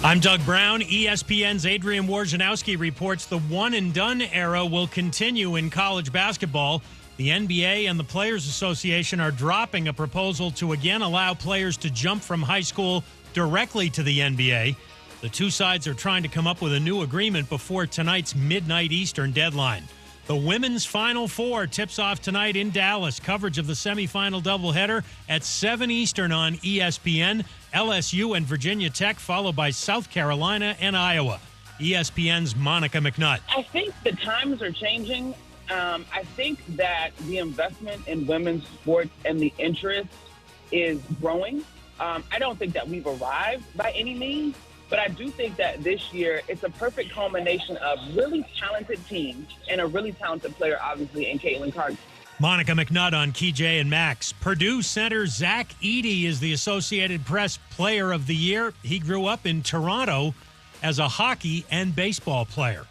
I'm Doug Brown. ESPN's Adrian Wojnarowski reports the one-and-done era will continue in college basketball. The NBA and the Players Association are dropping a proposal to again allow players to jump from high school directly to the NBA. The two sides are trying to come up with a new agreement before tonight's midnight Eastern deadline. The women's Final Four tips off tonight in Dallas. Coverage of the semifinal doubleheader at 7 Eastern on ESPN. LSU and Virginia Tech, followed by South Carolina and Iowa. ESPN's Monica McNutt. I think the times are changing. I think that the investment in women's sports and the interest is growing. I don't think that we've arrived by any means, but I do think that this year it's a perfect culmination of really talented teams and a really talented player, obviously, in Caitlin Clark. Monica McNutt on KJ and Max. Purdue center Zach Edey is the Associated Press Player of the Year. He grew up in Toronto as a hockey and baseball player.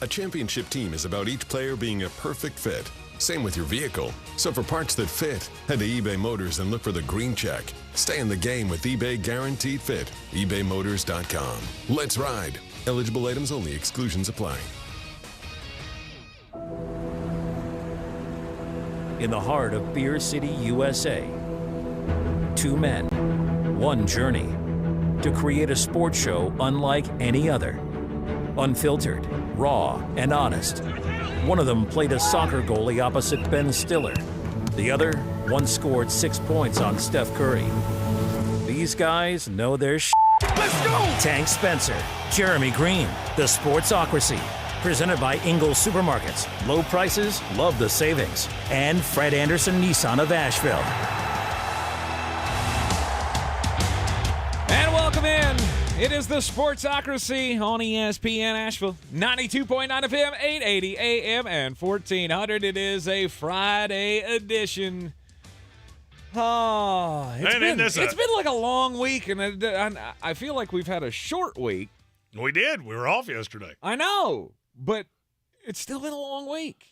A championship team is about each player being a perfect fit. Same with your vehicle. So for parts that fit, head to eBay Motors and look for the green check. Stay in the game with eBay Guaranteed Fit. ebaymotors.com. Let's ride. Eligible items only. Exclusions apply. In the heart of Beer City, USA, two men, one journey to create a sports show unlike any other. Unfiltered, raw, and honest. One of them played a soccer goalie opposite Ben Stiller. The other once scored 6 points on Steph Curry. These guys know their shit. Let's go! Tank Spencer, Jeremy Greene, the Sportsocracy. Presented by Ingles Supermarkets. Low prices, love the savings. And Fred Anderson Nissan of Asheville. And welcome in. It is the Sportsocracy on ESPN Asheville. 92.9 FM, 880 AM, and 1400. It is a Friday edition. Oh, it's been like a long week, and I feel like we've had a short week. We did. We were off yesterday. I know, but it's still been a long week.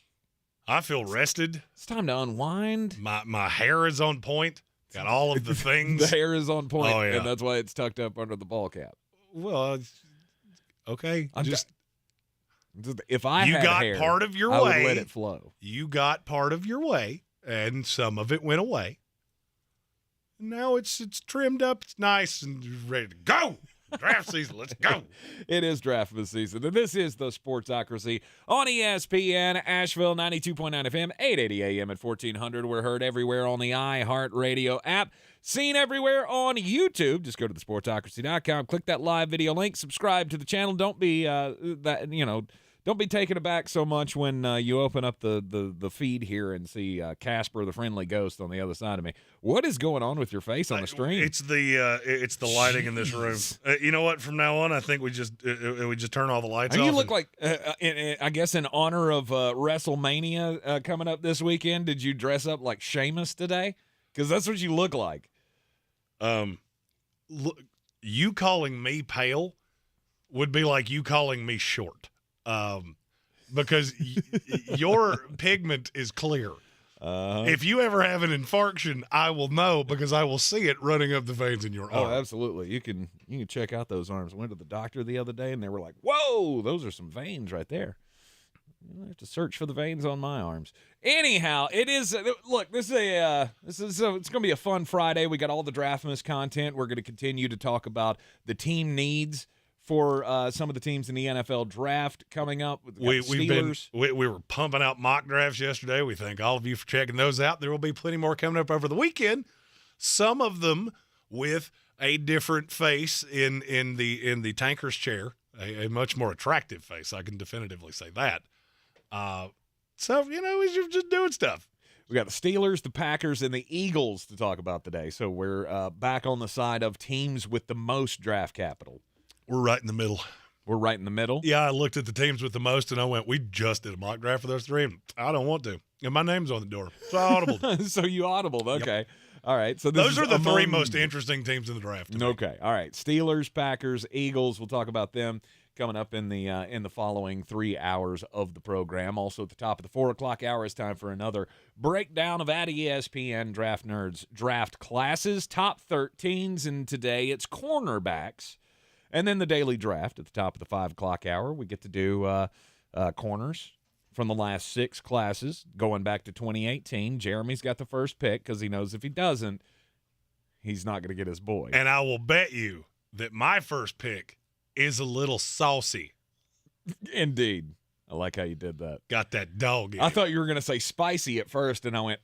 I feel rested. It's time to unwind. My hair is on point. Got all of the things. The hair is on point, oh, yeah. And that's why it's tucked up under the ball cap. Well, okay. If I you had got hair, part of your I way. would let it flow. You got part of your way, and some of it went away. Now it's trimmed up. It's nice and ready to go. Draft season, let's go. It is draft season, and this is the Sportsocracy on ESPN Asheville, 92.9 FM, 880 AM at 1400. We're heard everywhere on the iHeartRadio app, seen everywhere on YouTube. Just go to thesportsocracy.com, click that live video link, subscribe to the channel. Don't be don't be taken aback so much when you open up the feed here and see Casper the Friendly Ghost on the other side of me. What is going on with your face on the stream? It's the lighting in this room. You know what? From now on, I think we just turn all the lights off. You look like, I guess, in honor of WrestleMania coming up this weekend. Did you dress up like Sheamus today? Because that's what you look like. Look, you calling me pale would be like you calling me short. Because your pigment is clear. If you ever have an infarction, I will know because I will see it running up the veins in your arm. Oh, absolutely. You can check out those arms. I went to the doctor the other day, and they were like, "Whoa, those are some veins right there." I have to search for the veins on my arms. Anyhow, it is. Look, it's going to be a fun Friday. We got all the Draftmas content. We're going to continue to talk about the team needs for some of the teams in the NFL draft coming up. We were pumping out mock drafts yesterday. We thank all of you for checking those out. There will be plenty more coming up over the weekend. Some of them with a different face in the tanker's chair, a much more attractive face. I can definitively say that. So we're just doing stuff. We got the Steelers, the Packers, and the Eagles to talk about today. So we're back on the side of teams with the most draft capital. We're right in the middle. We're right in the middle? Yeah, I looked at the teams with the most, and I went, we just did a mock draft for those three, and I don't want to. And my name's on the door. So I audibled. So you audibled. Okay. Yep. All right. So those are the three most interesting teams in the draft. Okay. All right. Steelers, Packers, Eagles. We'll talk about them coming up in the following 3 hours of the program. Also at the top of the 4 o'clock hour, it's time for another breakdown of at ESPN Draft Nerds draft classes, top 13s, and today it's cornerbacks. And then the daily draft at the top of the 5 o'clock hour. We get to do corners from the last 6 classes, going back to 2018. Jeremy's got the first pick because he knows if he doesn't, he's not going to get his boy. And I will bet you that my first pick is a little saucy. Indeed. I like how you did that. Got that dog in I it. thought you were going to say spicy at first, and I went,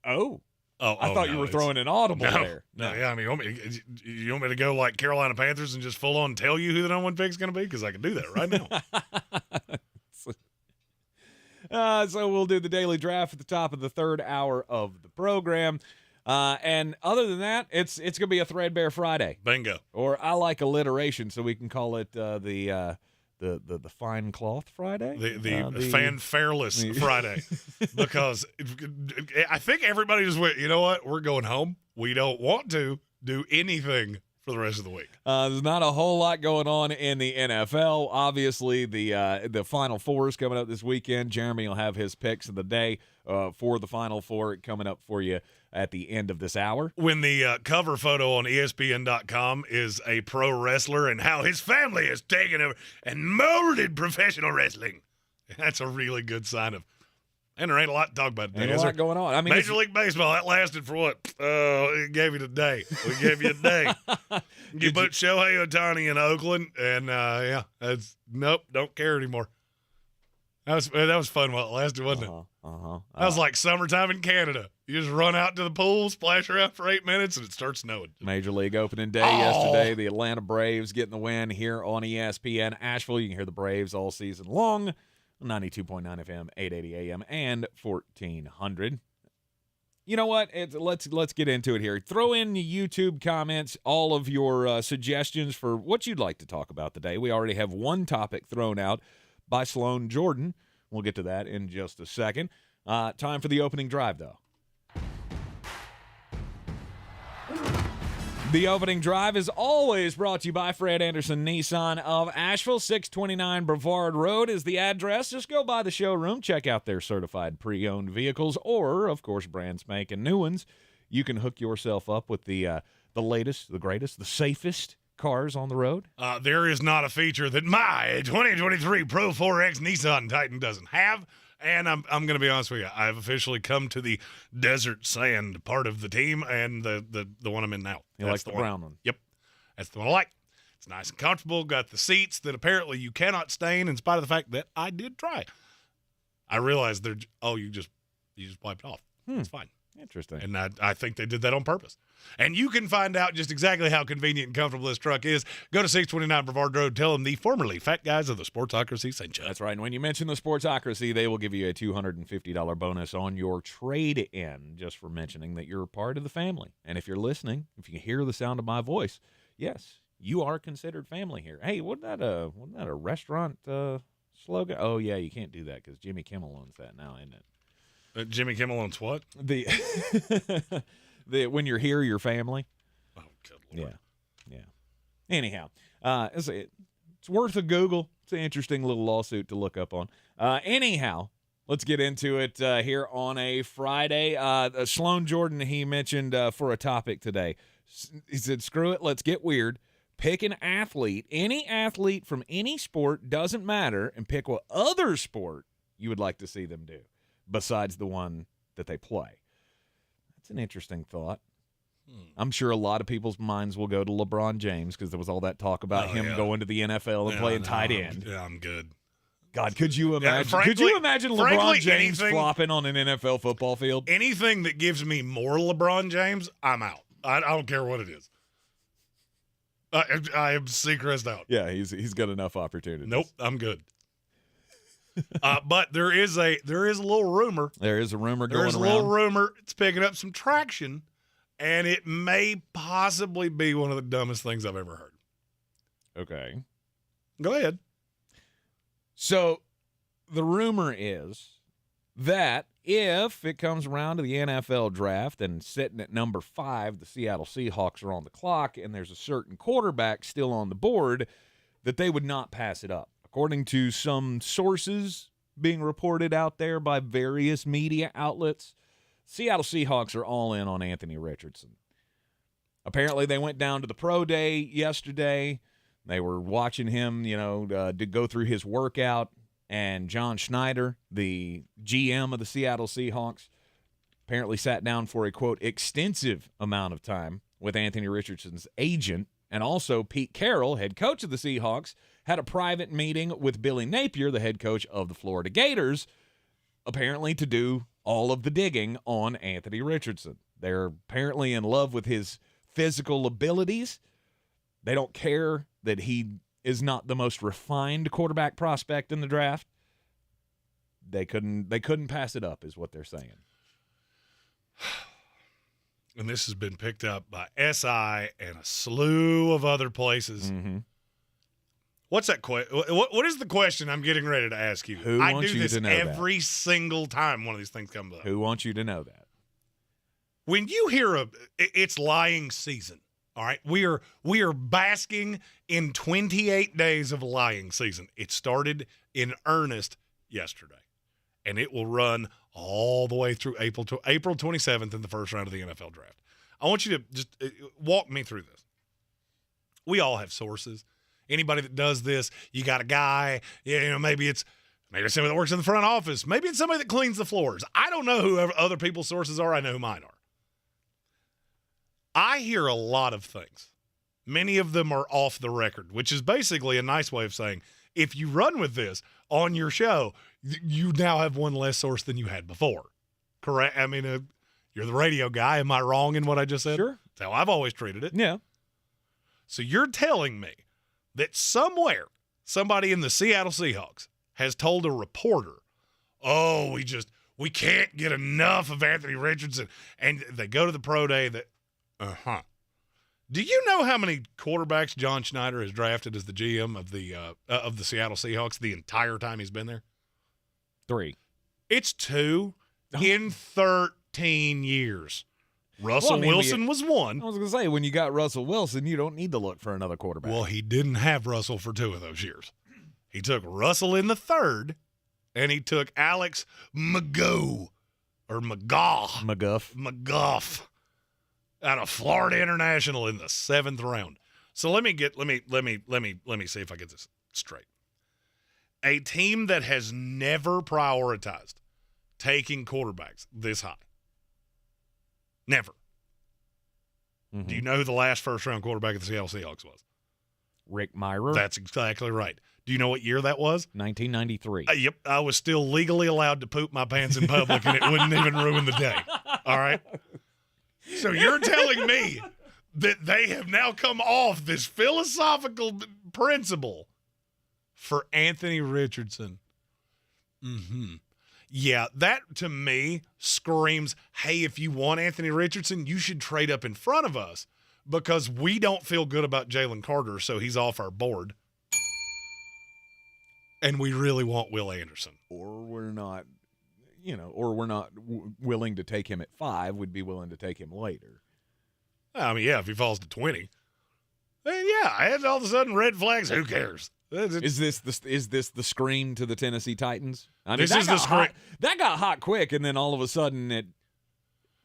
oh. I thought you were it's- throwing an audible there. No, yeah, I mean, you want me to go like Carolina Panthers and just full on tell you who the number 1 pick is going to be? Because I can do that right now. So we'll do the daily draft at the top of the 3rd hour of the program. And other than that, it's going to be a Threadbare Friday. Bingo. Or I like alliteration, so we can call it the fine cloth Friday. The fanfareless Friday. Because I think everybody just went, you know what? We're going home. We don't want to do anything for the rest of the week. There's not a whole lot going on in the NFL. Obviously, the Final Four is coming up this weekend. Jeremy will have his picks of the day for the Final Four coming up for you at the end of this hour. When the cover photo on ESPN.com is a pro wrestler and how his family has taken over and molded professional wrestling, that's a really good sign of. And there ain't a lot to talk about today. Ain't a lot going on. I mean, Major League Baseball, that lasted for what? It gave you the day. We gave you a day. You put Shohei Ohtani in Oakland, and nope, don't care anymore. That was fun while it lasted, wasn't it? That was like summertime in Canada. You just run out to the pool, splash around for 8 minutes, and it starts snowing. Major League opening day yesterday. The Atlanta Braves getting the win here on ESPN Asheville. You can hear the Braves all season long. 92.9 FM, 880 AM, and 1400. You know what? Let's get into it here. Throw in the YouTube comments all of your suggestions for what you'd like to talk about today. We already have one topic thrown out by Sloan Jordan. We'll get to that in just a second. Time for the opening drive, though. The opening drive is always brought to you by Fred Anderson Nissan of Asheville. 629 Brevard Road is the address. Just go by the showroom, check out their certified pre-owned vehicles, or, of course, brand spanking new ones. You can hook yourself up with the latest, the greatest, the safest cars on the road. There is not a feature that my 2023 Pro 4X Nissan Titan doesn't have. And I'm going to be honest with you. I've officially come to the desert sand part of the team, and the one I'm in now. You like the brown one? Yep. That's the one I like. It's nice and comfortable. Got the seats that apparently you cannot stain in spite of the fact that I did try. I realized you just wipe it off. It's fine. Interesting. And I think they did that on purpose. And you can find out just exactly how convenient and comfortable this truck is. Go to 629 Brevard Road. Tell them the formerly fat guys of the Sportsocracy sent you. That's right. And when you mention the Sportsocracy, they will give you a $250 bonus on your trade-in just for mentioning that you're a part of the family. And if you're listening, if you hear the sound of my voice, yes, you are considered family here. Hey, wasn't that a restaurant slogan? Oh, yeah, you can't do that because Jimmy Kimmel owns that now, isn't it? Jimmy Kimmel owns what? The when you're here, your family. Oh, good Lord. Yeah. Anyhow, it's worth a Google. It's an interesting little lawsuit to look up on. Anyhow, let's get into it here on a Friday. Sloan Jordan, he mentioned for a topic today. He said, screw it, let's get weird. Pick an athlete, any athlete from any sport, doesn't matter, and pick what other sport you would like to see them do besides the one that they play. That's an interesting thought. I'm sure a lot of people's minds will go to LeBron James because there was all that talk about him going to the NFL and playing tight end. I'm good. God, could you imagine? Frankly, could you imagine LeBron James anything, flopping on an NFL football field? Anything that gives me more LeBron James, I'm out. I don't care what it is. I am Seacrest out. Yeah, he's got enough opportunities. Nope, I'm good. But there is a little rumor. There is a rumor going around. There's a little rumor. It's picking up some traction, and it may possibly be one of the dumbest things I've ever heard. Okay. Go ahead. So the rumor is that if it comes around to the NFL draft and sitting at number 5, the Seattle Seahawks are on the clock, and there's a certain quarterback still on the board, that they would not pass it up. According to some sources being reported out there by various media outlets, Seattle Seahawks are all in on Anthony Richardson. Apparently, they went down to the pro day yesterday. They were watching him, to go through his workout. And John Schneider, the GM of the Seattle Seahawks, apparently sat down for a, quote, extensive amount of time with Anthony Richardson's agent. And also Pete Carroll, head coach of the Seahawks, had a private meeting with Billy Napier, the head coach of the Florida Gators, apparently to do all of the digging on Anthony Richardson. They're apparently in love with his physical abilities. They don't care that he is not the most refined quarterback prospect in the draft. They couldn't pass it up, is what they're saying. And this has been picked up by SI and a slew of other places. Mm-hmm. What's that what is the question I'm getting ready to ask you? Who I wants do you this to know every single time one of these things comes up. Who wants you to know that? When you hear it's lying season, all right? We are basking in 28 days of lying season. It started in earnest yesterday, and it will run all the way through April 27th in the first round of the NFL draft. I want you to just walk me through this. We all have sources. Anybody that does this, you got a guy, maybe it's somebody that works in the front office. Maybe it's somebody that cleans the floors. I don't know who other people's sources are. I know who mine are. I hear a lot of things. Many of them are off the record, which is basically a nice way of saying, if you run with this on your show, you now have one less source than you had before. Correct? I mean, you're the radio guy. Am I wrong in what I just said? Sure. That's how I've always treated it. Yeah. So you're telling me that somewhere, somebody in the Seattle Seahawks has told a reporter, we can't get enough of Anthony Richardson. And they go to the pro day that, Do you know how many quarterbacks John Schneider has drafted as the GM of the Seattle Seahawks the entire time he's been there? 3. It's 2 in 13 years. Russell Wilson was 1. I was going to say, when you got Russell Wilson, you don't need to look for another quarterback. Well, he didn't have Russell for 2 of those years. He took Russell in the 3rd, and he took Alex McGough out of Florida International in the 7th round. So let me see if I get this straight. A team that has never prioritized taking quarterbacks this high. Never. Mm-hmm. Do you know who the last first-round quarterback of the Seattle Seahawks was? Rick Myrer? That's exactly right. Do you know what year that was? 1993. Yep. I was still legally allowed to poop my pants in public, and it wouldn't even ruin the day. All right? So you're telling me that they have now come off this philosophical principle for Anthony Richardson. Mm-hmm. Yeah, that to me screams, hey, if you want Anthony Richardson, you should trade up in front of us because we don't feel good about Jalen Carter, so he's off our board. And we really want Will Anderson. Or we're not, willing to take him at 5. We'd be willing to take him later. I mean, yeah, if he falls to 20. Then, yeah, and all of a sudden red flags, who cares? Is this the scream to the Tennessee Titans? I mean, this is the scream. That got hot quick, and then all of a sudden it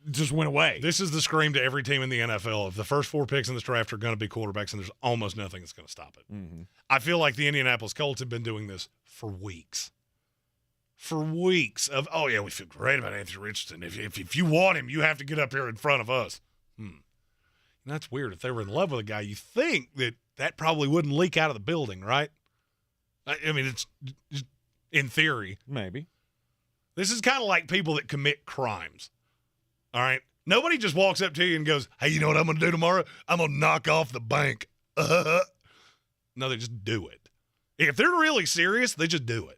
just went away. This is the scream to every team in the NFL. If the first 4 picks in this draft are going to be quarterbacks, and there's almost nothing that's going to stop it. Mm-hmm. I feel like the Indianapolis Colts have been doing this for weeks. For weeks of, we feel great about Anthony Richardson. If you want him, you have to get up here in front of us. And that's weird. If they were in love with a guy, you think that probably wouldn't leak out of the building, right? I mean, it's in theory. Maybe. This is kind of like people that commit crimes. All right? Nobody just walks up to you and goes, hey, you know what I'm going to do tomorrow? I'm going to knock off the bank. No, they just do it. If they're really serious, they just do it.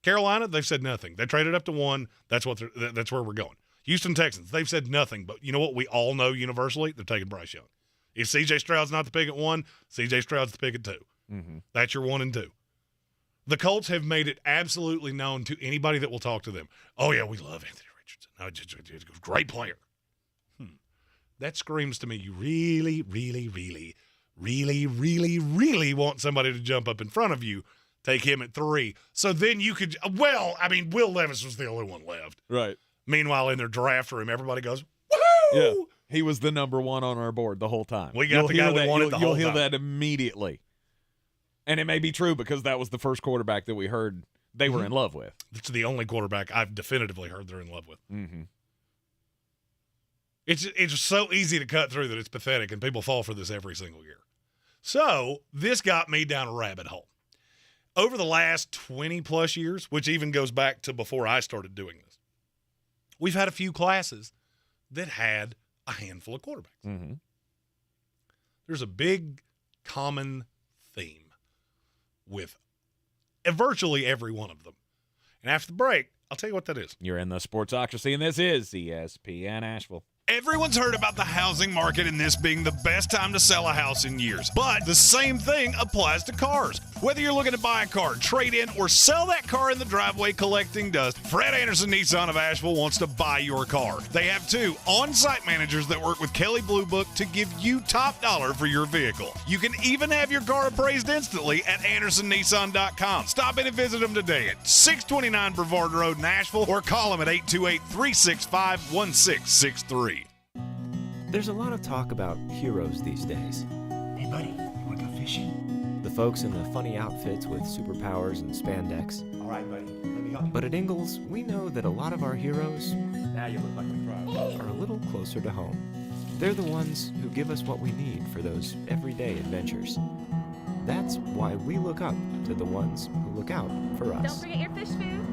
Carolina, they've said nothing. They traded up to 1. That's where we're going. Houston Texans, they've said nothing. But you know what we all know universally? They're taking Bryce Young. If C.J. Stroud's not the pick at 1, C.J. Stroud's the pick at 2. Mm-hmm. That's your 1 and 2. The Colts have made it absolutely known to anybody that will talk to them. Oh, yeah, we love Anthony Richardson. Great player. That screams to me you really, really, really, really, really, really want somebody to jump up in front of you, take him at 3. So then you could, Will Levis was the only one left. Right. Meanwhile, in their draft room, everybody goes, woohoo! Yeah. He was the number 1 on our board the whole time. We got the guy we wanted the whole time. You'll hear that immediately. And it may be true because that was the first quarterback that we heard they were in love with. It's the only quarterback I've definitively heard they're in love with. Mm-hmm. It's so easy to cut through that it's pathetic, and people fall for this every single year. So this got me down a rabbit hole. Over the last 20-plus years, which even goes back to before I started doing this, we've had a few classes that had a handful of quarterbacks. Mm-hmm. There's a big common theme with virtually every one of them. And after the break, I'll tell you what that is. You're in the Sportsocracy, and this is ESPN Asheville. Everyone's heard about the housing market and this being the best time to sell a house in years. But the same thing applies to cars. Whether you're looking to buy a car, trade in, or sell that car in the driveway collecting dust, Fred Anderson Nissan of Asheville wants to buy your car. They have 2 on-site managers that work with Kelley Blue Book to give you top dollar for your vehicle. You can even have your car appraised instantly at AndersonNissan.com. Stop in and visit them today at 629 Brevard Road in Asheville or call them at 828-365-1663. There's a lot of talk about heroes these days. Hey, buddy, you want to go fishing? The folks in the funny outfits with superpowers and spandex. All right, buddy, let me help you. But at Ingles, we know that a lot of our heroes Now you look like a pro. are a little closer to home. They're the ones who give us what we need for those everyday adventures. That's why we look up to the ones who look out for us. Don't forget your fish food.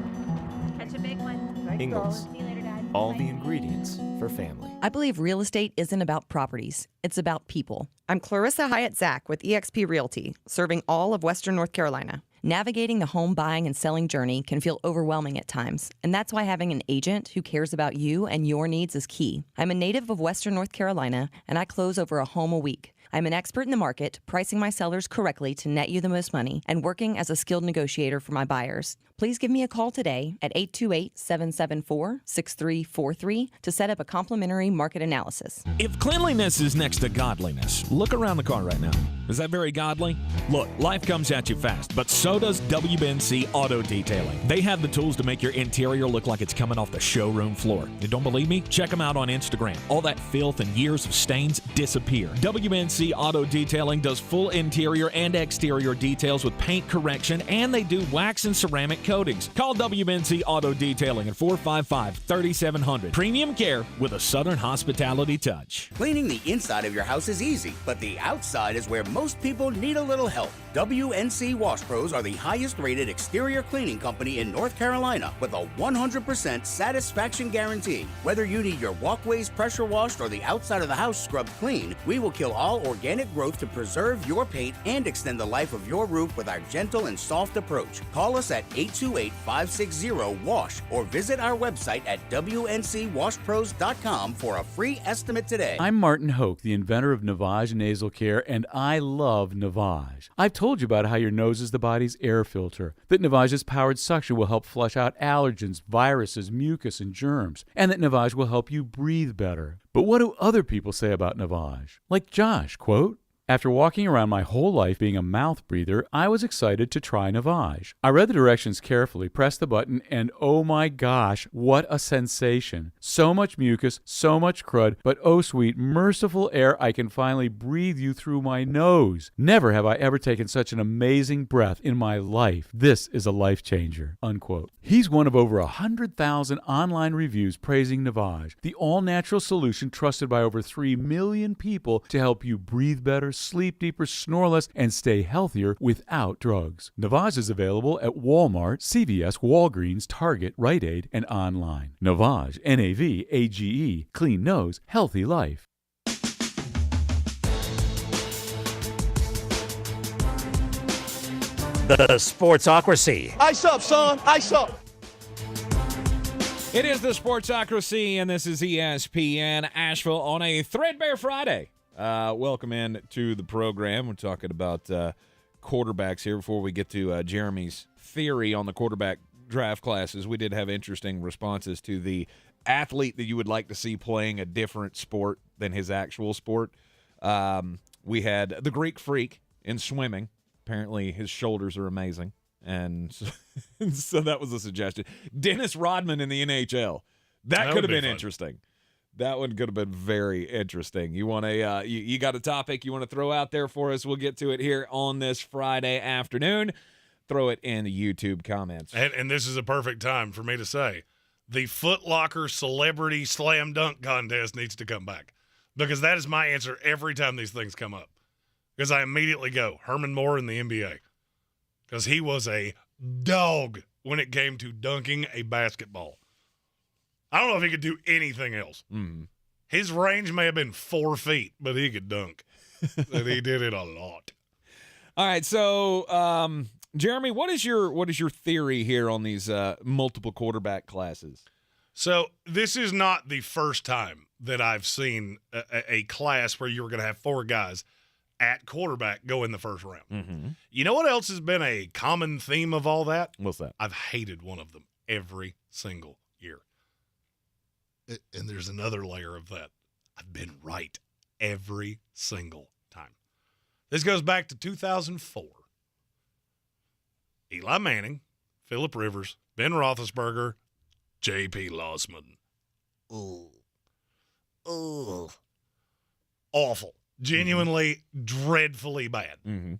Catch a big one. Ingles. See you later, Dad. All the ingredients for family. I believe real estate isn't about properties. It's about people. I'm Clarissa Hyatt-Zach with eXp Realty, serving all of Western North Carolina. Navigating the home buying and selling journey can feel overwhelming at times, and that's why having an agent who cares about you and your needs is key. I'm a native of Western North Carolina, and I close over a home a week. I'm an expert in the market, pricing my sellers correctly to net you the most money, and working as a skilled negotiator for my buyers. Please give me a call today at 828-774-6343 to set up a complimentary market analysis. If cleanliness is next to godliness, look around the car right now. Is that very godly? Look, life comes at you fast, but so does WBNC Auto Detailing. They have the tools to make your interior look like it's coming off the showroom floor. You don't believe me? Check them out on Instagram. All that filth and years of stains disappear. WBNC Auto Detailing does full interior and exterior details with paint correction, and they do wax and ceramic coatings. Call WBNC Auto Detailing at 455-3700. Premium care with a Southern hospitality touch. Cleaning the inside of your house is easy, but the outside is where most people need a little help. WNC Wash Pros are the highest rated exterior cleaning company in North Carolina with a 100% satisfaction guarantee. Whether you need your walkways pressure washed or the outside of the house scrubbed clean, we will kill all organic growth to preserve your paint and extend the life of your roof with our gentle and soft approach. Call us at 828-560-WASH or visit our website at WNCWashPros.com for a free estimate today. I'm Martin Hoke, the inventor of Navage Nasal Care, and I love Navage. I've told you about how your nose is the body's air filter, that Navage's powered suction will help flush out allergens, viruses, mucus, and germs, and that Navage will help you breathe better. But what do other people say about Navage? Like Josh, quote, "After walking around my whole life being a mouth breather, I was excited to try Navage. I read the directions carefully, pressed the button, and oh my gosh, what a sensation. So much mucus, so much crud, but oh sweet, merciful air, I can finally breathe you through my nose. Never have I ever taken such an amazing breath in my life. This is a life changer," unquote. He's one of over 100,000 online reviews praising Navage, the all-natural solution trusted by over 3 million people to help you breathe better, sleep deeper, snore less, and stay healthier without drugs. Navage is available at Walmart, CVS, Walgreens, Target, Rite Aid, and online. Navage, Navage, clean nose, healthy life. The Sportsocracy. Ice up, son. Ice up. It is the Sportsocracy, and this is ESPN Asheville on a Threadbare Friday. Welcome in to the program. We're talking about quarterbacks here before we get to Jeremy's theory on the quarterback draft classes. We did have interesting responses to the athlete that you would like to see playing a different sport than his actual sport. We had the Greek Freak in swimming. Apparently his shoulders are amazing. And so that was a suggestion. Dennis Rodman in the NHL. That could have been interesting. That one could have been very interesting. You want you got a topic you want to throw out there for us? We'll get to it here on this Friday afternoon. Throw it in the YouTube comments. And this is a perfect time for me to say, the Foot Locker Celebrity Slam Dunk Contest needs to come back, because that is my answer every time these things come up. Because I immediately go, Herman Moore in the NBA. Because he was a dog when it came to dunking a basketball. I don't know if he could do anything else. Mm-hmm. His range may have been 4 feet, but he could dunk. And he did it a lot. All right, so Jeremy, what is your theory here on these multiple quarterback classes? So this is not the first time that I've seen a class where you were going to have 4 guys at quarterback go in the first round. Mm-hmm. You know what else has been a common theme of all that? What's that? I've hated one of them every single year. And there's another layer of that. I've been right every single time. This goes back to 2004. Eli Manning, Phillip Rivers, Ben Roethlisberger, J.P. Lossman. Ooh. Awful. Genuinely, dreadfully bad. Mm-hmm.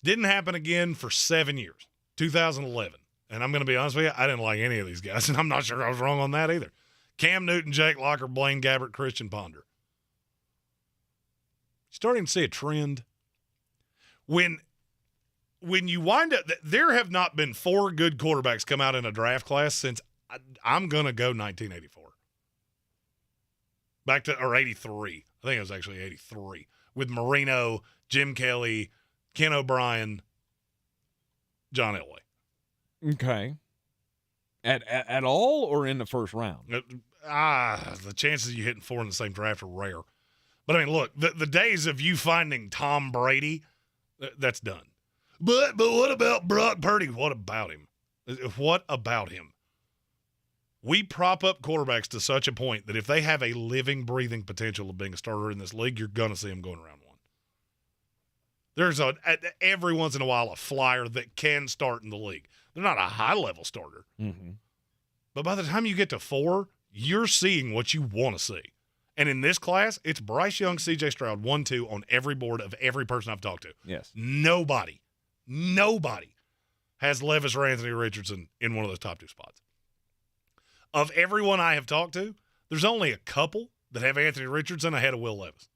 Didn't happen again for 7 years. 2011. And I'm going to be honest with you, I didn't like any of these guys, and I'm not sure I was wrong on that either. Cam Newton, Jake Locker, Blaine Gabbert, Christian Ponder. Starting to see a trend. When you wind up, there have not been 4 good quarterbacks come out in a draft class since I'm going to go 1984. Or 83. I think it was actually 83. With Marino, Jim Kelly, Ken O'Brien, John Elway. Okay. At all or in the first round? The chances of you hitting 4 in the same draft are rare. But, I mean, look, the days of you finding Tom Brady, that's done. But what about Brock Purdy? What about him? What about him? We prop up quarterbacks to such a point that if they have a living, breathing potential of being a starter in this league, you're going to see them going around one. There's every once in a while a flyer that can start in the league. They're not a high-level starter. Mm-hmm. But by the time you get to 4, you're seeing what you want to see. And in this class, it's Bryce Young, C.J. Stroud, 1-2 on every board of every person I've talked to. Yes. Nobody has Levis or Anthony Richardson in one of those top 2 spots. Of everyone I have talked to, there's only a couple that have Anthony Richardson ahead of Will Levis.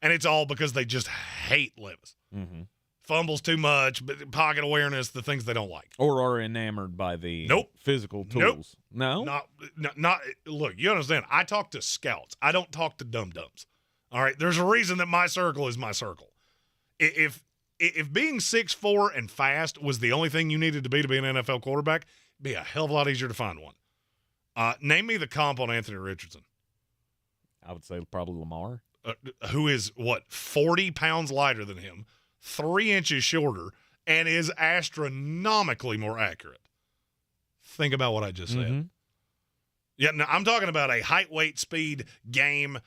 And it's all because they just hate Levis. Mm-hmm. Fumbles too much, but pocket awareness, the things they don't like. Or are enamored by the physical tools. No? Not. Look, you understand, I talk to scouts. I don't talk to dum-dums. All right? There's a reason that my circle is my circle. If being 6'4" and fast was the only thing you needed to be an NFL quarterback, it'd be a hell of a lot easier to find one. Name me the comp on Anthony Richardson. I would say probably Lamar. Who is, 40 pounds lighter than him, 3 inches shorter, and is astronomically more accurate. Think about what I just said. Yeah, no, I'm talking about a height, weight, speed game,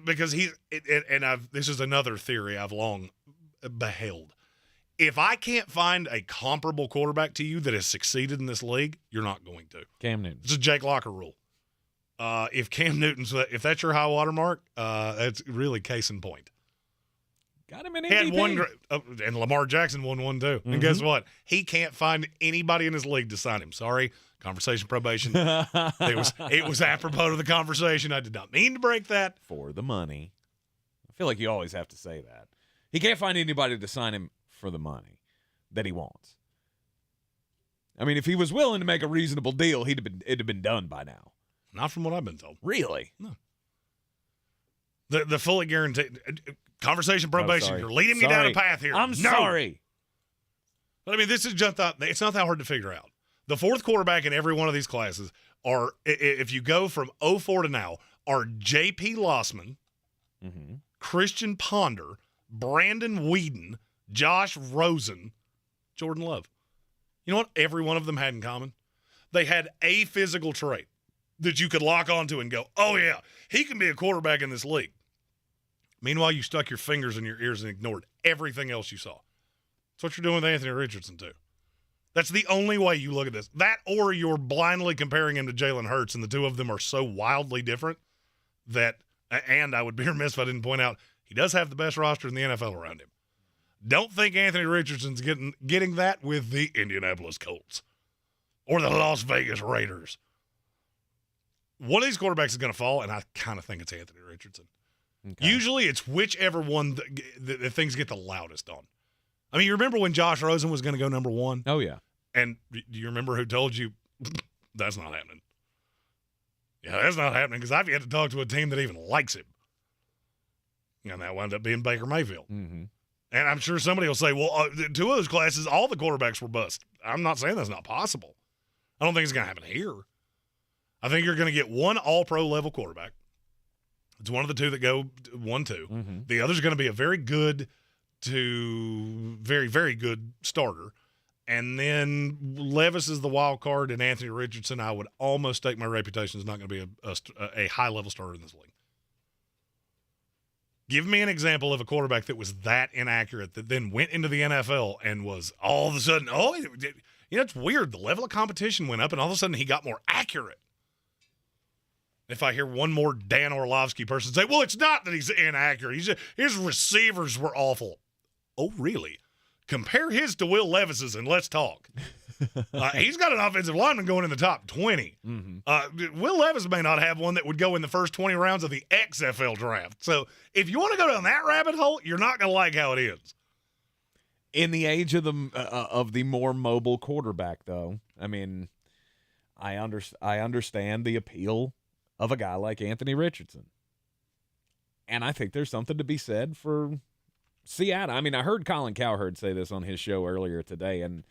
because this is another theory I've long beheld. If I can't find a comparable quarterback to you that has succeeded in this league, you're not going to. Cam Newton. It's a Jake Locker rule. If Cam Newton's, if that's your high water mark, that's really case in point. Got him in He had MVP. and Lamar Jackson won one too. And guess what? He can't find anybody in his league to sign him. Sorry, conversation probation. It was apropos to the conversation. I did not mean to break that. For the money. I feel like you always have to say that. He can't find anybody to sign him for the money that he wants. I mean, if he was willing to make a reasonable deal, it'd have been done by now. Not from what I've been told. Really? No. The fully guaranteed conversation probation. You're leading me down a path here. I'm sorry. But I mean, this is just it's not that hard to figure out. The 4th quarterback in every one of these classes are, if you go from 04 to now, are J.P. Lossman, Christian Ponder, Brandon Whedon, Josh Rosen, Jordan Love. You know what every one of them had in common? They had a physical trait that you could lock onto and go, oh, yeah, he can be a quarterback in this league. Meanwhile, you stuck your fingers in your ears and ignored everything else you saw. That's what you're doing with Anthony Richardson, too. That's the only way you look at this. That or you're blindly comparing him to Jalen Hurts, and the two of them are so wildly different that, and I would be remiss if I didn't point out, he does have the best roster in the NFL around him. Don't think Anthony Richardson's getting that with the Indianapolis Colts or the Las Vegas Raiders. One of these quarterbacks is going to fall, and I kind of think it's Anthony Richardson. Okay. Usually it's whichever one that things get the loudest on. I mean, you remember when Josh Rosen was going to go number one? Oh, yeah. And do you remember who told you that's not happening? Yeah, that's not happening because I've yet to talk to a team that even likes him. And that wound up being Baker Mayfield. Mm-hmm. And I'm sure somebody will say, well, two of those classes, all the quarterbacks were bust. I'm not saying that's not possible. I don't think it's going to happen here. I think you're going to get one all-pro level quarterback. It's one of the two that go 1-2. Mm-hmm. The other's going to be a very good to very, very good starter. And then Levis is the wild card, and Anthony Richardson, I would almost stake my reputation is not going to be a high-level starter in this league. Give me an example of a quarterback that was that inaccurate that then went into the NFL and was all of a sudden, it's weird. The level of competition went up, and all of a sudden he got more accurate. If I hear one more Dan Orlovsky person say, well, it's not that he's inaccurate. His receivers were awful. Oh, really? Compare his to Will Levis's and let's talk. He's got an offensive lineman going in the top 20. Mm-hmm. Will Levis may not have one that would go in the first 20 rounds of the XFL draft. So if you want to go down that rabbit hole, you're not going to like how it ends. In the age of the more mobile quarterback, though, I mean, I understand the appeal of a guy like Anthony Richardson. And I think there's something to be said for Seattle. I mean, I heard Colin Cowherd say this on his show earlier today, and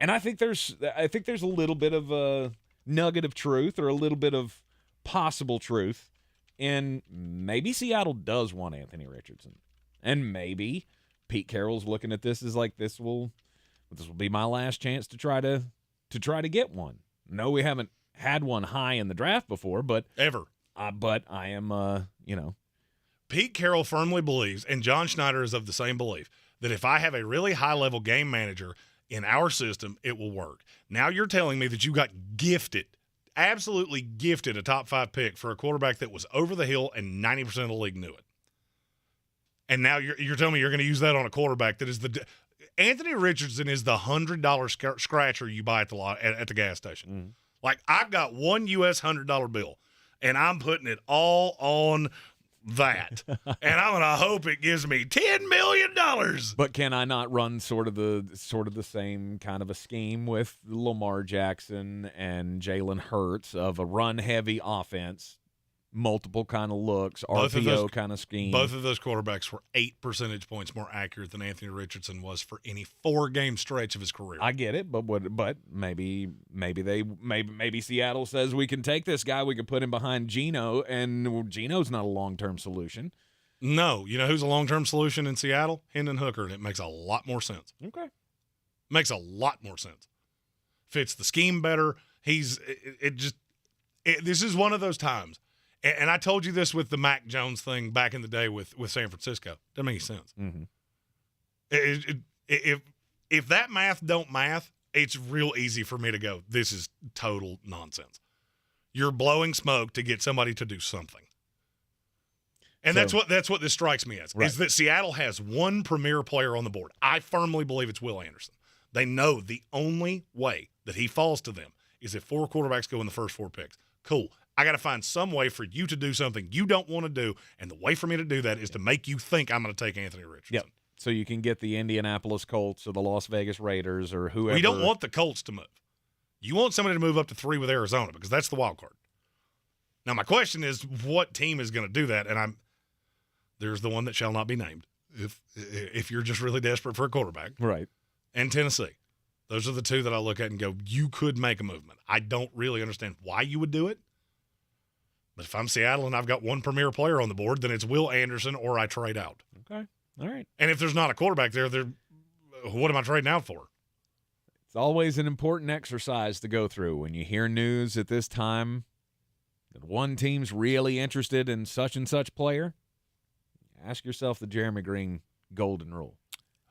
I think there's a little bit of a nugget of truth or a little bit of possible truth in maybe Seattle does want Anthony Richardson. And maybe Pete Carroll's looking at this as like this will be my last chance to try to get one. No, we haven't had one high in the draft before, but ever. But I am Pete Carroll firmly believes, and John Schneider is of the same belief, that if I have a really high-level game manager in our system, it will work. Now you're telling me that you got gifted, absolutely gifted a top-5 pick for a quarterback that was over the hill and 90% of the league knew it. And now you're telling me you're going to use that on a quarterback that is Anthony Richardson is the $100 scratcher you buy at the gas station. Mm. Like, I've got one U.S. $100 bill, and I'm putting it all on that. And I'm going to hope it gives me $10 million. But can I not run sort of the same kind of a scheme with Lamar Jackson and Jalen Hurts of a run-heavy offense, multiple kind of looks, RPO kind of scheme? Both of those quarterbacks were 8 percentage points more accurate than Anthony Richardson was for any 4-game stretch of his career. I get it, but maybe Seattle says we can take this guy, we can put him behind Geno, and Geno's not a long-term solution. No, you know who's a long-term solution in Seattle? Hendon Hooker, and it makes a lot more sense. Okay, makes a lot more sense. Fits the scheme better. This is one of those times. And I told you this with the Mac Jones thing back in the day with San Francisco. Doesn't make any sense. Mm-hmm. If that math don't math, it's real easy for me to go, this is total nonsense. You're blowing smoke to get somebody to do something. And that's what this strikes me as, is that Seattle has one premier player on the board. I firmly believe it's Will Anderson. They know the only way that he falls to them is if 4 quarterbacks go in the first 4 picks. Cool. I got to find some way for you to do something you don't want to do, and the way for me to do that is to make you think I'm going to take Anthony Richardson. Yep. So you can get the Indianapolis Colts or the Las Vegas Raiders or whoever. We don't want the Colts to move. You want somebody to move up to 3 with Arizona because that's the wild card. Now, my question is, what team is going to do that? And there's the one that shall not be named if you're just really desperate for a quarterback. Right. And Tennessee. Those are the 2 that I look at and go, you could make a movement. I don't really understand why you would do it. But if I'm Seattle and I've got one premier player on the board, then it's Will Anderson or I trade out. Okay. All right. And if there's not a quarterback there, what am I trading out for? It's always an important exercise to go through when you hear news at this time that one team's really interested in such and such player. Ask yourself the Jeremy Greene golden rule.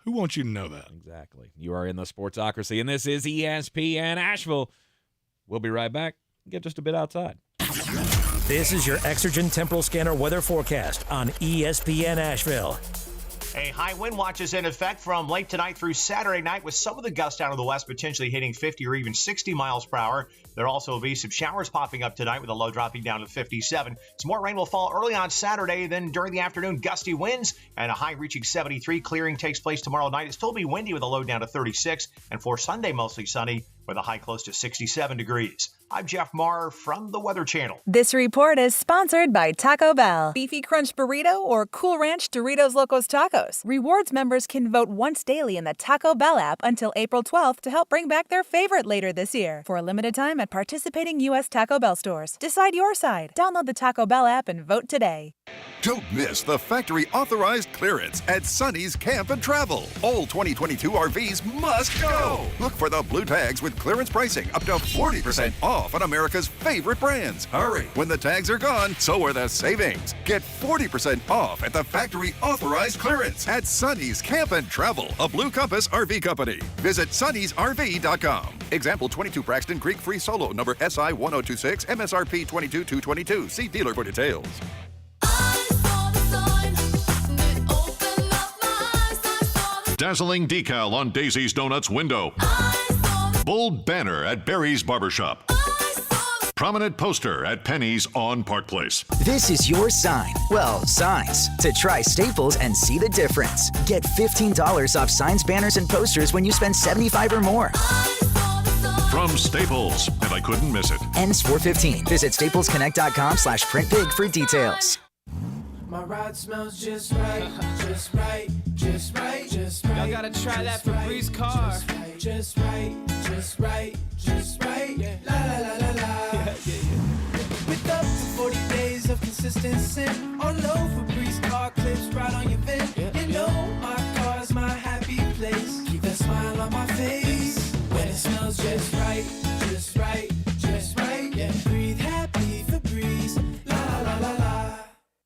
Who wants you to know that? Exactly. You are in the Sportsocracy, and this is ESPN Asheville. We'll be right back. Get just a bit outside. This is your Exergen Temporal Scanner weather forecast on ESPN Asheville. A high wind watch is in effect from late tonight through Saturday night, with some of the gusts out of the west potentially hitting 50 or even 60 miles per hour. There also will be some showers popping up tonight with a low dropping down to 57. Some more rain will fall early on Saturday, then during the afternoon, gusty winds and a high reaching 73. Clearing takes place tomorrow night. It'll still be windy with a low down to 36. And for Sunday, mostly sunny with a high close to 67 degrees. I'm Jeff Marr from the Weather Channel. This report is sponsored by Taco Bell. Beefy Crunch Burrito or Cool Ranch Doritos Locos Tacos. Rewards members can vote once daily in the Taco Bell app until April 12th to help bring back their favorite later this year. For a limited time at participating U.S. Taco Bell stores. Decide your side. Download the Taco Bell app and vote today. Don't miss the factory authorized clearance at Sonny's Camp and Travel. All 2022 RVs must go. Look for the blue tags with clearance pricing up to 40% off on America's favorite brands. Hurry. When the tags are gone, so are the savings. Get 40% off at the factory authorized clearance at Sonny's Camp and Travel, a Blue Compass RV company. Visit Sonny'sRV.com. Example 22 Braxton Creek Free Solo, number SI 1026, MSRP 22222. See dealer for details. Dazzling decal on Daisy's Donuts window. Bold banner at Barry's Barbershop. Prominent poster at Penny's on Park Place. This is your sign. Well, signs. To try Staples and see the difference. Get $15 off signs, banners, and posters when you spend $75 or more. From Staples, and I couldn't miss it. Ends 4/15. Visit staplesconnect.com/printbig for details. My ride smells just right, just right, just right, just right. Y'all gotta try that Febreze car. Just right, just right, just right. Yeah. La la la la la. With up to 40 days of consistency. All over Febreze car clips right on your vent. You know my car's my happy place. Keep that smile on my face. When it smells just right, just right, just right. Yeah. Breathe happy Febreze. La la la la la.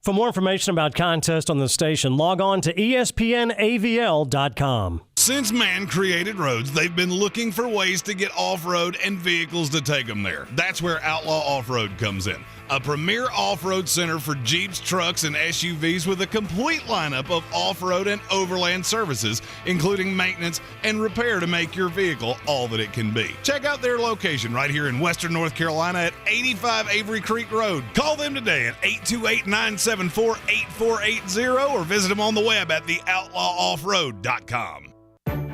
For more information about contests on the station, log on to espnavl.com. Since man created roads, they've been looking for ways to get off-road and vehicles to take them there. That's where Outlaw Off-Road comes in. A premier off-road center for Jeeps, trucks, and SUVs with a complete lineup of off-road and overland services, including maintenance and repair to make your vehicle all that it can be. Check out their location right here in Western North Carolina at 85 Avery Creek Road. Call them today at 828-974-8480 or visit them on the web at theoutlawoffroad.com.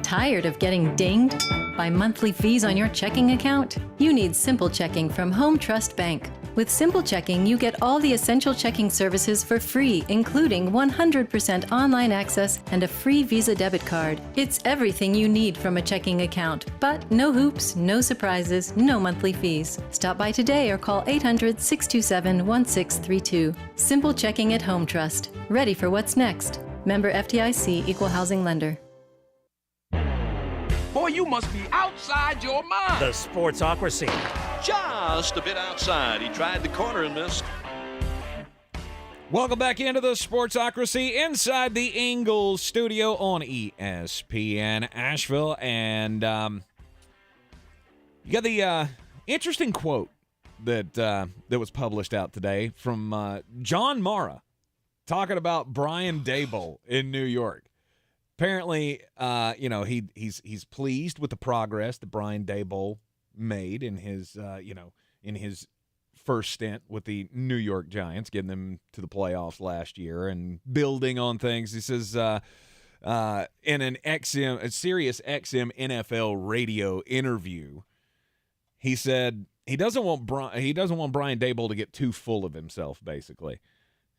Tired of getting dinged by monthly fees on your checking account? You need Simple Checking from Home Trust Bank. With Simple Checking, you get all the essential checking services for free, including 100% online access and a free Visa debit card. It's everything you need from a checking account, but no hoops, no surprises, no monthly fees. Stop by today or call 800-627-1632. Simple Checking at Home Trust. Ready for what's next. Member FDIC, Equal Housing Lender. Boy, you must be outside your mind. The Sportsocracy. Just a bit outside. He tried the corner and missed. Welcome back into the Sportsocracy inside the Ingles Studio on ESPN Asheville. And you got the interesting quote that was published out today from John Mara talking about Brian Daboll in New York. Apparently, he's pleased with the progress that Brian Daboll made in his first stint with the New York Giants, getting them to the playoffs last year and building on things. He says in a Sirius XM NFL radio interview, he said he doesn't want Brian Daboll to get too full of himself. Basically.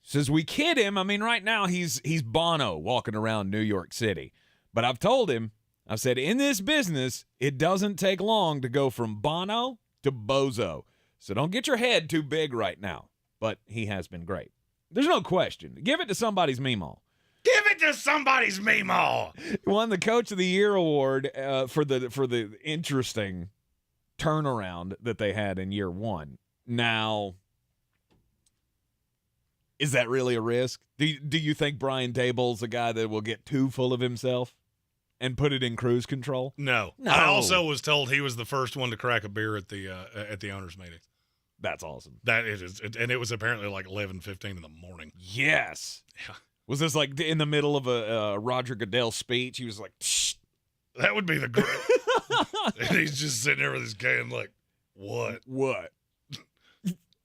Says we kid him. I mean, right now he's Bono walking around New York City. But I've told him, I've said, in this business, it doesn't take long to go from Bono to Bozo. So don't get your head too big right now. But he has been great. There's no question. Give it to somebody's Meemaw. Give it to somebody's Meemaw. He won the Coach of the Year award for the interesting turnaround that they had in year one. Now, Is that really a risk? Do you think Brian Daboll's a guy that will get too full of himself and put it in cruise control? No. I also was told he was the first one to crack a beer at the owners' meetings. That's awesome. That it is, and it was apparently like 11:15 in the morning. Yes. Yeah. Was this like in the middle of a Roger Goodell speech? He was like, "Shh." That would be the great. And he's just sitting there with his can like, what? What?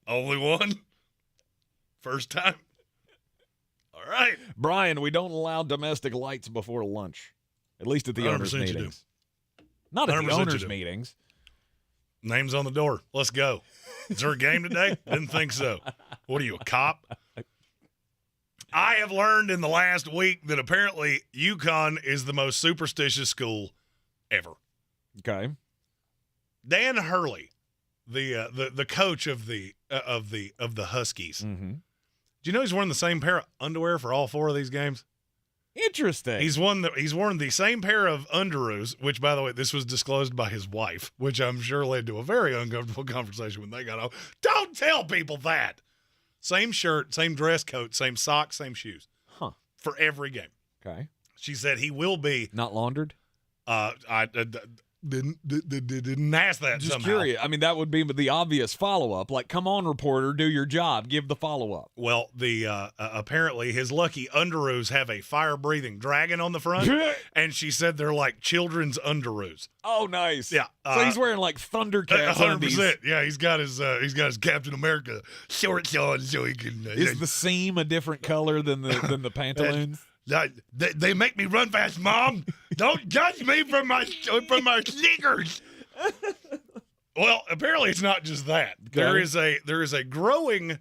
Only one? First time? All right. Brian, we don't allow domestic lights before lunch, at least at the owners' meetings. Not at the owners' meetings. Name's on the door. Let's go. Is there a game today? Didn't think so. What are you, a cop? I have learned in the last week that apparently UConn is the most superstitious school ever. Okay. Dan Hurley, the coach of the Huskies. Mm-hmm. Do you know he's wearing the same pair of underwear for all 4 of these games? Interesting. He's worn the same pair of underoos, which, by the way, this was disclosed by his wife, which I'm sure led to a very uncomfortable conversation when they got home. Don't tell people that. Same shirt, same dress coat, same socks, same shoes. Huh. For every game. Okay. She said he will be. Not laundered? I didn't ask that Just somehow. curious. I mean, that would be the obvious follow-up. Like, come on, reporter, do your job. Give the follow-up. Well, apparently his lucky underoos have a fire-breathing dragon on the front, and she said they're like children's underoos. Oh, nice. Yeah. So he's wearing like Thundercats 100%. Yeah, he's got his Captain America shorts on so he can. Is the seam a different color than the pantaloons? They make me run fast, Mom. Don't judge me from my sneakers. Well, apparently it's not just that. Okay. There is a growing.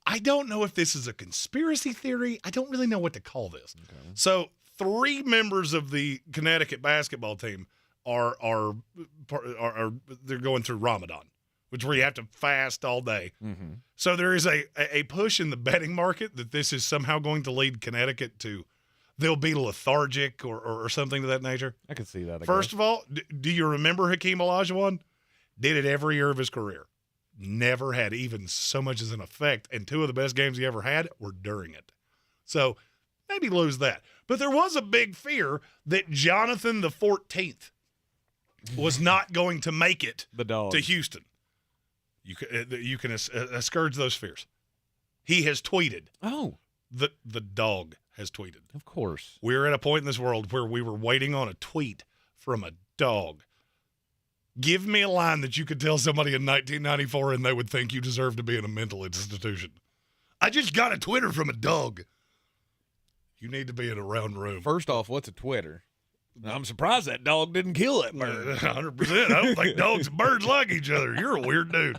I don't know if this is a conspiracy theory. I don't really know what to call this. Okay. So 3 members of the Connecticut basketball team are they're going through Ramadan, which where you have to fast all day. Mm-hmm. So there is a push in the betting market that this is somehow going to lead Connecticut to they'll be lethargic or something to that nature. I can see that. First of all, do you remember Hakeem Olajuwon? Did it every year of his career. Never had even so much as an effect, and 2 of the best games he ever had were during it. So maybe lose that. But there was a big fear that Jonathan the 14th was not going to make it to Houston. You can ascourage those fears. He has tweeted. Oh. The dog has tweeted. Of course. We're at a point in this world where we were waiting on a tweet from a dog. Give me a line that you could tell somebody in 1994 and they would think you deserve to be in a mental institution. I just got a Twitter from a dog. You need to be in a round room. First off, what's a Twitter? I'm surprised that dog didn't kill that bird. 100%. I don't think dogs and birds like each other. You're a weird dude.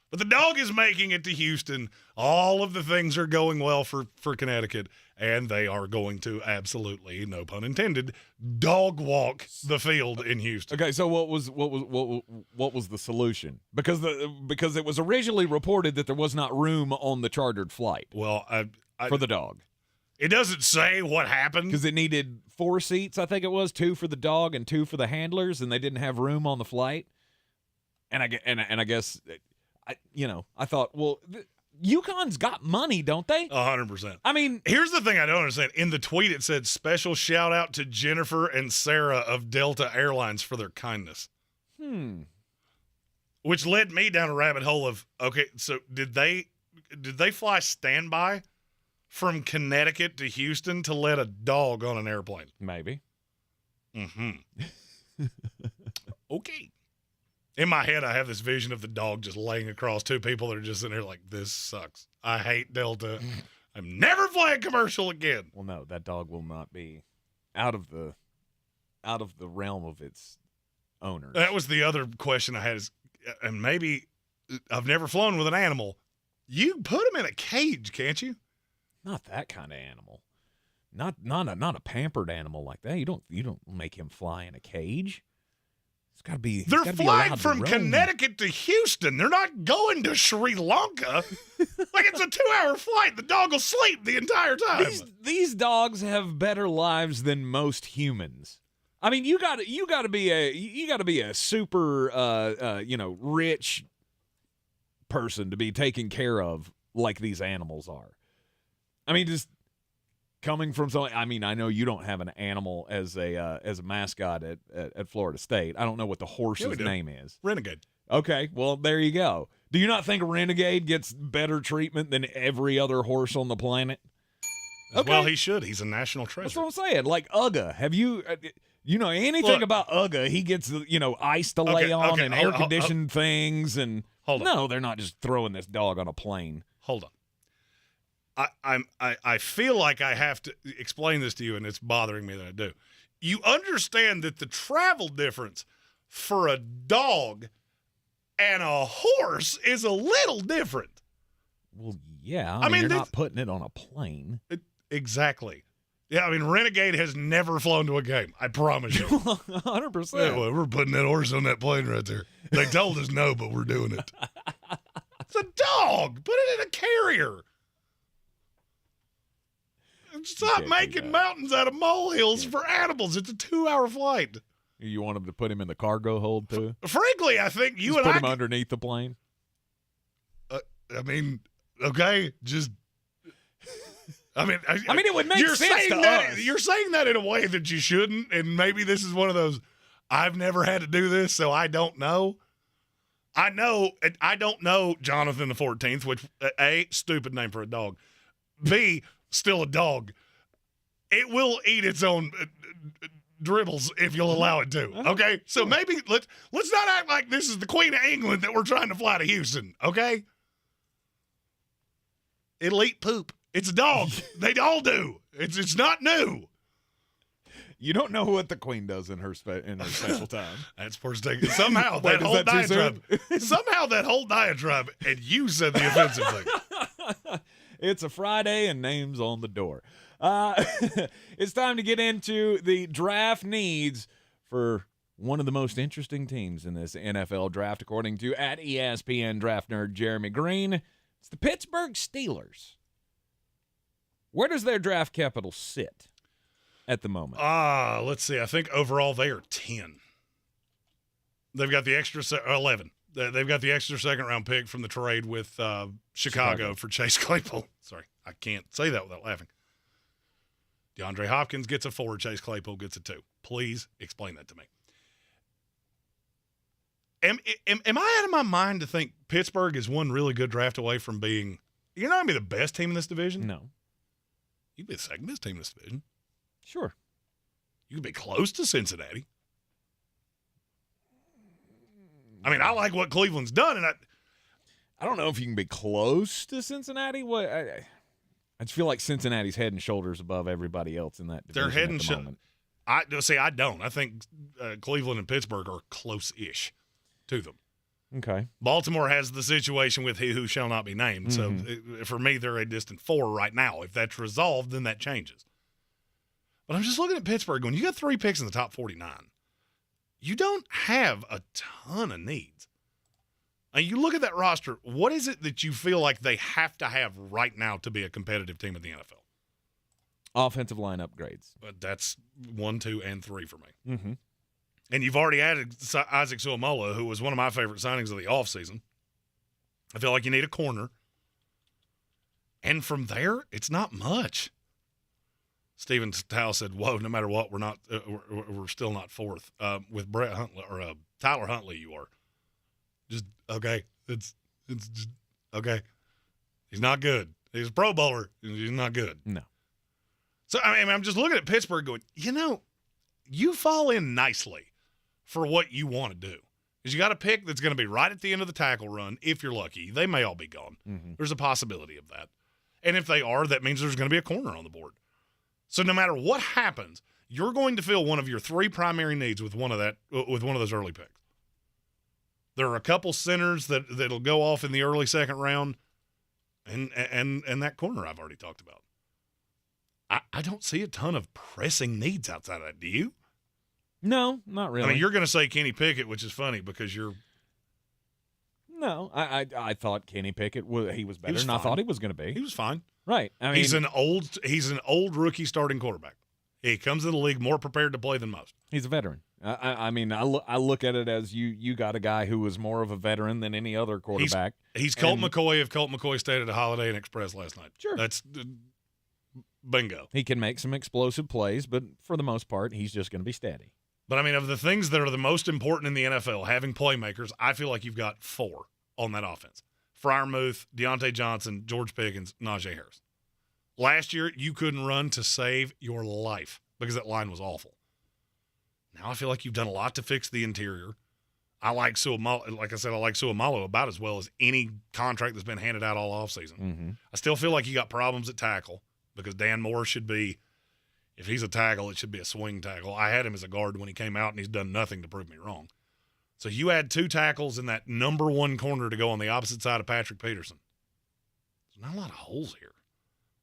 But the dog is making it to Houston. All of the things are going well for Connecticut, and they are going to absolutely, no pun intended, dog walk the field in Houston. Okay, so what was the solution? Because it was originally reported that there was not room on the chartered flight. Well, for the dog. It doesn't say what happened. Because it needed 4 seats, I think it was, 2 for the dog and 2 for the handlers, and they didn't have room on the flight. And I guess, I thought, well, UConn's got money, don't they? 100%. I mean, here's the thing I don't understand. In the tweet, it said, special shout out to Jennifer and Sarah of Delta Airlines for their kindness. Which led me down a rabbit hole of, okay, so did they fly standby from Connecticut to Houston to let a dog on an airplane? Maybe. Mm-hmm. Okay. In my head, I have this vision of the dog just laying across 2 people that are just in there like, this sucks. I hate Delta. I'm never flying commercial again. Well, no, that dog will not be out of the realm of its owner. That was the other question I had is, and maybe I've never flown with an animal. You put him in a cage, can't you? Not that kind of animal. Not a pampered animal like that. You don't make him fly in a cage. It's got to be. They're flying from Connecticut to Houston. They're not going to Sri Lanka. Like, it's a 2-hour flight. The dog will sleep the entire time. These dogs have better lives than most humans. I mean, you got to be a super rich person to be taking care of like these animals are. I mean, just coming from someone. I mean, I know you don't have an animal as a mascot at Florida State. I don't know what the horse's name is. Renegade. Okay, well, there you go. Do you not think Renegade gets better treatment than every other horse on the planet? Okay. Well, he should. He's a national treasure. That's what I'm saying. Like Uga. Have you anything about Uga? He gets ice to lay on and air conditioned things, and no, they're not just throwing this dog on a plane. Hold on. I feel like I have to explain this to you, and it's bothering me that I do. You understand that the travel difference for a dog and a horse is a little different. Well, yeah. I mean, you're not putting it on a plane. Exactly. Yeah, I mean, Renegade has never flown to a game. I promise you. 100%. Yeah, well, we're putting that horse on that plane right there. They told us no, but we're doing it. It's a dog. Put it in a carrier. Stop making mountains out of molehills for animals. It's a 2-hour flight. You want him to put him in the cargo hold, too? Frankly, I think you put him underneath the plane? I mean, okay, just... I mean, it would make sense to us. You're saying that in a way that you shouldn't, and maybe this is one of those, I've never had to do this, so I don't know. I don't know Jonathan the 14th, which, A, stupid name for a dog. B, still a dog. It will eat its own dribbles if you'll allow it to. Okay? So maybe let's not act like this is the Queen of England that we're trying to fly to Houston. Okay? It'll eat poop. It's a dog. They all do. It's not new. You don't know what the Queen does in her special time. That's first thing. Somehow that whole diatribe. Somehow that whole diatribe, and you said the offensive thing. It's a Friday and names on the door. It's time to get into the draft needs for one of the most interesting teams in this NFL draft, according to at ESPN draft nerd Jeremy Greene. It's the Pittsburgh Steelers. Where does their draft capital sit at the moment? Let's see. I think overall they are 10. They've got the extra 11. They've got the extra second-round pick from the trade with Chicago for Chase Claypool. Sorry, I can't say that without laughing. DeAndre Hopkins gets a 4. Chase Claypool gets a 2. Please explain that to me. Am I out of my mind to think Pittsburgh is one really good draft away from being – you're not going to be the best team in this division? No. You could be the second best team in this division. Sure. You could be close to Cincinnati. I mean, I like what Cleveland's done, and I don't know if you can be close to Cincinnati. I just feel like Cincinnati's head and shoulders above everybody else in that division. They're head and shoulders. I don't. I think Cleveland and Pittsburgh are close-ish to them. Okay. Baltimore has the situation with he who shall not be named. Mm-hmm. So for me, they're a distant 4 right now. If that's resolved, then that changes. But I'm just looking at Pittsburgh going, you got 3 picks in the top 49. You don't have a ton of needs. And you look at that roster, what is it that you feel like they have to have right now to be a competitive team in the NFL? Offensive line upgrades. But that's 1, 2, and 3 for me. Mm-hmm. And you've already added Isaac Suamola, who was one of my favorite signings of the offseason. I feel like you need a corner. And from there, it's not much. Steven Tao said, "Whoa! No matter what, we're still not 4th with Brett Huntley or Tyler Huntley. You are just okay. It's just okay. He's not good. He's a Pro Bowler. He's not good. No. So I mean, I'm just looking at Pittsburgh, going, you fall in nicely for what you want to do. Because you got a pick that's going to be right at the end of the tackle run. If you're lucky, they may all be gone. Mm-hmm. There's a possibility of that, and if they are, that means there's going to be a corner on the board. So no matter what happens, you're going to fill one of your 3 primary needs with one of those early picks. There are a couple centers that'll go off in the early second round, and that corner I've already talked about. I don't see a ton of pressing needs outside of that. Do you? No, not really. I mean, you're going to say Kenny Pickett, which is funny because you're. No, I thought Kenny Pickett he was better than I thought he was going to be. He was fine. Right. I mean, he's an old rookie starting quarterback. He comes in the league more prepared to play than most. He's a veteran. I mean, I look at it as you got a guy who was more of a veteran than any other quarterback. He's Colt McCoy if Colt McCoy stayed at a Holiday Inn Express last night. Sure. That's bingo. He can make some explosive plays, but for the most part, he's just going to be steady. But, I mean, of the things that are the most important in the NFL, having playmakers, I feel like you've got 4 on that offense. Freiermuth, Deontay Johnson, George Pickens, Najee Harris. Last year, you couldn't run to save your life because that line was awful. Now I feel like you've done a lot to fix the interior. I like Suamalo. Like I said, I like Suamalo about as well as any contract that's been handed out all offseason. Mm-hmm. I still feel like you got problems at tackle because Dan Moore should be, if he's a tackle, it should be a swing tackle. I had him as a guard when he came out, and he's done nothing to prove me wrong. So you add 2 tackles in that number 1 corner to go on the opposite side of Patrick Peterson. There's not a lot of holes here.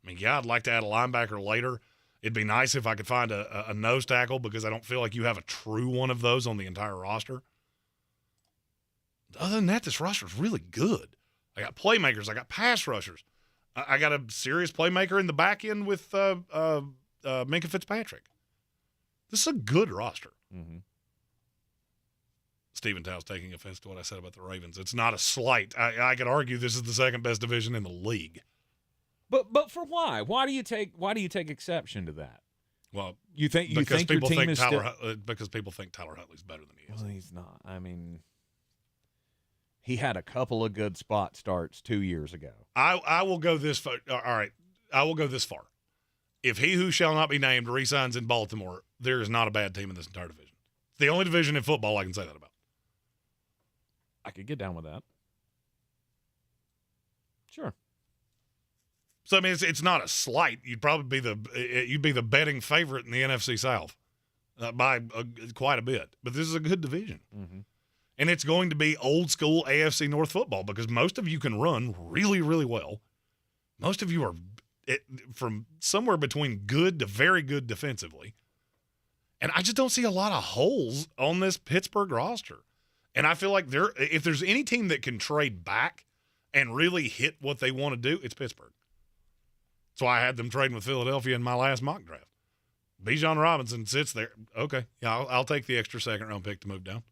I mean, yeah, I'd like to add a linebacker later. It'd be nice if I could find a nose tackle because I don't feel like you have a true one of those on the entire roster. Other than that, this roster is really good. I got playmakers. I got pass rushers. I got a serious playmaker in the back end with Minkah Fitzpatrick. This is a good roster. Mm-hmm. Stephen Tow's taking offense to what I said about the Ravens. It's not a slight. I could argue this is the second best division in the league. But for why? Why do you take exception to that? Well, you think your team is because people think Tyler Huntley's better than he is. Well, he's not. I mean, he had a couple of good spot starts 2 years ago. I will go this far. All right, I will go this far. If he who shall not be named resigns in Baltimore, there is not a bad team in this entire division. It's the only division in football I can say that about. I could get down with that. Sure. So I mean, it's not a slight. You'd probably be the betting favorite in the NFC South by quite a bit. But this is a good division, and it's going to be old school AFC North football because most of you can run really, really well. Most of you are from somewhere between good to very good defensively, and I just don't see a lot of holes on this Pittsburgh roster. And I feel like if there's any team that can trade back and really hit what they want to do, it's Pittsburgh. So I had them trading with Philadelphia in my last mock draft. Bijan Robinson sits there. Okay, yeah, I'll take the extra second-round pick to move down.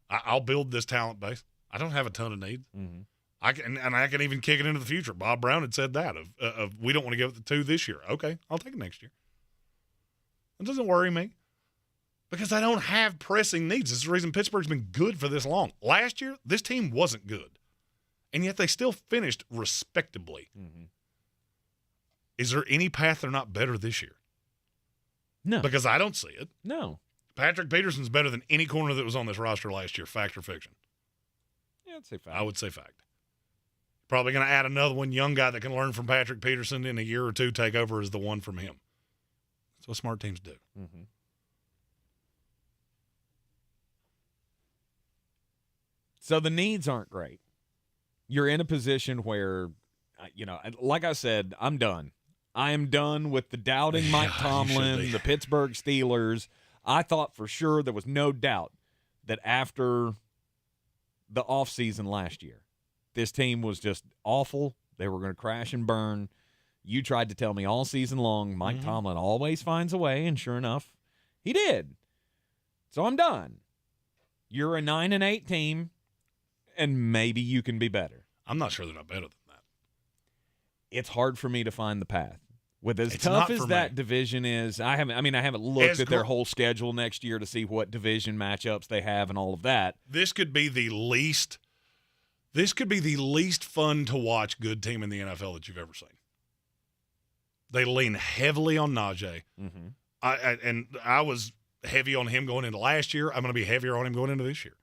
I'll build this talent base. I don't have a ton of needs. Mm-hmm. I can even kick it into the future. Bob Brown had said that of we don't want to give it the 2 this year. Okay, I'll take it next year. It doesn't worry me because I don't have pressing needs. This is the reason Pittsburgh's been good for this long. Last year, this team wasn't good, and yet they still finished respectably. Mm-hmm. Is there any path they're not better this year? No. Because I don't see it. No. Patrick Peterson's better than any corner that was on this roster last year, fact or fiction? Yeah, I'd say fact. I would say fact. Probably going to add another one, young guy that can learn from Patrick Peterson in a year or 2, take over as the one from him. That's what smart teams do. Mm-hmm. So the needs aren't great. You're in a position where, like I said, I'm done. I am done with the doubting Mike Tomlin, the Pittsburgh Steelers. I thought for sure there was no doubt that after the offseason last year, this team was just awful. They were going to crash and burn. You tried to tell me all season long Mike Tomlin always finds a way, and sure enough, he did. So I'm done. You're a 9-8 team, and maybe you can be better. I'm not sure they're not better than that. It's hard for me to find the path. With as tough as that division is, I haven't looked at their whole schedule next year to see what division matchups they have and all of that. This could be the least fun to watch good team in the NFL that you've ever seen. They lean heavily on Najee. Mm-hmm. I was heavy on him going into last year. I'm going to be heavier on him going into this year.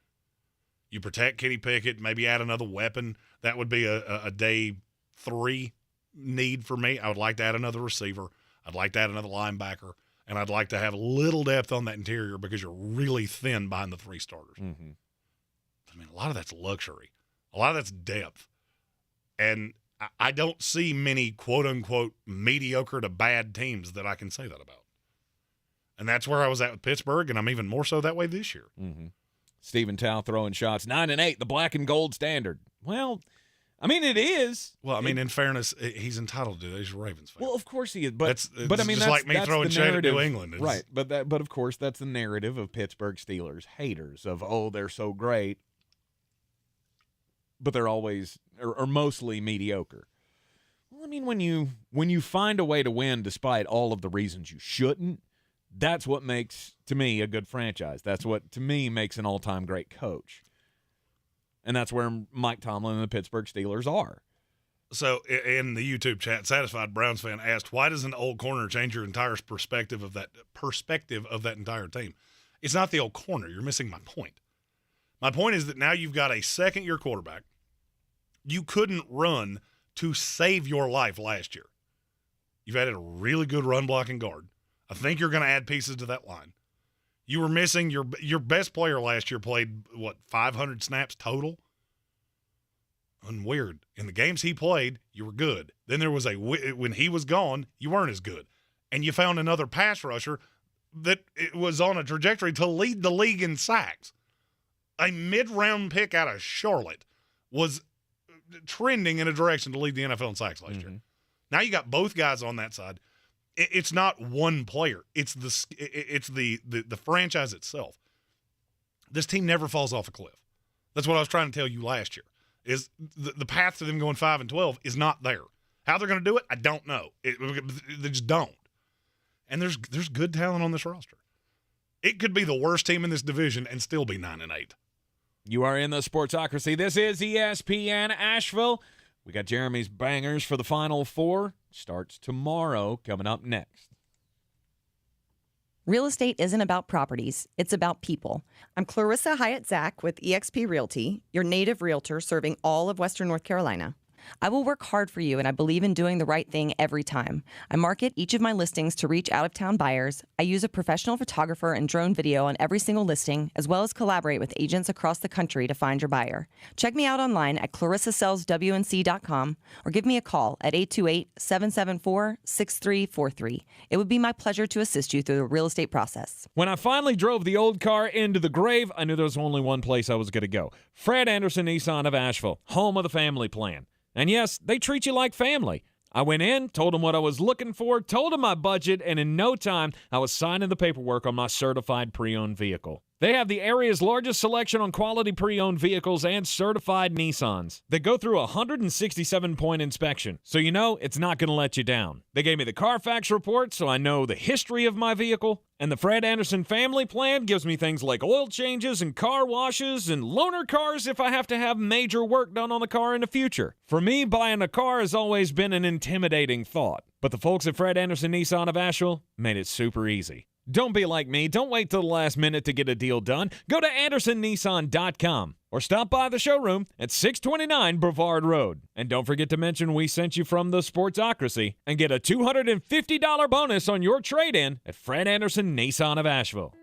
You protect Kenny Pickett, maybe add another weapon. That would be a day 3 need for me. I would like to add another receiver. I'd like to add another linebacker. And I'd like to have a little depth on that interior because you're really thin behind the 3 starters. Mm-hmm. I mean, a lot of that's luxury. A lot of that's depth. And I don't see many quote-unquote mediocre to bad teams that I can say that about. And that's where I was at with Pittsburgh, and I'm even more so that way this year. Mm-hmm. Stephen Tao throwing shots. 9-8, the black and gold standard. Well, I mean, it is. Well, I mean, in fairness, he's entitled to it. He's a Ravens fan. Well, of course he is. But I mean, that's like me throwing shade at New England. Right. But of course, that's the narrative of Pittsburgh Steelers haters of, oh, they're so great, but they're always or mostly mediocre. Well, I mean, when you find a way to win despite all of the reasons you shouldn't, that's what makes, to me, a good franchise. That's what, to me, makes an all-time great coach. And that's where Mike Tomlin and the Pittsburgh Steelers are. So in the YouTube chat, Satisfied Browns fan asked, why does an old corner change your entire perspective of that entire team? It's not the old corner. You're missing my point. My point is that now you've got a second-year quarterback. You couldn't run to save your life last year. You've added a really good run-blocking guard. I think you're going to add pieces to that line. You were missing your best player last year played, 500 snaps total? Weird. In the games he played, you were good. Then there was when he was gone, you weren't as good. And you found another pass rusher that it was on a trajectory to lead the league in sacks. A mid-round pick out of Charlotte was trending in a direction to lead the NFL in sacks last year. Now you got both guys on that side. It's not one player. It's the franchise itself. This team never falls off a cliff. That's what I was trying to tell you last year. Is the path to them going 5-12 is not there. How they're going to do it, I don't know. They just don't. And there's good talent on this roster. It could be the worst team in this division and still be 9-8. You are in the Sportsocracy. This is ESPN Asheville. We got Jeremy's bangers for the Final Four. Starts tomorrow, coming up next. Real estate isn't about properties, it's about people. I'm Clarissa Hyatt-Zach with eXp Realty, your native realtor serving all of Western North Carolina. I will work hard for you, and I believe in doing the right thing every time. I market each of my listings to reach out-of-town buyers. I use a professional photographer and drone video on every single listing, as well as collaborate with agents across the country to find your buyer. Check me out online at clarissasellswnc.com or give me a call at 828-774-6343. It would be my pleasure to assist you through the real estate process. When I finally drove the old car into the grave, I knew there was only one place I was going to go. Fred Anderson Nissan of Asheville, home of the family plan. And yes, they treat you like family. I went in, told them what I was looking for, told them my budget, and in no time, I was signing the paperwork on my certified pre-owned vehicle. They have the area's largest selection on quality pre-owned vehicles and certified Nissans. They go through a 167-point inspection, so you know it's not going to let you down. They gave me the Carfax report, so I know the history of my vehicle. And the Fred Anderson family plan gives me things like oil changes and car washes and loaner cars if I have to have major work done on the car in the future. For me, buying a car has always been an intimidating thought. But the folks at Fred Anderson Nissan of Asheville made it super easy. Don't be like me. Don't wait till the last minute to get a deal done. Go to AndersonNissan.com or stop by the showroom at 629 Brevard Road. And don't forget to mention we sent you from the Sportsocracy and get a $250 bonus on your trade-in at Fred Anderson Nissan of Asheville.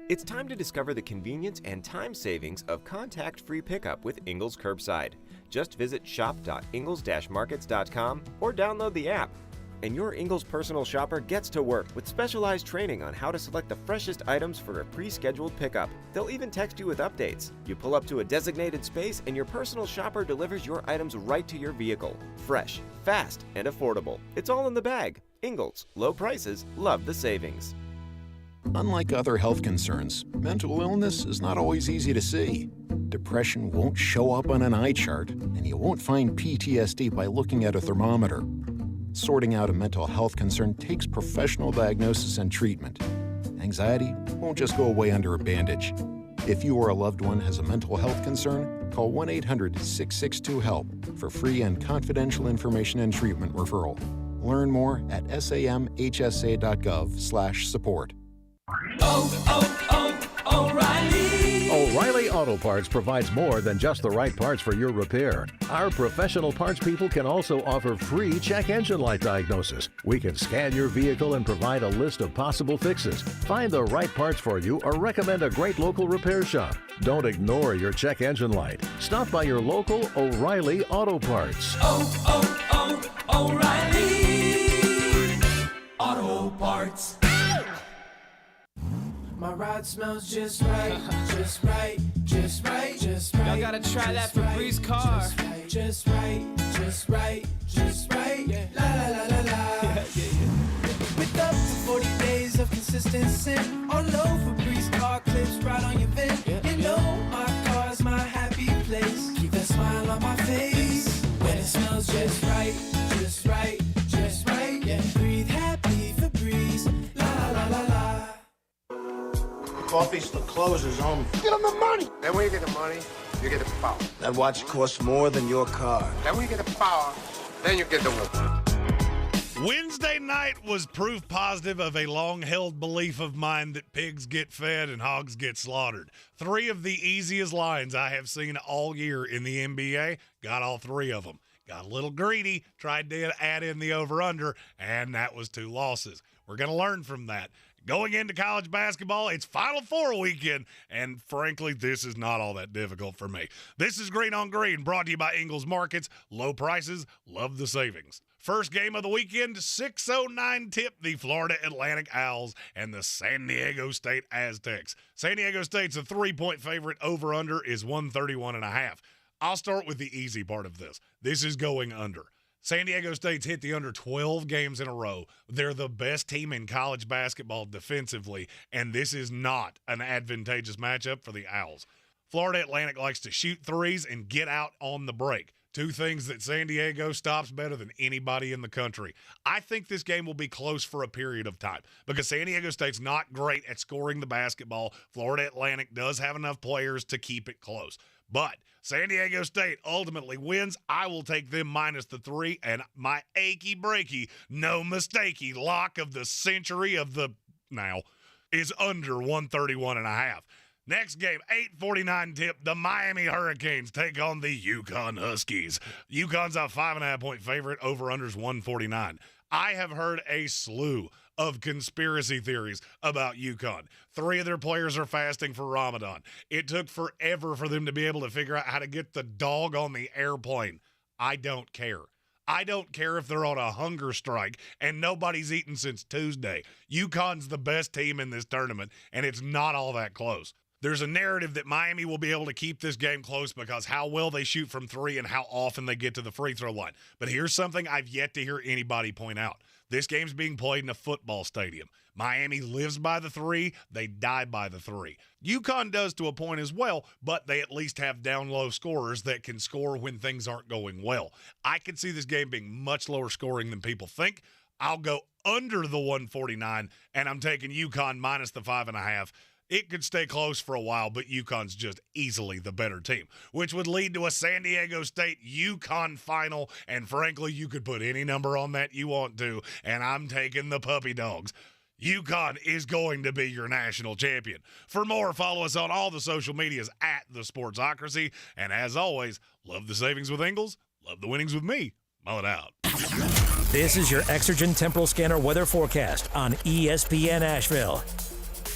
It's time to discover the convenience and time savings of contact-free pickup with Ingles Curbside. Just visit shop.ingles-markets.com or download the app. And your Ingles personal shopper gets to work with specialized training on how to select the freshest items for a pre-scheduled pickup. They'll even text you with updates. You pull up to a designated space and your personal shopper delivers your items right to your vehicle. Fresh, fast, and affordable. It's all in the bag. Ingles. Low prices. Love the savings. Unlike other health concerns, mental illness is not always easy to see. Depression won't show up on an eye chart, and you won't find PTSD by looking at a thermometer. Sorting out a mental health concern takes professional diagnosis and treatment. Anxiety won't just go away under a bandage. If you or a loved one has a mental health concern, call 1-800-662-HELP for free and confidential information and treatment referral. Learn more at samhsa.gov/support. O'Reilly Auto Parts provides more than just the right parts for your repair. Our professional parts people can also offer free check engine light diagnosis. We can scan your vehicle and provide a list of possible fixes. Find the right parts for you or recommend a great local repair shop. Don't ignore your check engine light. Stop by your local O'Reilly Auto Parts. O'Reilly Auto Parts. My ride smells just right, just right, just right, just right. Y'all gotta try that Febreze car. Just right, just right, just right. Yeah. La la la la la. With up to 40 days of consistency, all over Febreze car clips right on your vent. You know my car's my happy place. Keep that smile on my face when it smells just right, just right, just right. Yeah. Breathe happy Febreze. La la la la la. Coffee still closes on. Get them the money. Then when you get the money, you get the power. That watch costs more than your car. Then when you get the power, then you get the woman. Wednesday night was proof positive of a long-held belief of mine that pigs get fed and hogs get slaughtered. 3 of the easiest lines I have seen all year in the NBA, got all 3 of them. Got a little greedy, tried to add in the over-under, and that was 2 losses. We're going to learn from that. Going into college basketball, it's Final Four weekend, and frankly, this is not all that difficult for me. This is Greene on Greene, brought to you by Ingles Markets. Low prices, love the savings. First game of the weekend, 6:09 tip, the Florida Atlantic Owls and the San Diego State Aztecs. San Diego State's a 3-point favorite. Over-under is 131.5. I'll start with the easy part of this. This is going under. San Diego State's hit the under 12 games in a row. They're the best team in college basketball defensively, and this is not an advantageous matchup for the Owls. Florida Atlantic likes to shoot threes and get out on the break. 2 things that San Diego stops better than anybody in the country. I think this game will be close for a period of time because San Diego State's not great at scoring the basketball. Florida Atlantic does have enough players to keep it close. But San Diego State ultimately wins. I will take them minus the 3, and my achy breaky, no mistakey lock of the century of the now is under 131.5. Next game, 8:49 tip, the Miami Hurricanes take on the UConn Huskies. UConn's a 5.5-point favorite, over-under's 149. I have heard a slew of conspiracy theories about UConn. 3 of their players are fasting for Ramadan. It took forever for them to be able to figure out how to get the dog on the airplane. I don't care. I don't care if they're on a hunger strike and nobody's eaten since Tuesday. UConn's the best team in this tournament, and it's not all that close. There's a narrative that Miami will be able to keep this game close because how well they shoot from 3 and how often they get to the free throw line. But here's something I've yet to hear anybody point out. This game's being played in a football stadium. Miami lives by the 3. They die by the 3. UConn does to a point as well, but they at least have down-low scorers that can score when things aren't going well. I could see this game being much lower scoring than people think. I'll go under the 149, and I'm taking UConn minus the 5.5. It could stay close for a while, but UConn's just easily the better team, which would lead to a San Diego State-UConn final, and frankly, you could put any number on that you want to, and I'm taking the puppy dogs. UConn is going to be your national champion. For more, follow us on all the social medias at The Sportsocracy, and as always, love the savings with Ingles, love the winnings with me. Mull it out. This is your Exergen Temporal Scanner weather forecast on ESPN Asheville.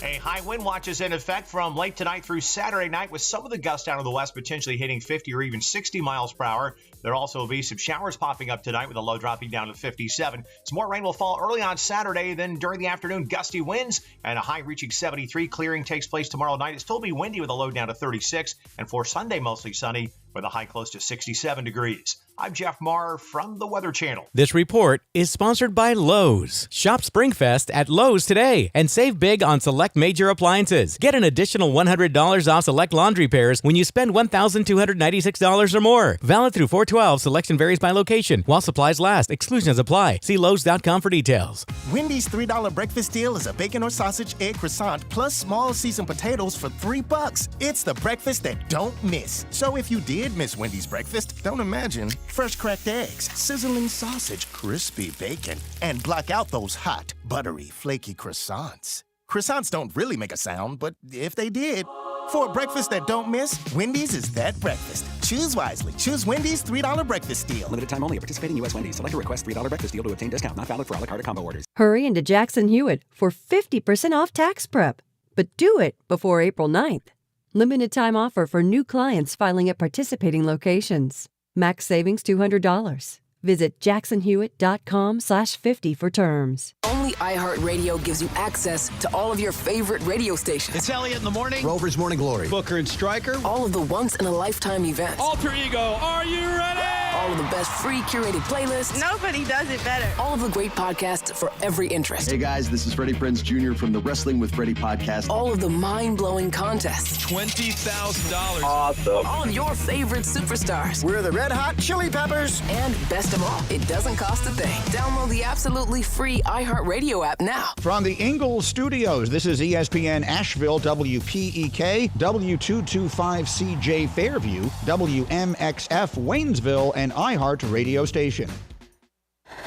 A high wind watch is in effect from late tonight through Saturday night, with some of the gusts out of the west potentially hitting 50 or even 60 miles per hour. There also will be some showers popping up tonight with a low dropping down to 57. Some more rain will fall early on Saturday, then during the afternoon, gusty winds and a high reaching 73. Clearing takes place tomorrow night. It'll still be windy with a low down to 36. And for Sunday, mostly sunny with a high close to 67 degrees. I'm Jeff Marr from the Weather Channel. This report is sponsored by Lowe's. Shop Springfest at Lowe's today and save big on select major appliances. Get an additional $100 off select laundry pairs when you spend $1,296 or more. Valid through 4/12. Selection varies by location. While supplies last. Exclusions apply. See Lowe's.com for details. Wendy's $3 breakfast deal is a bacon or sausage egg croissant plus small seasoned potatoes for $3. It's the breakfast that don't miss. So if you did miss Wendy's breakfast, don't imagine. Fresh cracked eggs, sizzling sausage, crispy bacon, and block out those hot, buttery, flaky croissants. Croissants don't really make a sound, but if they did, for a breakfast that don't miss, Wendy's is that breakfast. Choose wisely. Choose Wendy's $3 breakfast deal. Limited time only. Participating U.S. Wendy's. Select a request $3 breakfast deal to obtain discount. Not valid for a la carte or combo orders. Hurry into Jackson Hewitt for 50% off tax prep. But do it before April 9th. Limited time offer for new clients filing at participating locations. Max savings $200. Visit jacksonhewitt.com/50 for terms. Only iHeartRadio gives you access to all of your favorite radio stations. It's Elliott in the morning. Rover's Morning Glory. Booker and Stryker. All of the once-in-a-lifetime events. Alter Ego, are you ready? All of the best free curated playlists. Nobody does it better. All of the great podcasts for every interest. Hey guys, this is Freddie Prinze Jr. from the Wrestling with Freddie podcast. All of the mind-blowing contests. $20,000. Awesome. All of your favorite superstars. We're the Red Hot Chili Peppers. And best of all, it doesn't cost a thing. Download the absolutely free iHeartRadio app now. From the Ingles Studios, this is ESPN Asheville, WPEK, W225CJ Fairview, WMXF Waynesville, and iHeart Radio Station.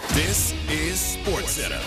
This is SportsCenter.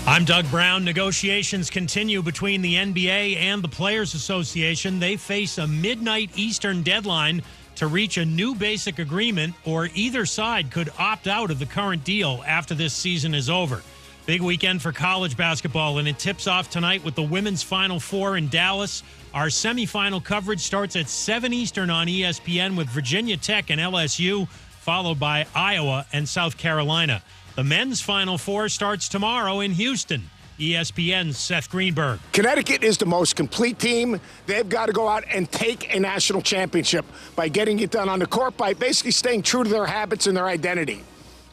I'm Doug Brown. Negotiations continue between the NBA and the Players Association. They face a midnight Eastern deadline to reach a new basic agreement, or either side could opt out of the current deal after this season is over. Big weekend for college basketball, and it tips off tonight with the women's Final Four in Dallas. Our semifinal coverage starts at 7 Eastern on ESPN with Virginia Tech and LSU, followed by Iowa and South Carolina. The men's Final Four starts tomorrow in Houston. ESPN's Seth Greenberg. Connecticut is the most complete team. They've got to go out and take a national championship by getting it done on the court, by basically staying true to their habits and their identity.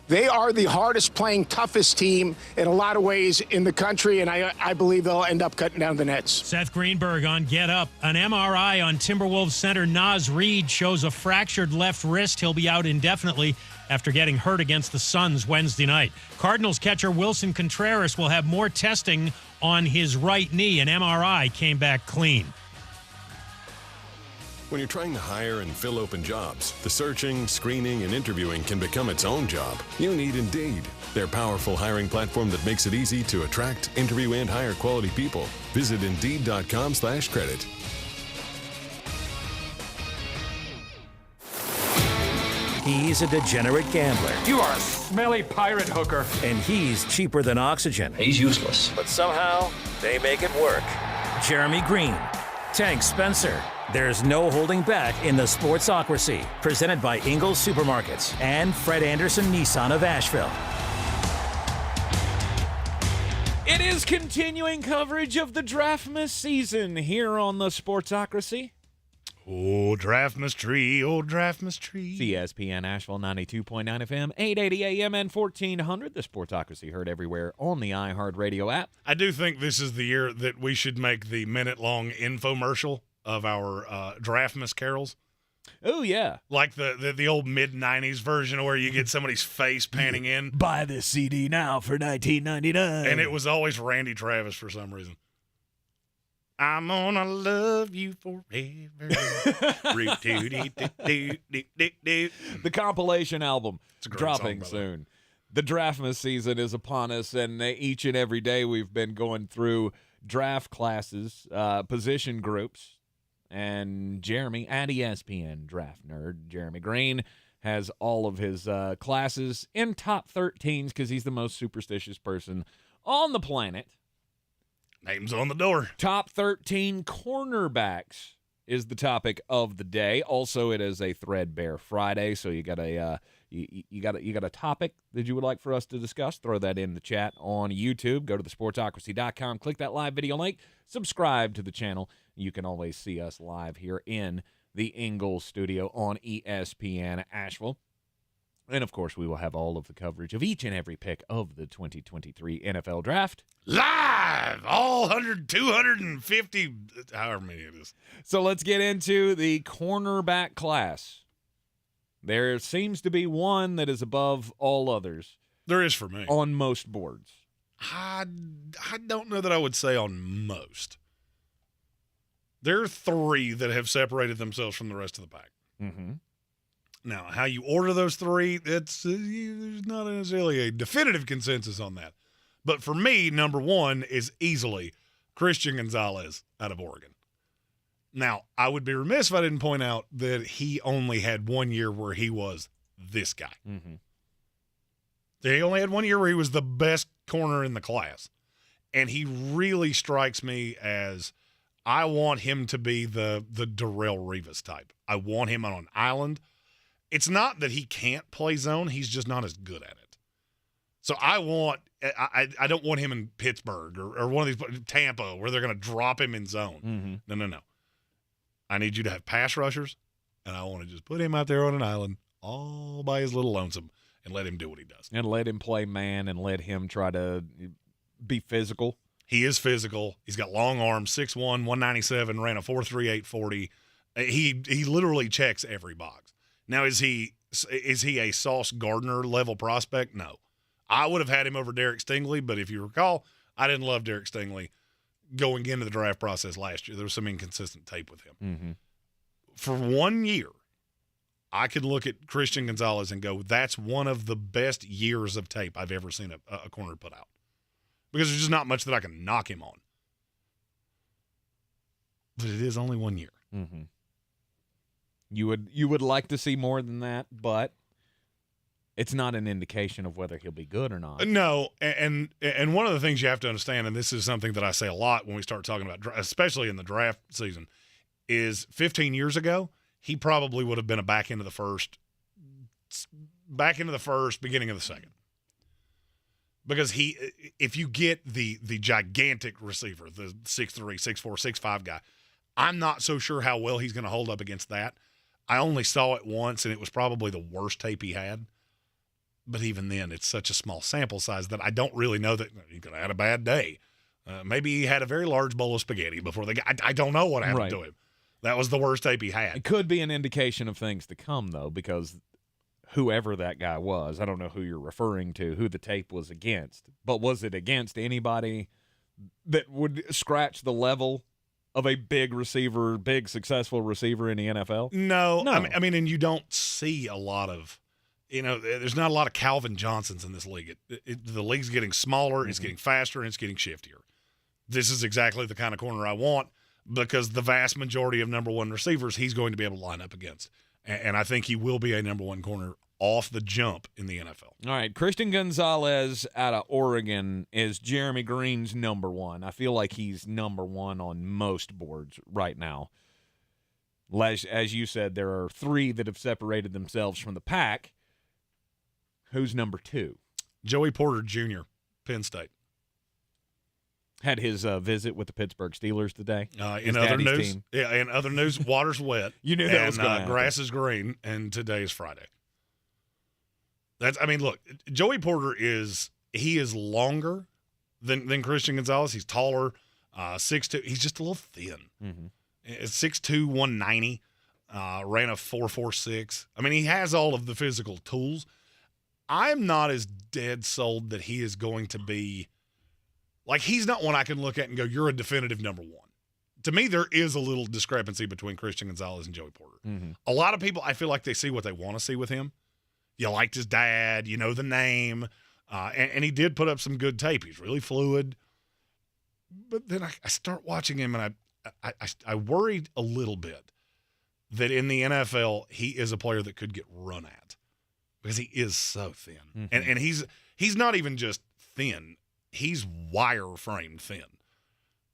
They are the hardest playing, toughest team in a lot of ways in the country, and I believe they'll end up cutting down the nets. Seth Greenberg on Get Up. An MRI on Timberwolves center Naz Reid shows a fractured left wrist. He'll be out indefinitely after getting hurt against the Suns Wednesday night. Cardinals catcher Wilson Contreras will have more testing on his right knee. An MRI came back clean. When you're trying to hire and fill open jobs, the searching, screening, and interviewing can become its own job. You need Indeed, their powerful hiring platform that makes it easy to attract, interview, and hire quality people. Visit Indeed.com/credit. He's a degenerate gambler. You are a smelly pirate hooker. And he's cheaper than oxygen. He's useless. But somehow, they make it work. Jeremy Greene, Tank Spencer. There's no holding back in the Sportsocracy, presented by Ingles Supermarkets and Fred Anderson Nissan of Asheville. It is continuing coverage of the Draftmas season here on the Sportsocracy. Oh, Draftmas tree, oh, Draftmas tree. ESPN Asheville, 92.9 FM, 880 AM, and 1400. The Sportsocracy heard everywhere on the iHeartRadio app. I do think this is the year that we should make the minute-long infomercial of our Draftmas carols. Oh, yeah. Like the old mid-'90s version where you get somebody's face panning in. Buy this CD now for $19.99. And it was always Randy Travis for some reason. I'm gonna love you forever. The compilation album dropping soon. The Draftmas season is upon us, and each and every day we've been going through draft classes, position groups, and Jeremy at ESPN Draft Nerd, Jeremy Greene, has all of his classes in top 13s because he's the most superstitious person on the planet. Name's on the door. Top 13 cornerbacks is the topic of the day. Also, it is a Threadbare Friday, so you got a you got a topic that you would like for us to discuss. Throw that in the chat on YouTube. Go to thesportsocracy.com, click that live video link, subscribe to the channel. You can always see us live here in the Ingles studio on ESPN Asheville. And, of course, we will have all of the coverage of each and every pick of the 2023 NFL Draft. Live! All 100, 250, however many it is. So let's get into the cornerback class. There seems to be one that is above all others. There is for me. On most boards. I don't know that I would say on most. There are three that have separated themselves from the rest of the pack. Mm-hmm. Now, how you order those three, there's not necessarily a definitive consensus on that. But for me, number one is easily Christian Gonzalez out of Oregon. Now, I would be remiss if I didn't point out that he only had 1 year where he was this guy. Mm-hmm. He only had 1 year where he was the best corner in the class. And he really strikes me as I want him to be the Darrelle Revis type. I want him on an island. It's not that he can't play zone. He's just not as good at it. So I don't want him in Pittsburgh or one of these, Tampa, where they're going to drop him in zone. Mm-hmm. No. I need you to have pass rushers, and I want to just put him out there on an island all by his little lonesome and let him do what he does. And let him play man and let him try to be physical. He is physical. He's got long arms, 6'1", 197, ran a 4.38 40. He literally checks every box. Now, is he a Sauce Gardner level prospect? No. I would have had him over Derek Stingley, but if you recall, I didn't love Derek Stingley going into the draft process last year. There was some inconsistent tape with him. Mm-hmm. For 1 year, I could look at Christian Gonzalez and go, that's one of the best years of tape I've ever seen a corner put out. Because there's just not much that I can knock him on. But it is only 1 year. Mm-hmm. You would like to see more than that, but it's not an indication of whether he'll be good or not. No, and one of the things you have to understand, and this is something that I say a lot when we start talking about, especially in the draft season, is 15 years ago, he probably would have been a back into the first, beginning of the second. Because if you get the gigantic receiver, the 6'3", 6'4", 6'5" guy, I'm not so sure how well he's going to hold up against that. I only saw it once, and it was probably the worst tape he had. But even then, it's such a small sample size that I don't really know that he could have had a bad day. Maybe he had a very large bowl of spaghetti before they got. I don't know what happened to him. That was the worst tape he had. It could be an indication of things to come, though, because whoever that guy was, I don't know who you're referring to, who the tape was against, but was it against anybody that would scratch the level of a big receiver, big successful receiver in the NFL? No. I mean, and you don't see a lot of, there's not a lot of Calvin Johnsons in this league. The league's getting smaller, it's getting faster, and it's getting shiftier. This is exactly the kind of corner I want because the vast majority of number one receivers he's going to be able to line up against. And I think he will be a number one corner off the jump in the NFL. All right, Christian Gonzalez out of Oregon is Jeremy Greene's number one. I feel like he's number one on most boards right now. As you said, there are three that have separated themselves from the pack. Who's number two? Joey Porter Jr., Penn State. Had his visit with the Pittsburgh Steelers today. In other news, water's wet. You knew that was going to happen. Grass is green, and today is Friday. Look, Joey Porter is longer than Christian Gonzalez. He's taller, 6'2". He's just a little thin. Mm-hmm. It's 6'2", 190, ran a 4.46. He has all of the physical tools. I'm not as dead sold that he is going to be – he's not one I can look at and go, you're a definitive number one. To me, there is a little discrepancy between Christian Gonzalez and Joey Porter. Mm-hmm. A lot of people, I feel like they see what they want to see with him. You liked his dad, you know the name, and he did put up some good tape. He's really fluid. But then I start watching him, and I worried a little bit that in the NFL he is a player that could get run at because he is so thin. Mm-hmm. And he's not even just thin. He's wire-framed thin.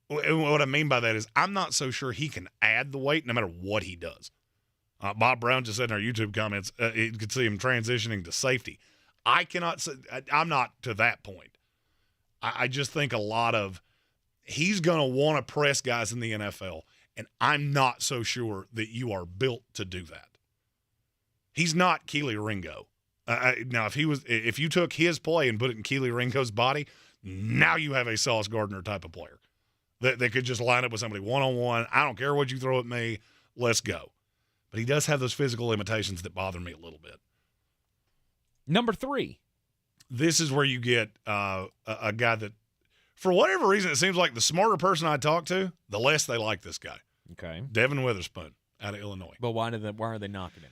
What I mean by that is I'm not so sure he can add the weight no matter what he does. Bob Brown just said in our YouTube comments, you could see him transitioning to safety. I cannot say – I'm not to that point. I just think he's going to want to press guys in the NFL, and I'm not so sure that you are built to do that. He's not Keely Ringo. Now, if you took his play and put it in Keely Ringo's body, now you have a Sauce Gardner type of player that could just line up with somebody one-on-one. I don't care what you throw at me. Let's go. But he does have those physical limitations that bother me a little bit. Number three. This is where you get a guy that, for whatever reason, it seems like the smarter person I talk to, the less they like this guy. Okay. Devin Witherspoon out of Illinois. But why are they knocking him?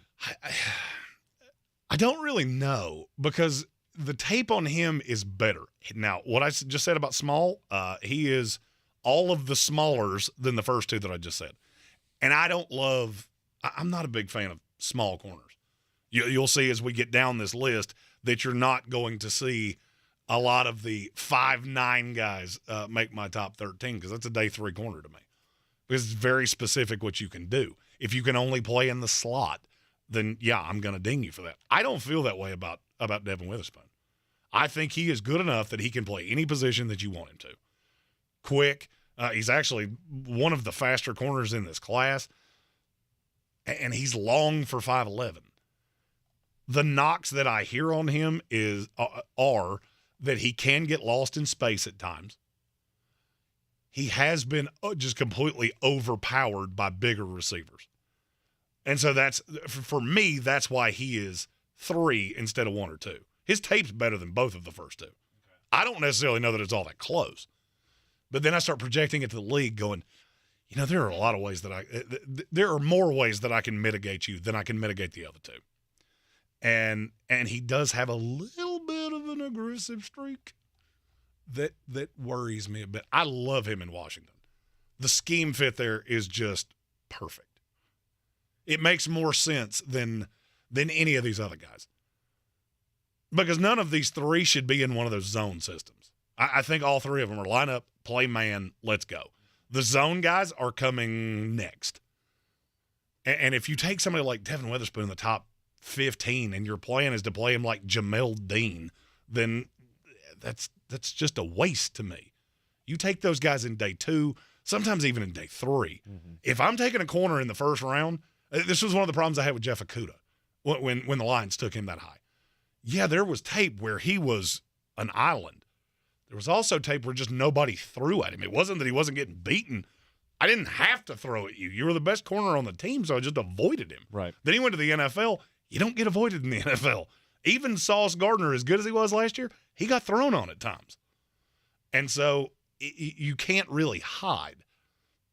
I don't really know because the tape on him is better. Now, what I just said about small, he is all of the smallers than the first two that I just said. And I'm not a big fan of small corners. You'll see as we get down this list that you're not going to see a lot of the 5'9" guys make my top 13 because that's a day 3 corner to me. Because it's very specific what you can do. If you can only play in the slot, then, yeah, I'm going to ding you for that. I don't feel that way about Devin Witherspoon. I think he is good enough that he can play any position that you want him to. Quick. He's actually one of the faster corners in this class, and he's long for 5'11". The knocks that I hear on him are that he can get lost in space at times. He has been just completely overpowered by bigger receivers. And so that's, for me, that's why he is 3 instead of 1 or 2. His tape's better than both of the first 2. Okay. I don't necessarily know that it's all that close. But then I start projecting it to the league going, there are a lot of ways that there are more ways that I can mitigate you than I can mitigate the other 2. And he does have a little bit of an aggressive streak that worries me a bit. I love him in Washington. The scheme fit there is just perfect. It makes more sense than any of these other guys. Because none of these 3 should be in one of those zone systems. I think all 3 of them are line up, play man, let's go. The zone guys are coming next. And if you take somebody like Devin Witherspoon in the top 15 and your plan is to play him like Jamel Dean, then that's just a waste to me. You take those guys in day 2, sometimes even in day 3. Mm-hmm. If I'm taking a corner in the first round, this was one of the problems I had with Jeff Okudah when the Lions took him that high. Yeah, there was tape where he was an island. There was also tape where just nobody threw at him. It wasn't that he wasn't getting beaten. I didn't have to throw at you. You were the best corner on the team, so I just avoided him. Right. Then he went to the NFL. You don't get avoided in the NFL. Even Sauce Gardner, as good as he was last year, he got thrown on at times. And so you can't really hide.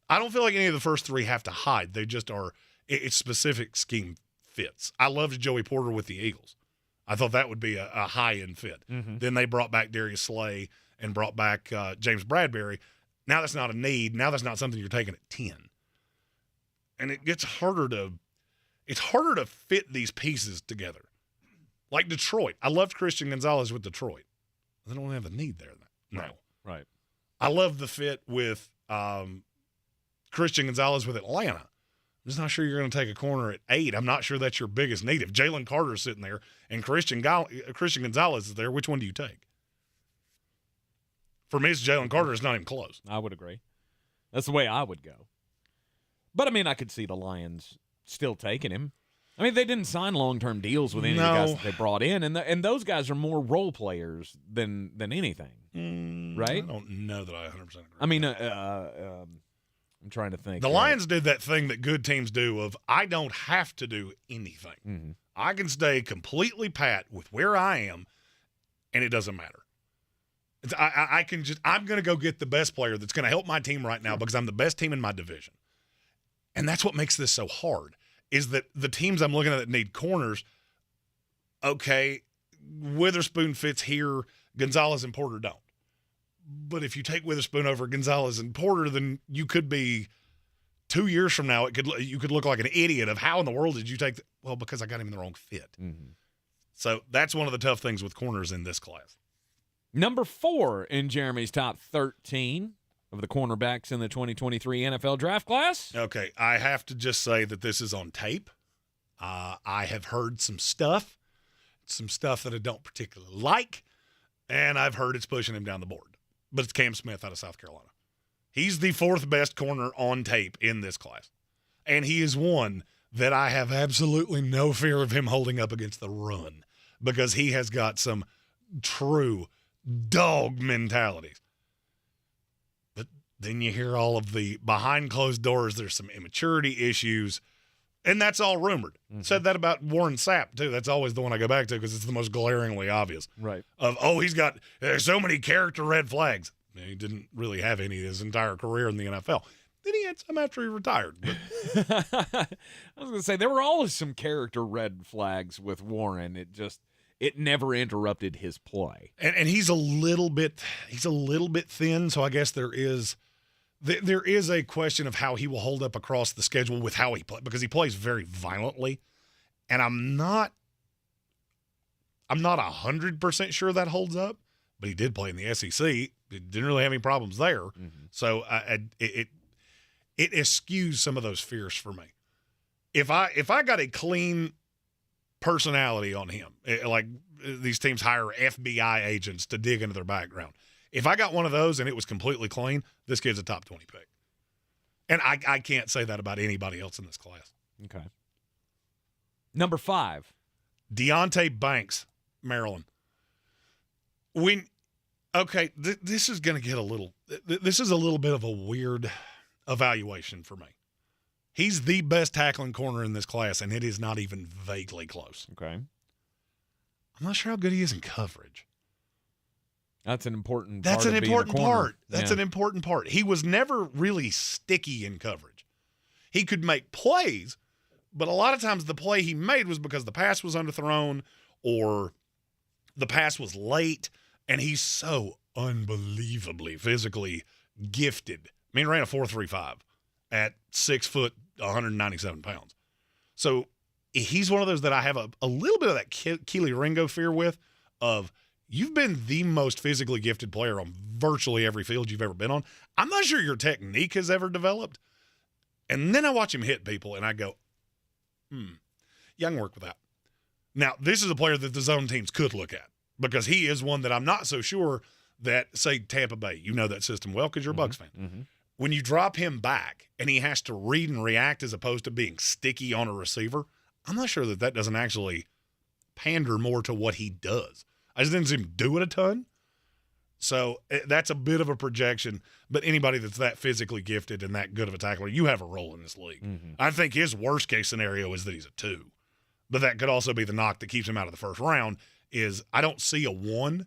I don't feel like any of the first 3 have to hide. They just are – it's specific scheme fits. I loved Joey Porter with the Eagles. I thought that would be a high-end fit. Mm-hmm. Then they brought back Darius Slay and brought back James Bradbury. Now that's not a need. Now that's not something you're taking at 10. And it gets harder to fit these pieces together. Like Detroit. I loved Christian Gonzalez with Detroit. They don't have the need there. No. Right. I love the fit with Christian Gonzalez with Atlanta. I'm just not sure you're going to take a corner at 8. I'm not sure that's your biggest need. If Jalen Carter's sitting there and Christian Gonzalez is there, which one do you take? For me, it's Jalen Carter. It's not even close. I would agree. That's the way I would go. But, I could see the Lions still taking him. They didn't sign long-term deals with any of the guys that they brought in, and those guys are more role players than anything, right? I don't know that I 100% agree. I'm trying to think. The Lions did that thing that good teams do of, I don't have to do anything. Mm-hmm. I can stay completely pat with where I am, and it doesn't matter. I'm going to go get the best player that's going to help my team right now because I'm the best team in my division. And that's what makes this so hard, is that the teams I'm looking at that need corners, okay, Witherspoon fits here, Gonzalez and Porter don't. But if you take Witherspoon over Gonzalez and Porter, then you could be 2 years from now, you could look like an idiot of how in the world did you take well, because I got him in the wrong fit. Mm-hmm. So that's one of the tough things with corners in this class. Number 4 in Jeremy's top 13 of the cornerbacks in the 2023 NFL draft class. Okay, I have to just say that this is on tape. I have heard some stuff that I don't particularly like, and I've heard it's pushing him down the board. But it's Cam Smith out of South Carolina. He's the 4th best corner on tape in this class. And he is one that I have absolutely no fear of him holding up against the run because he has got some true dog mentalities. But then you hear all of the behind closed doors, there's some immaturity issues, and that's all rumored. Mm-hmm. Said that about Warren Sapp, too. That's always the one I go back to because it's the most glaringly obvious. Right. There's so many character red flags. He didn't really have any his entire career in the NFL. Then he had some after he retired. I was going to say, there were always some character red flags with Warren. It never interrupted his play. And he's a little bit thin, so I guess there is a question of how he will hold up across the schedule with how he plays, because he plays very violently. And I'm not 100% sure that holds up, but he did play in the SEC. He didn't really have any problems there. Mm-hmm. So it eschews some of those fears for me. If I got a clean personality on him, like these teams hire FBI agents to dig into their background. If I got one of those and it was completely clean, this kid's a top 20 pick. And I can't say that about anybody else in this class. Okay. Number 5. Deonte Banks, Maryland. This is going to get this is a little bit of a weird evaluation for me. He's the best tackling corner in this class, and it is not even vaguely close. Okay. I'm not sure how good he is in coverage. That's an important part. That's an important part. Yeah. That's an important part. He was never really sticky in coverage. He could make plays, but a lot of times the play he made was because the pass was underthrown or the pass was late, and he's so unbelievably physically gifted. I mean, he ran a 4.35 at 6 foot, 197 pounds. So he's one of those that I have a little bit of that Keely Ringo fear with of, you've been the most physically gifted player on virtually every field you've ever been on. I'm not sure your technique has ever developed. And then I watch him hit people, and I go, yeah, I can work with that. Now, this is a player that the zone teams could look at because he is one that I'm not so sure that, say, Tampa Bay, you know that system well because you're a Bucs fan. Mm-hmm. When you drop him back and he has to read and react as opposed to being sticky on a receiver, I'm not sure that doesn't actually pander more to what he does. I just didn't see him do it a ton. So that's a bit of a projection. But anybody that's that physically gifted and that good of a tackler, you have a role in this league. Mm-hmm. I think his worst case scenario is that he's a 2. But that could also be the knock that keeps him out of the first round is I don't see a 1,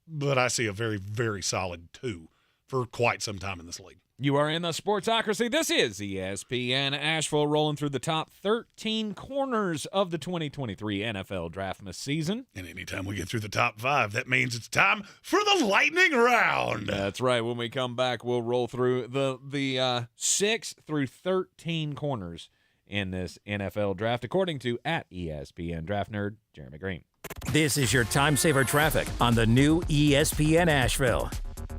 but I see a very, very solid 2 for quite some time in this league. You are in the Sportsocracy. This is ESPN Asheville, rolling through the top 13 corners of the 2023 NFL Draftmas season. And anytime we get through the top 5, that means it's time for the lightning round. That's right. When we come back, we'll roll through the 6 through 13 corners in this NFL draft, according to @ESPN Draft Nerd, Jeremy Greene. This is your time saver traffic on the new ESPN Asheville.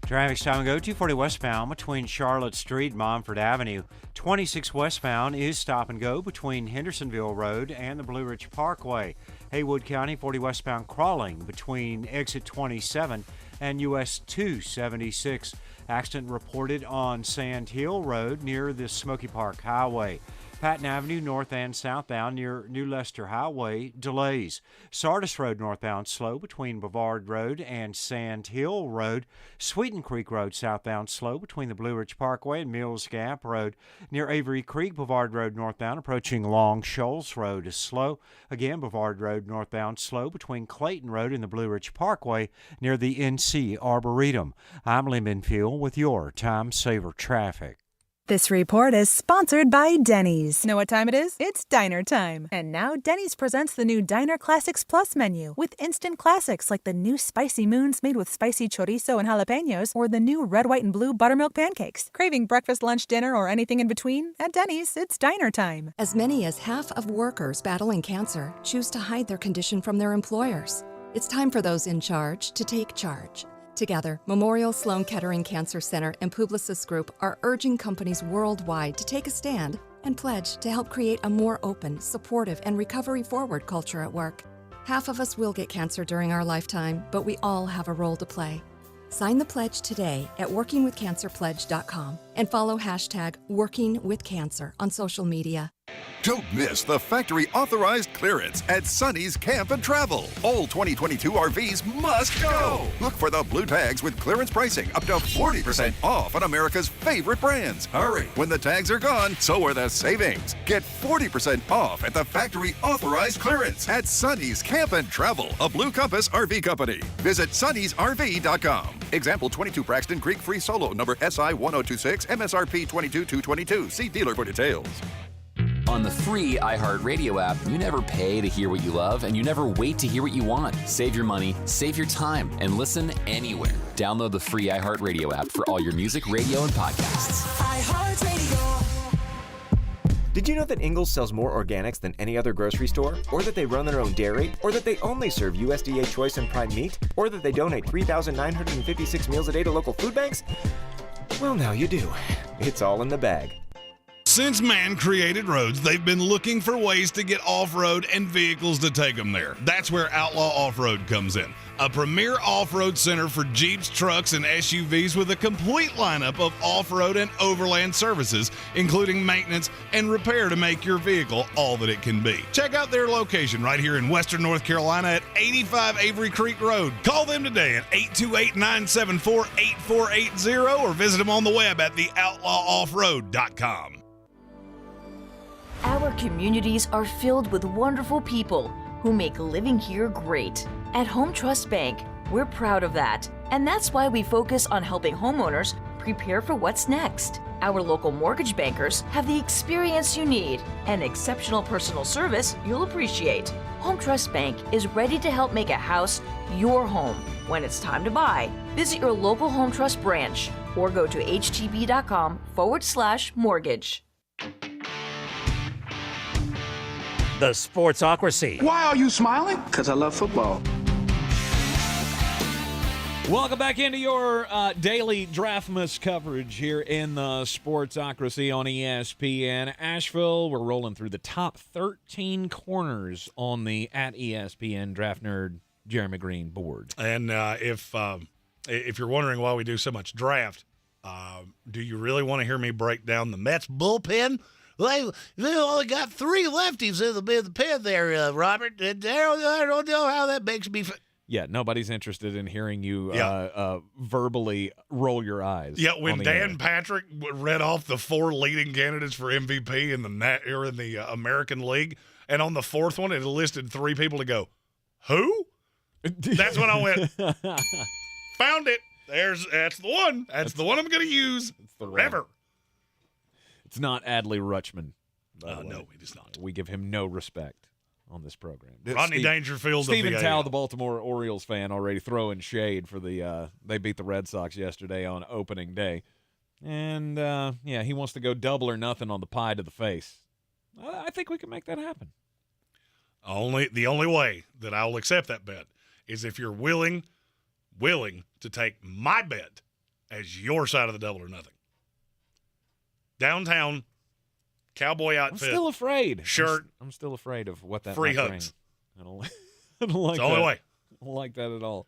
Traffic's time to go 240 westbound between Charlotte Street and Montford Avenue. 26 westbound is stop and go between Hendersonville Road and the Blue Ridge Parkway. Haywood County 40 westbound crawling between exit 27 and US 276. Accident reported on Sand Hill Road near the Smoky Park Highway. Patton Avenue north and southbound near New Leicester Highway, delays. Sardis Road northbound slow between Bavard Road and Sand Hill Road. Sweeten Creek Road southbound slow between the Blue Ridge Parkway and Mills Gap Road. Near Avery Creek, Bavard Road northbound approaching Long Shoals Road is slow. Again, Bavard Road northbound slow between Clayton Road and the Blue Ridge Parkway near the NC Arboretum. I'm Lee Minfield with your Time Saver Traffic. This report is sponsored by Denny's. Know what time it is? It's diner time. And now Denny's presents the new Diner Classics Plus menu with instant classics like the new Spicy Moons made with spicy chorizo and jalapenos or the new red, white, and blue buttermilk pancakes. Craving breakfast, lunch, dinner, or anything in between? At Denny's, it's diner time. As many as half of workers battling cancer choose to hide their condition from their employers. It's time for those in charge to take charge. Together, Memorial Sloan Kettering Cancer Center and Publicis Group are urging companies worldwide to take a stand and pledge to help create a more open, supportive, and recovery-forward culture at work. Half of us will get cancer during our lifetime, but we all have a role to play. Sign the pledge today at workingwithcancerpledge.com and follow #WorkingWithCancer on social media. Don't miss the factory authorized clearance at Sonny's Camp and Travel. All 2022 RVs must go. Look for the blue tags with clearance pricing up to 40% off on America's favorite brands. Hurry. When the tags are gone, so are the savings. Get 40% off at the factory authorized clearance at Sonny's Camp and Travel, a Blue Compass RV company. Visit Sonny'sRV.com. Example 22 Braxton Creek Free Solo, number SI 1026, MSRP 22,222. See dealer for details. On the free iHeartRadio app, you never pay to hear what you love, and you never wait to hear what you want. Save your money, save your time, and listen anywhere. Download the free iHeartRadio app for all your music, radio, and podcasts. iHeartRadio. Did you know that Ingles sells more organics than any other grocery store? Or that they run their own dairy? Or that they only serve USDA Choice and Prime meat? Or that they donate 3,956 meals a day to local food banks? Well, now you do. It's all in the bag. Since man created roads, they've been looking for ways to get off-road and vehicles to take them there. That's where Outlaw Off-Road comes in. A premier off-road center for Jeeps, trucks, and SUVs with a complete lineup of off-road and overland services, including maintenance and repair to make your vehicle all that it can be. Check out their location right here in Western North Carolina at 85 Avery Creek Road. Call them today at 828-974-8480 or visit them on the web at theoutlawoffroad.com. Our communities are filled with wonderful people who make living here great. At Home Trust Bank, we're proud of that. And that's why we focus on helping homeowners prepare for what's next. Our local mortgage bankers have the experience you need and exceptional personal service you'll appreciate. Home Trust Bank is ready to help make a house your home. When it's time to buy, visit your local Home Trust branch or go to htb.com/mortgage. The Sportsocracy. Why are you smiling? Because I love football. Welcome back into your daily Draftmas coverage here in the Sportsocracy on ESPN Asheville. We're rolling through the top 13 corners on the at ESPN Draft Nerd Jeremy Greene board. And if you're wondering why we do so much draft, do you really want to hear me break down the Mets bullpen? They only got 3 lefties in the pen there, Robert. I don't know how that makes me feel. Yeah, nobody's interested in hearing you verbally roll your eyes. Yeah, when Dan Patrick read off the 4 leading candidates for MVP in the American League, and on the 4th one, it listed 3 people to go, who? That's when I went, found it. That's the one. That's the one I'm going to use forever. It's not Adley Rutschman. No, it is not. We give him no respect on this program. Rodney Dangerfield. Stephen Tao, the Baltimore Orioles fan, already throwing shade for they beat the Red Sox yesterday on opening day. And, he wants to go double or nothing on the pie to the face. I think we can make that happen. The only way that I will accept that bet is if you're willing to take my bet as your side of the double or nothing. Downtown, cowboy outfit. I'm still afraid. Shirt. I'm still afraid of what that free might hugs. Bring. I don't like it's the only way. I don't like that at all.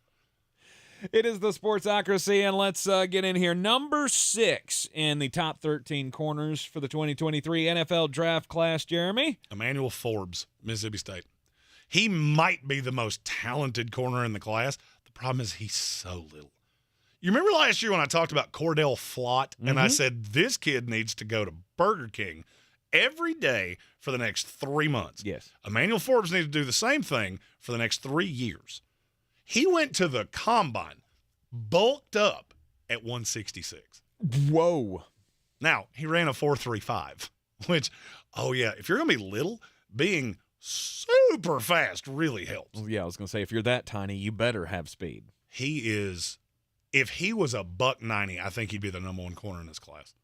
It is the Sportsocracy, and let's get in here. Number 6 in the top 13 corners for the 2023 NFL Draft Class, Jeremy. Emmanuel Forbes, Mississippi State. He might be the most talented corner in the class. The problem is he's so little. You remember last year when I talked about Cordell Flott, and I said this kid needs to go to Burger King every day for the next 3 months. Yes. Emmanuel Forbes needs to do the same thing for the next 3 years. He went to the combine, bulked up at 166. Whoa. Now, he ran a 4.35, which, if you're going to be little, being super fast really helps. Yeah, I was going to say, if you're that tiny, you better have speed. He is... If he was a $190, I think he'd be the number 1 corner in this class.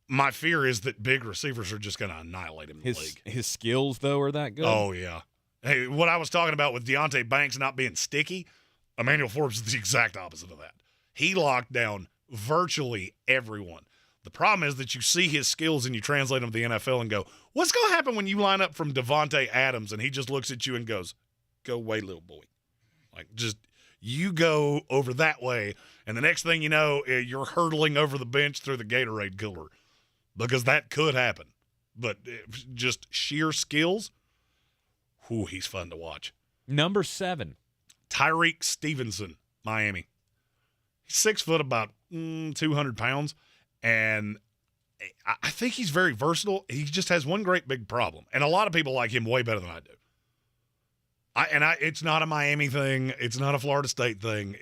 My fear is that big receivers are just going to annihilate him in the league. His skills, though, are that good? Oh, yeah. Hey, what I was talking about with Deonte Banks not being sticky, Emmanuel Forbes is the exact opposite of that. He locked down virtually everyone. The problem is that you see his skills and you translate them to the NFL and go, what's going to happen when you line up from Devontae Adams and he just looks at you and goes, go away, little boy. You go over that way, and the next thing you know, you're hurtling over the bench through the Gatorade cooler because that could happen. But just sheer skills, he's fun to watch. Number 7. Tyreek Stevenson, Miami. He's 6 foot, about 200 pounds, and I think he's very versatile. He just has one great big problem, and a lot of people like him way better than I do. It's not a Miami thing. It's not a Florida State thing.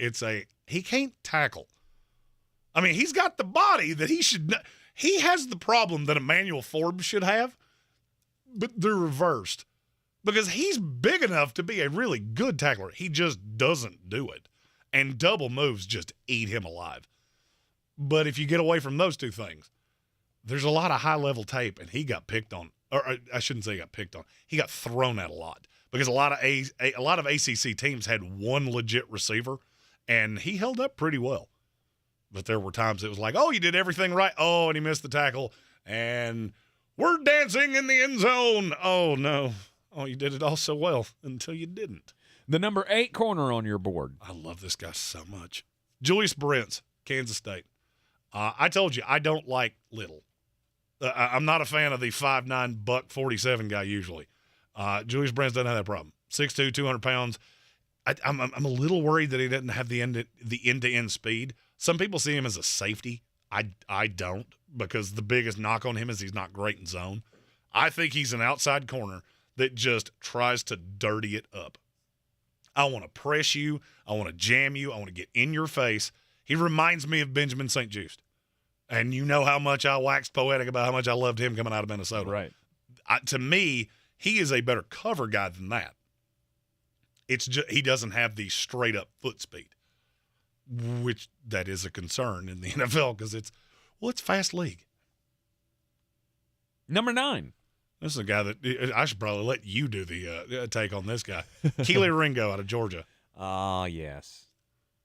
He can't tackle. I mean, he's got the body that he should. He has the problem that Emmanuel Forbes should have, but they're reversed because he's big enough to be a really good tackler. He just doesn't do it, and double moves just eat him alive. But if you get away from those two things, there's a lot of high-level tape, and he got picked on. Or I shouldn't say he got picked on. He got thrown at a lot. Because a lot of ACC teams had one legit receiver, and he held up pretty well. But there were times it was like, oh, you did everything right. Oh, and he missed the tackle. And we're dancing in the end zone. Oh, no. Oh, you did it all so well until you didn't. The number 8 corner on your board. I love this guy so much. Julius Brents, Kansas State. I told you, I don't like little. I'm not a fan of the 5'9", buck 47 guy usually. Julius Brents doesn't have that problem. 6'2", 200 pounds. I'm a little worried that he doesn't have the end-to-end speed. Some people see him as a safety. I don't, because the biggest knock on him is he's not great in zone. I think he's an outside corner that just tries to dirty it up. I want to press you. I want to jam you. I want to get in your face. He reminds me of Benjamin St. Just. And you know how much I waxed poetic about how much I loved him coming out of Minnesota. Right. To me, he is a better cover guy than that. It's just he doesn't have the straight-up foot speed, which that is a concern in the NFL because it's fast league. Number 9. This is a guy that I should probably let you do the take on this guy. Keely Ringo out of Georgia. Yes.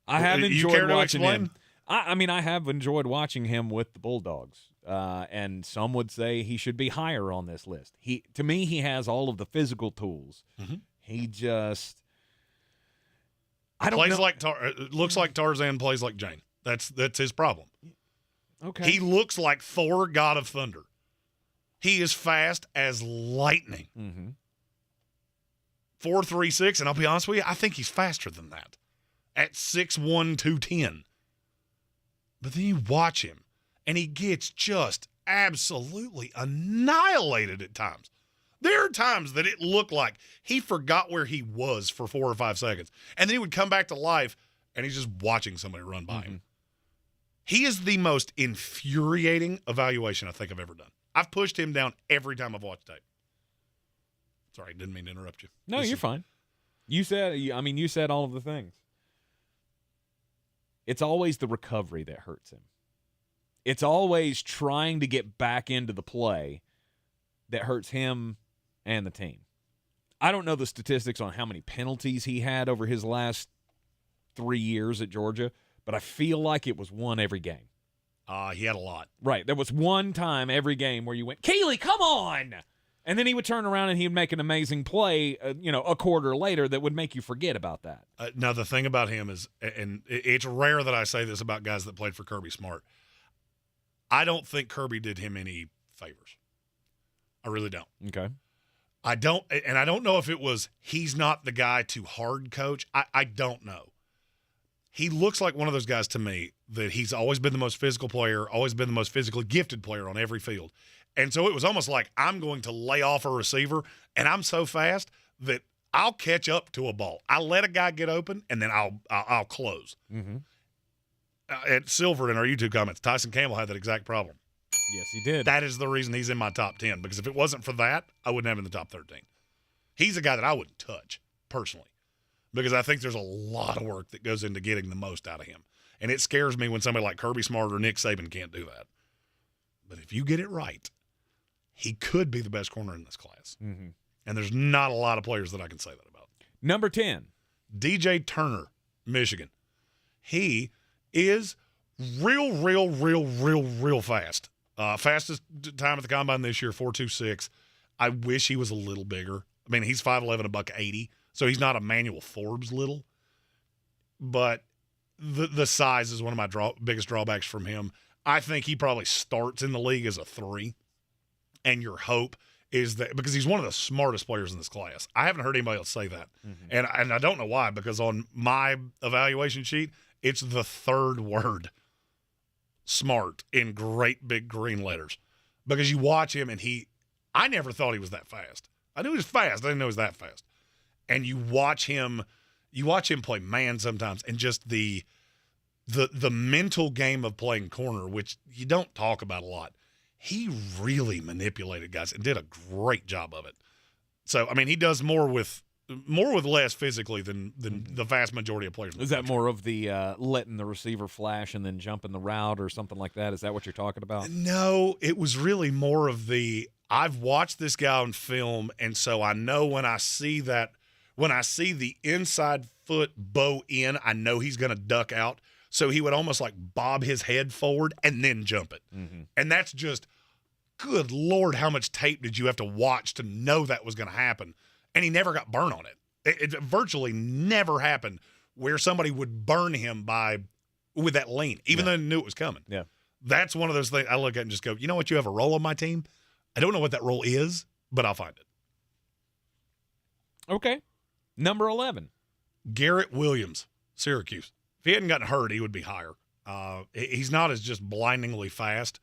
I have enjoyed watching him. I have enjoyed watching him with the Bulldogs. And some would say he should be higher on this list. To me, he has all of the physical tools. Mm-hmm. He just plays like looks like Tarzan, plays like Jane. That's his problem. Okay. He looks like Thor, God of Thunder. He is fast as lightning. Mm-hmm. 4.36, and I'll be honest with you, I think he's faster than that at 6'1", 210. But then you watch him, and he gets just absolutely annihilated at times. There are times that it looked like he forgot where he was for 4 or 5 seconds, and then he would come back to life, and he's just watching somebody run by him. He is the most infuriating evaluation I think I've ever done. I've pushed him down every time I've watched tape. Sorry, didn't mean to interrupt you. No, you're fine. You said all of the things. It's always the recovery that hurts him. It's always trying to get back into the play that hurts him and the team. I don't know the statistics on how many penalties he had over his last 3 years at Georgia, but I feel like it was one every game. He had a lot. Right. There was one time every game where you went, Keely, come on! And then he would turn around and he would make an amazing play, a quarter later that would make you forget about that. Now, the thing about him is, and it's rare that I say this about guys that played for Kirby Smart, I don't think Kirby did him any favors. I really don't. Okay. I don't know if it was he's not the guy to hard coach. I don't know. He looks like one of those guys to me that he's always been the most physical player, always been the most physically gifted player on every field. And so it was almost like I'm going to lay off a receiver, and I'm so fast that I'll catch up to a ball. I let a guy get open, and then I'll close. Mm-hmm. At Silver in our YouTube comments, Tyson Campbell had that exact problem. Yes, he did. That is the reason he's in my top 10, because if it wasn't for that, I wouldn't have him in the top 13. He's a guy that I wouldn't touch, personally, because I think there's a lot of work that goes into getting the most out of him. And it scares me when somebody like Kirby Smart or Nick Saban can't do that. But if you get it right, he could be the best corner in this class. Mm-hmm. And there's not a lot of players that I can say that about. Number 10. DJ Turner, Michigan. He is real fast. Fastest time at the combine this year, 4.26. I wish he was a little bigger. I mean, he's 5'11", $180, so he's not Emmanuel Forbes little. But the size is one of my biggest drawbacks from him. I think he probably starts in the league as a 3, and your hope is that because he's one of the smartest players in this class. I haven't heard anybody else say that, and I don't know why, because on my evaluation sheet, it's the 3rd word, smart, in great big green letters. Because you watch him, and I never thought he was that fast. I knew he was fast. I didn't know he was that fast. And you watch him play man sometimes, and just the mental game of playing corner, which you don't talk about a lot. He really manipulated guys and did a great job of it. So, I mean, he does more with less physically than the vast majority of players. Is that more of the letting the receiver flash and then jumping the route or something like that? Is that what you're talking about? No, it was really more of I've watched this guy on film, and so I know when I see the inside foot bow in, I know he's going to duck out. So he would almost like bob his head forward and then jump it. Mm-hmm. And that's just, good Lord, how much tape did you have to watch to know that was going to happen? And he never got burned on it. It virtually never happened where somebody would burn him with that lean, even though they knew it was coming. Yeah. That's one of those things I look at and just go, you know what, you have a role on my team? I don't know what that role is, but I'll find it. Okay. Number 11. Garrett Williams, Syracuse. If he hadn't gotten hurt, he would be higher. He's not as just blindingly fast,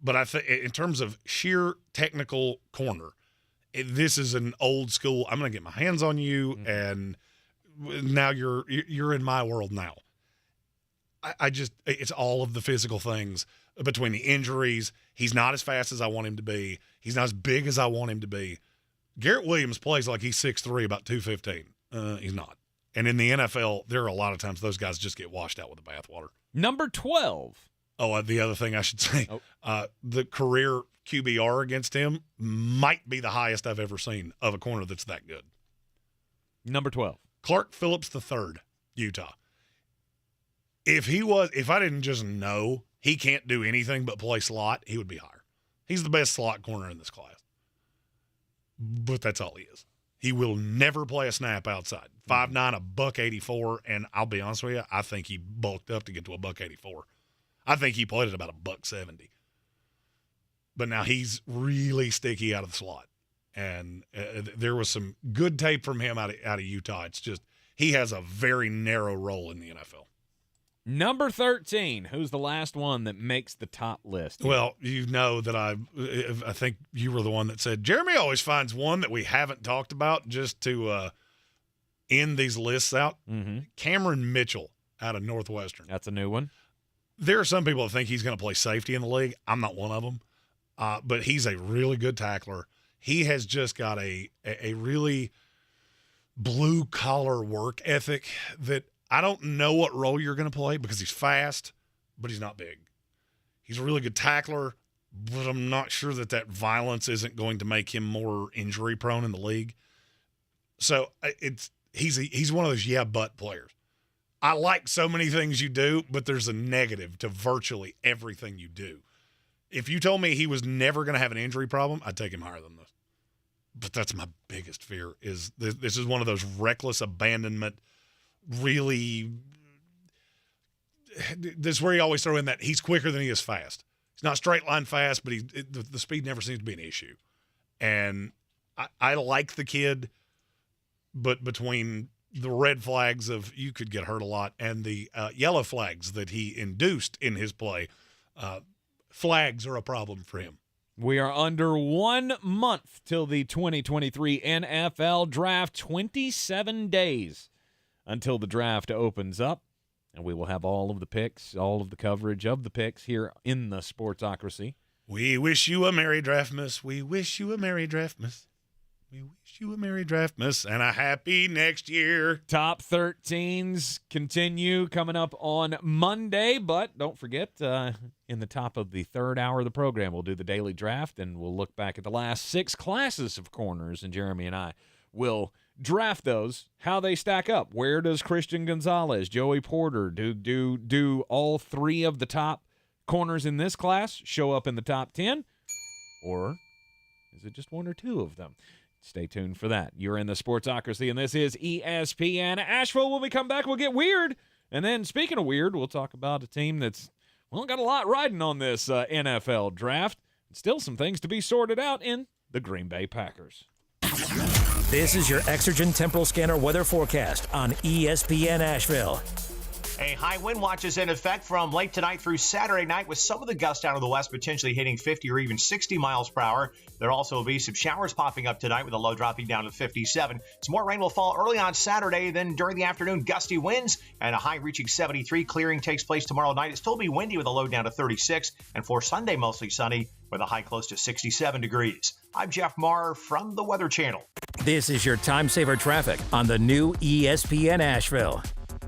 but I think in terms of sheer technical corner, this is an old school, I'm going to get my hands on you, and now you're in my world now. It's all of the physical things between the injuries. He's not as fast as I want him to be. He's not as big as I want him to be. Garrett Williams plays like he's 6'3", about 215. He's not. And in the NFL, there are a lot of times those guys just get washed out with the bathwater. Number 12. Oh, the other thing I should say, the career QBR against him might be the highest I've ever seen of a corner that's that good. Number 12. Clark Phillips III, Utah. If I didn't just know he can't do anything but play slot, he would be higher. He's the best slot corner in this class. But that's all he is. He will never play a snap outside. 5'9", $184, and I'll be honest with you, I think he bulked up to get to $184. I think he played at about $170. But now he's really sticky out of the slot. And there was some good tape from him out of Utah. It's just he has a very narrow role in the NFL. Number 13. Who's the last one that makes the top list? Well, you know that I think you were the one that said, Jeremy always finds one that we haven't talked about just to end these lists out. Mm-hmm. Cameron Mitchell out of Northwestern. That's a new one. There are some people that think he's going to play safety in the league. I'm not one of them. But he's a really good tackler. He has just got a really blue-collar work ethic that I don't know what role you're going to play because he's fast, but he's not big. He's a really good tackler, but I'm not sure that violence isn't going to make him more injury-prone in the league. So he's one of those but players. I like so many things you do, but there's a negative to virtually everything you do. If you told me he was never going to have an injury problem, I'd take him higher than this. But that's my biggest fear is this is one of those reckless abandonment, really – this is where you always throw in that he's quicker than he is fast. He's not straight line fast, but the speed never seems to be an issue. And I like the kid, but between the red flags of you could get hurt a lot and the yellow flags that he induced in his play, flags are a problem for him. We are under 1 month till the 2023 NFL Draft, 27 days until the draft opens up, and we will have all of the picks, all of the coverage of the picks here in the Sportsocracy. We wish you a Merry Draftmas. We wish you a Merry Draftmas. We wish you a Merry Draftmas and a happy next year. Top 13s continue coming up on Monday, but don't forget, in the top of the third hour of the program, we'll do the daily draft, and we'll look back at the last 6 classes of corners, and Jeremy and I will draft those, how they stack up. Where does Christian Gonzalez, Joey Porter, do all 3 of the top corners in this class show up in the top 10? Or is it just 1 or 2 of them? Stay tuned for that. You're in the Sportsocracy, and this is ESPN Asheville. When we come back, we'll get weird. And then, speaking of weird, we'll talk about a team that's, got a lot riding on this NFL draft. Still some things to be sorted out in the Green Bay Packers. This is your Exergen Temporal Scanner weather forecast on ESPN Asheville. A high wind watch is in effect from late tonight through Saturday night, with some of the gusts out of the west potentially hitting 50 or even 60 miles per hour. There also will be some showers popping up tonight, with a low dropping down to 57. Some more rain will fall early on Saturday, then during the afternoon, gusty winds and a high reaching 73. Clearing takes place tomorrow night. It'll still be windy with a low down to 36. And for Sunday, mostly sunny with a high close to 67 degrees. I'm Jeff Marr from the Weather Channel. This is your time saver traffic on the new ESPN Asheville.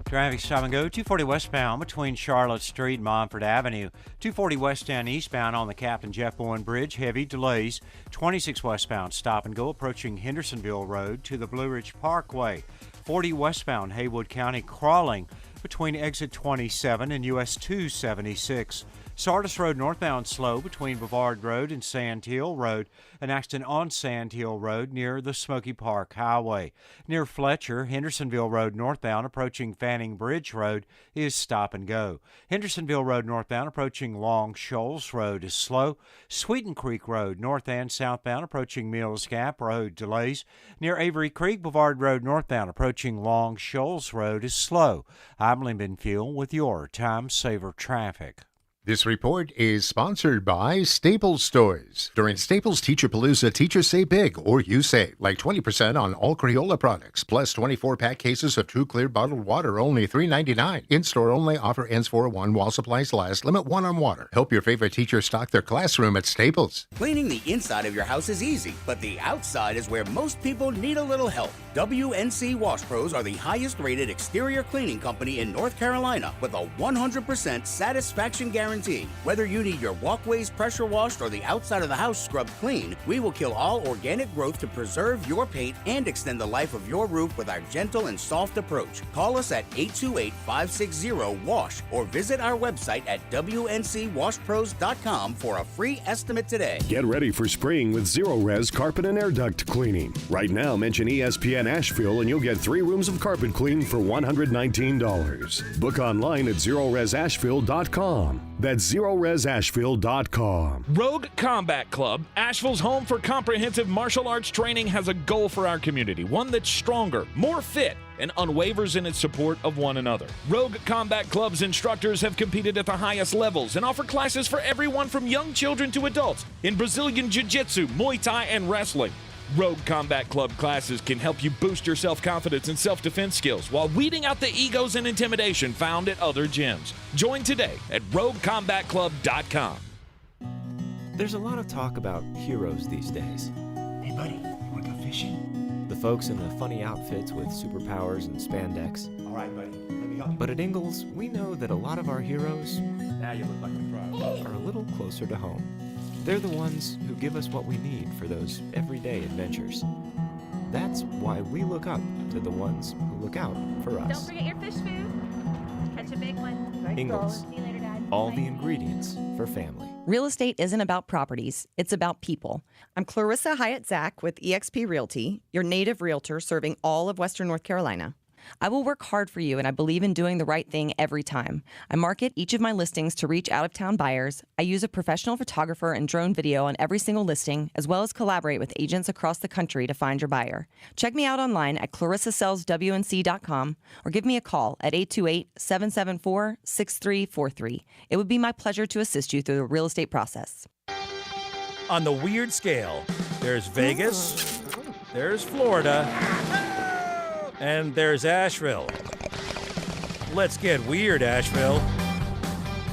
Traffic stop and go 240 westbound between Charlotte Street and Montford Avenue. 240 westbound eastbound on the Captain Jeff Bowen Bridge. Heavy delays. 26 westbound stop and go approaching Hendersonville Road to the Blue Ridge Parkway. 40 westbound Haywood County crawling between exit 27 and US 276. Sardis Road northbound slow between Brevard Road and Sand Hill Road. An accident on Sand Hill Road near the Smoky Park Highway. Near Fletcher, Hendersonville Road northbound approaching Fanning Bridge Road is stop and go. Hendersonville Road northbound approaching Long Shoals Road is slow. Sweeten Creek Road north and southbound approaching Mills Gap Road delays. Near Avery Creek, Brevard Road northbound approaching Long Shoals Road is slow. I'm Lyndon Fuel with your Time Saver Traffic. This report is sponsored by Staples Stores. During Staples Teacher-Palooza, teachers save big, or you save, like 20% on all Crayola products, plus 24-pack cases of True Clear bottled water, only $3.99. In-store only, offer ends 4/1 while supplies last, limit 1 on water. Help your favorite teacher stock their classroom at Staples. Cleaning the inside of your house is easy, but the outside is where most people need a little help. WNC Wash Pros are the highest-rated exterior cleaning company in North Carolina with a 100% satisfaction guarantee. Whether you need your walkways pressure washed or the outside of the house scrubbed clean, we will kill all organic growth to preserve your paint and extend the life of your roof with our gentle and soft approach. Call us at 828-560-WASH or visit our website at WNCWashPros.com for a free estimate today. Get ready for spring with Zero Res Carpet and Air Duct Cleaning. Right now, mention ESPN Asheville and you'll get 3 rooms of carpet clean for $119. Book online at ZeroResAsheville.com. That's ZeroResAsheville.com. Rogue Combat Club, Asheville's home for comprehensive martial arts training, has a goal for our community, one that's stronger, more fit, and unwavers in its support of one another. Rogue Combat Club's instructors have competed at the highest levels and offer classes for everyone from young children to adults in Brazilian Jiu-Jitsu, Muay Thai, and wrestling. Rogue Combat Club classes can help you boost your self-confidence and self-defense skills while weeding out the egos and intimidation found at other gyms. Join today at RogueCombatClub.com. There's a lot of talk about heroes these days. Hey, buddy, you want to go fishing? The folks in the funny outfits with superpowers and spandex. All right, buddy, let me help you. But at Ingles, we know that a lot of our heroes Now you look like a pro. are a little closer to home. They're the ones who give us what we need for those everyday adventures. That's why we look up to the ones who look out for us. Don't forget your fish food. Catch a big one. Ingles. See you later, Dad. All the ingredients for family. Real estate isn't about properties, it's about people. I'm Clarissa Hyatt-Zach with eXp Realty, your native realtor serving all of Western North Carolina. I will work hard for you, and I believe in doing the right thing every time. I market each of my listings to reach out-of-town buyers. I use a professional photographer and drone video on every single listing, as well as collaborate with agents across the country to find your buyer. Check me out online at ClarissaSellsWNC.com or give me a call at 828-774-6343. It would be my pleasure to assist you through the real estate process. On the weird scale, there's Vegas, there's Florida, and there's Asheville. Let's get weird, Asheville.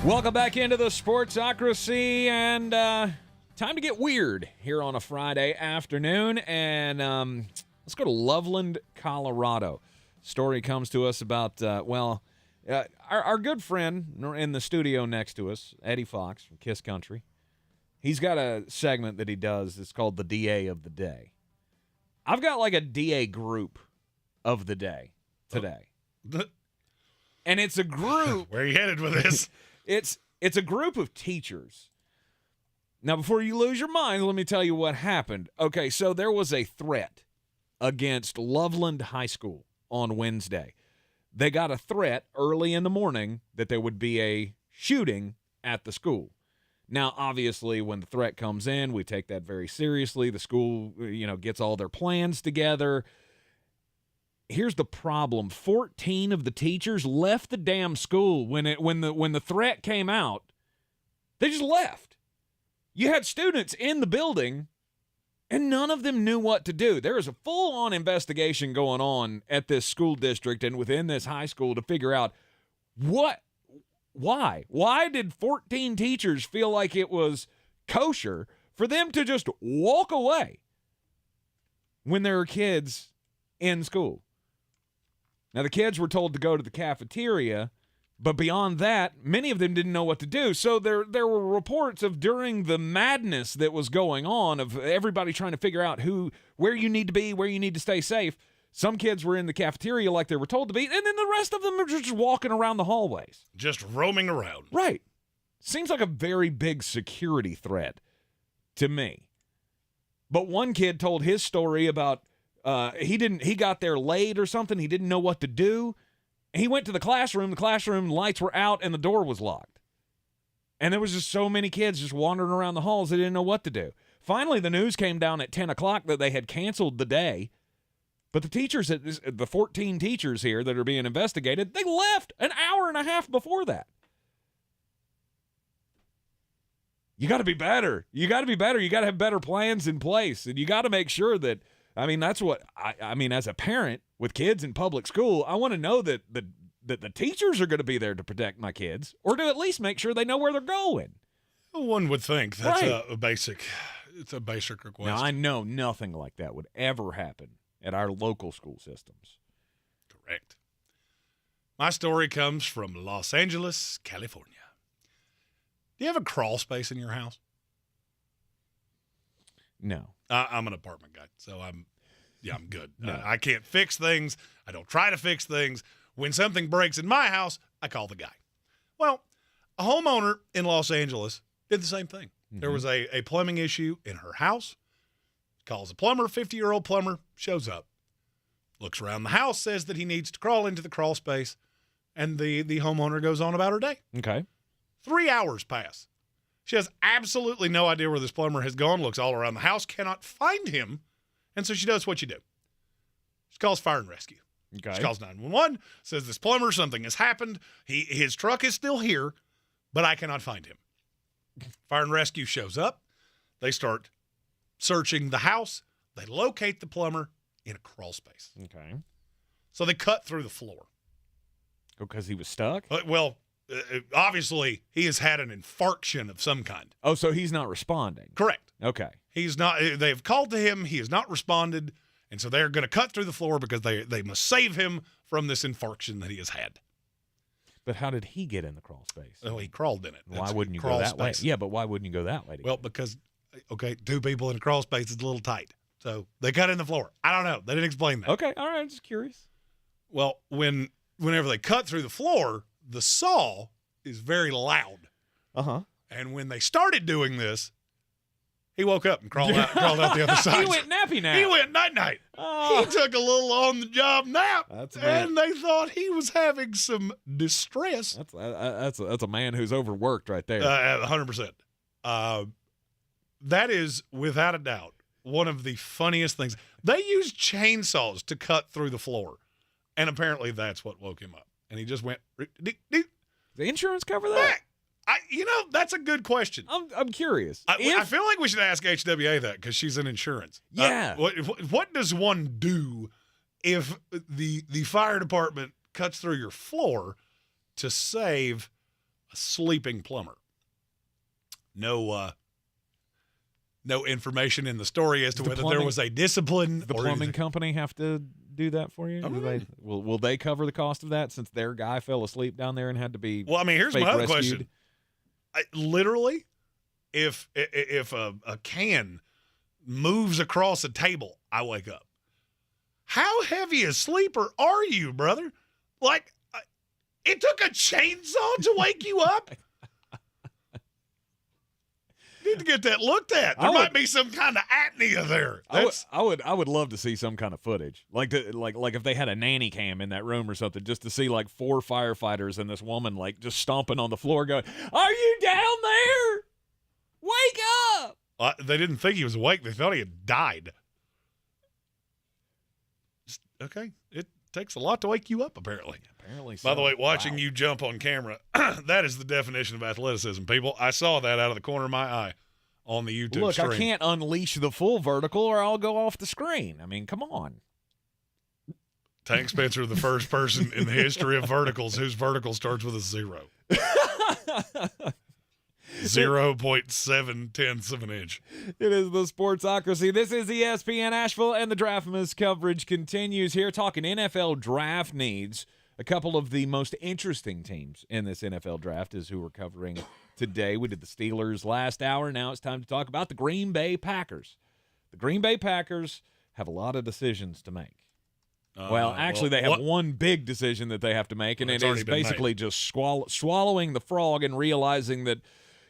Welcome back into the Sportsocracy, and time to get weird here on a Friday afternoon. And let's go to Loveland, Colorado. Story comes to us about, our good friend in the studio next to us, Eddie Fox from Kiss Country. He's got a segment that he does. It's called the DA of the Day. I've got like a DA group of the day today. And it's a group. Where are you headed with this? It's a group of teachers. Now, before you lose your mind, let me tell you what happened. Okay, so there was a threat against Loveland High School on Wednesday. They got a threat early in the morning that there would be a shooting at the school. Now, obviously, when the threat comes in, we take that very seriously. The school, gets all their plans together. Here's the problem. 14 of the teachers left the damn school when the threat came out. They just left. You had students in the building, and none of them knew what to do. There is a full-on investigation going on at this school district and within this high school to figure out why. Why did 14 teachers feel like it was kosher for them to just walk away when there were kids in school? Now, the kids were told to go to the cafeteria, but beyond that, many of them didn't know what to do. So there were reports of during the madness that was going on, of everybody trying to figure out where you need to be, where you need to stay safe, Some kids were in the cafeteria like they were told to be, and then the rest of them are just walking around the hallways. Just roaming around. Right. Seems like a very big security threat to me. But one kid told his story about he got there late or something. He didn't know what to do. He went to the classroom lights were out, and the door was locked. And there was just so many kids just wandering around the halls, they didn't know what to do. Finally, the news came down at 10 o'clock that they had canceled the day. But the teachers, the 14 teachers here that are being investigated, they left an hour and a half before that. You got to be better. You got to have better plans in place. And you got to make sure that, that's what, I mean, as a parent with kids in public school, I want to know that the teachers are going to be there to protect my kids, or to at least make sure they know where they're going. One would think that's right. It's a basic request. Now, I know nothing like that would ever happen at our local school systems. Correct. My story comes from Los Angeles, California. Do you have a crawl space in your house? No. I'm an apartment guy, so I'm good. No. I can't fix things. I don't try to fix things. When something breaks in my house, I call the guy. Well, a homeowner in Los Angeles did the same thing. Mm-hmm. There was a plumbing issue in her house. Calls a plumber, 50-year-old plumber, shows up. Looks around the house, says that he needs to crawl into the crawl space, and the homeowner goes on about her day. Okay. 3 hours pass. She has absolutely no idea where this plumber has gone, looks all around the house, cannot find him, and so she does what you do. She calls fire and rescue. Okay. She calls 911, says this plumber, something has happened. His truck is still here, but I cannot find him. Fire and rescue shows up. They start searching the house. They locate the plumber in a crawl space. Okay. So they cut through the floor. Because he was stuck? Obviously, he has had an infarction of some kind. Oh, so he's not responding. Correct. Okay. He's not. They've called to him. He has not responded, and so they're going to cut through the floor because they must save him from this infarction that he has had. But how did he get in the crawl space? Oh, he crawled in it. Why wouldn't you go that way? Yeah, but why wouldn't you go that way? Well, because, two people in a crawl space is a little tight. So they cut in the floor. I don't know. They didn't explain that. Okay, all right. I'm just curious. Well, whenever they cut through the floor, the saw is very loud. Uh-huh. And when they started doing this, he woke up and crawled out the other side. He went nappy nap. He went night-night. Oh. He took a little on-the-job nap, and they thought he was having some distress. That's a man who's overworked right there. 100%. That is, without a doubt, one of the funniest things. They use chainsaws to cut through the floor, and apparently that's what woke him up. And he just went. Does the insurance cover that? That's a good question. I'm curious. I feel like we should ask HWA that because she's in insurance. Yeah. What does one do if the fire department cuts through your floor to save a sleeping plumber? No information in the story as to whether there was a discipline. The plumbing company have to do that for you? Will they cover the cost of that since their guy fell asleep down there and had to be here's my other rescued? question. Literally, if a can moves across a table, I wake up. How heavy a sleeper are you, brother? Like, it took a chainsaw to wake you up? Need to get that looked at. There might be some kind of apnea there. I would love to see some kind of footage, like if they had a nanny cam in that room or something, just to see like 4 firefighters and this woman like just stomping on the floor, going, "Are you down there? Wake up!" They didn't think he was awake. They thought he had died. Okay, it takes a lot to wake you up, apparently. Apparently so. By the way, watching you jump on camera, that is the definition of athleticism, people. I saw that out of the corner of my eye on the YouTube stream. Look, I can't unleash the full vertical or I'll go off the screen. I mean, come on. Tank Spencer, the first person in the history of verticals whose vertical starts with a 0. 0.7 of an inch. It is the Sportsocracy. This is ESPN Asheville, and the Draftmas coverage continues here, talking NFL draft needs. A couple of the most interesting teams in this NFL draft is who we're covering today. We did the Steelers last hour. Now it's time to talk about the Green Bay Packers. The Green Bay Packers have a lot of decisions to make. Well, actually, they have one big decision that they have to make, and it is basically just swallowing the frog and realizing that,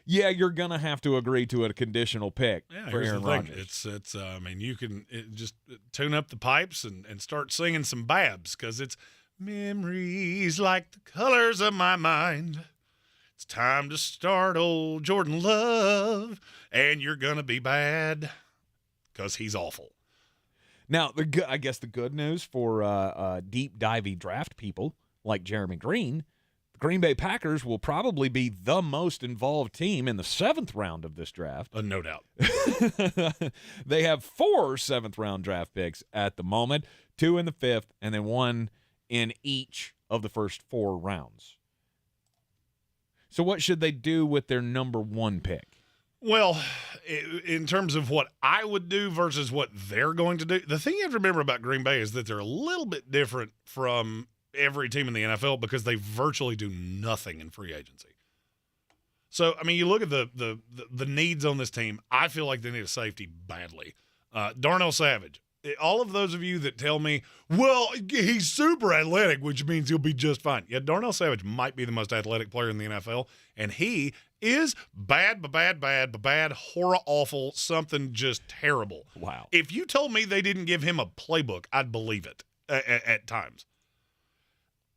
yeah, you're going to have to agree to a conditional pick for Aaron Rodgers. It's I mean, you can just tune up the pipes and start singing some Babs, because it's memories like the colors of my mind. It's time to start old Jordan Love, and you're going to be bad because he's awful. Now, I guess the good news for deep divey draft people like Jeremy Greene, the Green Bay Packers will probably be the most involved team in the 7th round of this draft. No doubt. They have 4 7th-round draft picks at the moment, 2 in the 5th, and then 1 in each of the first 4 rounds. So what should they do with their number 1 pick? Well, in terms of what I would do versus what they're going to do, the thing you have to remember about Green Bay is that they're a little bit different from every team in the NFL because they virtually do nothing in free agency. So, I mean, you look at the needs on this team, I feel like they need a safety badly. Darnell Savage. All of those of you that tell me, well, he's super athletic, which means he'll be just fine. Yeah, Darnell Savage might be the most athletic player in the NFL, and he is bad, horror awful, something just terrible. Wow. If you told me they didn't give him a playbook, I'd believe it at times.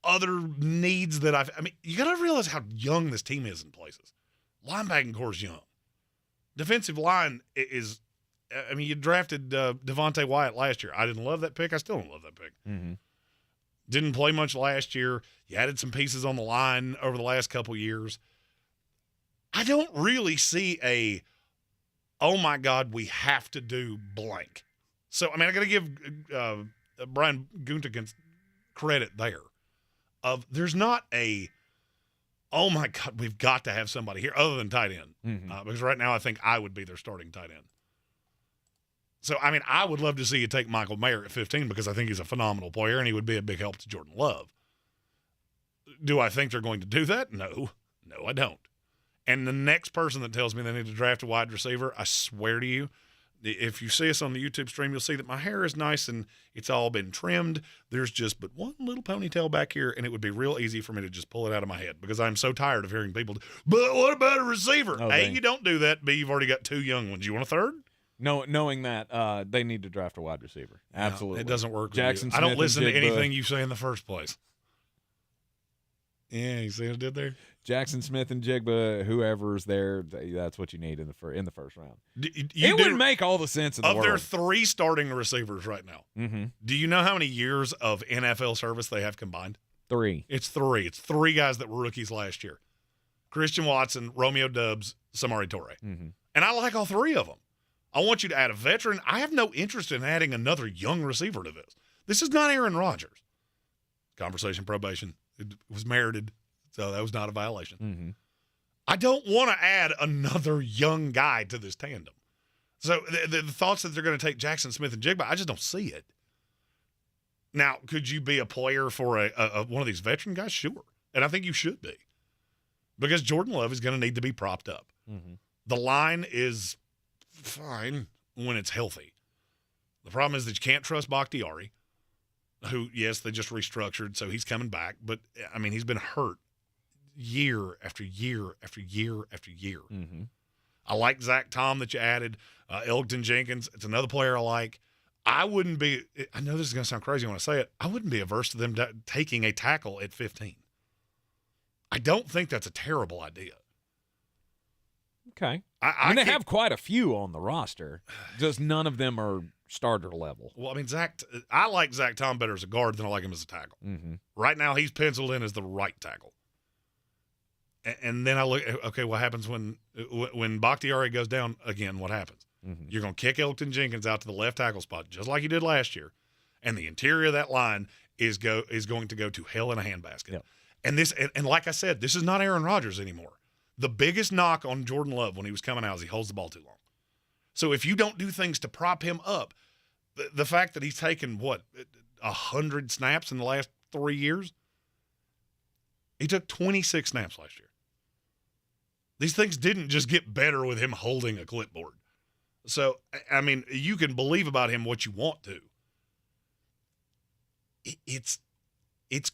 Other needs that I mean, you got to realize how young this team is in places. Linebacking core is young. Defensive line is, I mean, you drafted Devontae Wyatt last year. I didn't love that pick. I still don't love that pick. Mm-hmm. Didn't play much last year. You added some pieces on the line over the last couple years. I don't really see oh, my God, we have to do blank. So, I mean, I got to give Brian Gutekunst credit there. There's not oh, my God, we've got to have somebody here other than tight end. Mm-hmm. Because right now I think I would be their starting tight end. So, I mean, I would love to see you take Michael Mayer at 15 because I think he's a phenomenal player and he would be a big help to Jordan Love. Do I think they're going to do that? No, I don't. And the next person that tells me they need to draft a wide receiver, I swear to you, if you see us on the YouTube stream, you'll see that my hair is nice and it's all been trimmed. There's just but one little ponytail back here, and it would be real easy for me to just pull it out of my head because I'm so tired of hearing people, but what about a receiver? Oh, A, you don't do that. B, you've already got 2 young ones. You want a third? No, knowing that, they need to draft a wide receiver. Absolutely. No, it doesn't work. Jackson I don't listen to Smith anything you say in the first place. Yeah, you see what I did there? Jackson Smith and Jigba, whoever's there, that's what you need in the first round. It would make all the sense in the world. Of their 3 starting receivers right now, mm-hmm. Do you know how many years of NFL service they have combined? 3. It's 3. It's 3 guys that were rookies last year. Christian Watson, Romeo Doubs, Samori Toure. Mm-hmm. And I like all 3 of them. I want you to add a veteran. I have no interest in adding another young receiver to this. This is not Aaron Rodgers. Conversation probation. It was merited, so that was not a violation. Mm-hmm. I don't want to add another young guy to this tandem. So the thoughts that they're going to take Jackson Smith and Jigba, I just don't see it. Now, could you be a player for one of these veteran guys? Sure. And I think you should be. Because Jordan Love is going to need to be propped up. Mm-hmm. The line is fine when it's healthy. The problem is that you can't trust Bakhtiari, who, yes, they just restructured, so he's coming back. But, I mean, he's been hurt year after year after year after year. Mm-hmm. I like Zach Tom that you added. Elgton Jenkins, it's another player I like. I wouldn't be – I know this is going to sound crazy when I say it. I wouldn't be averse to them taking a tackle at 15. I don't think that's a terrible idea. Okay. I mean, they have quite a few on the roster. Just none of them are starter level. Well, I mean, I like Zach Tom better as a guard than I like him as a tackle. Mm-hmm. Right now, he's penciled in as the right tackle. And then I look, okay, what happens when Bakhtiari goes down again? What happens? Mm-hmm. You're going to kick Elgton Jenkins out to the left tackle spot, just like you did last year. And the interior of that line is going to go to hell in a handbasket. Yep. And like I said, this is not Aaron Rodgers anymore. The biggest knock on Jordan Love when he was coming out is he holds the ball too long. So if you don't do things to prop him up, the fact that he's taken, 100 snaps in the last 3 years? He took 26 snaps last year. These things didn't just get better with him holding a clipboard. So, I mean, you can believe about him what you want to. it's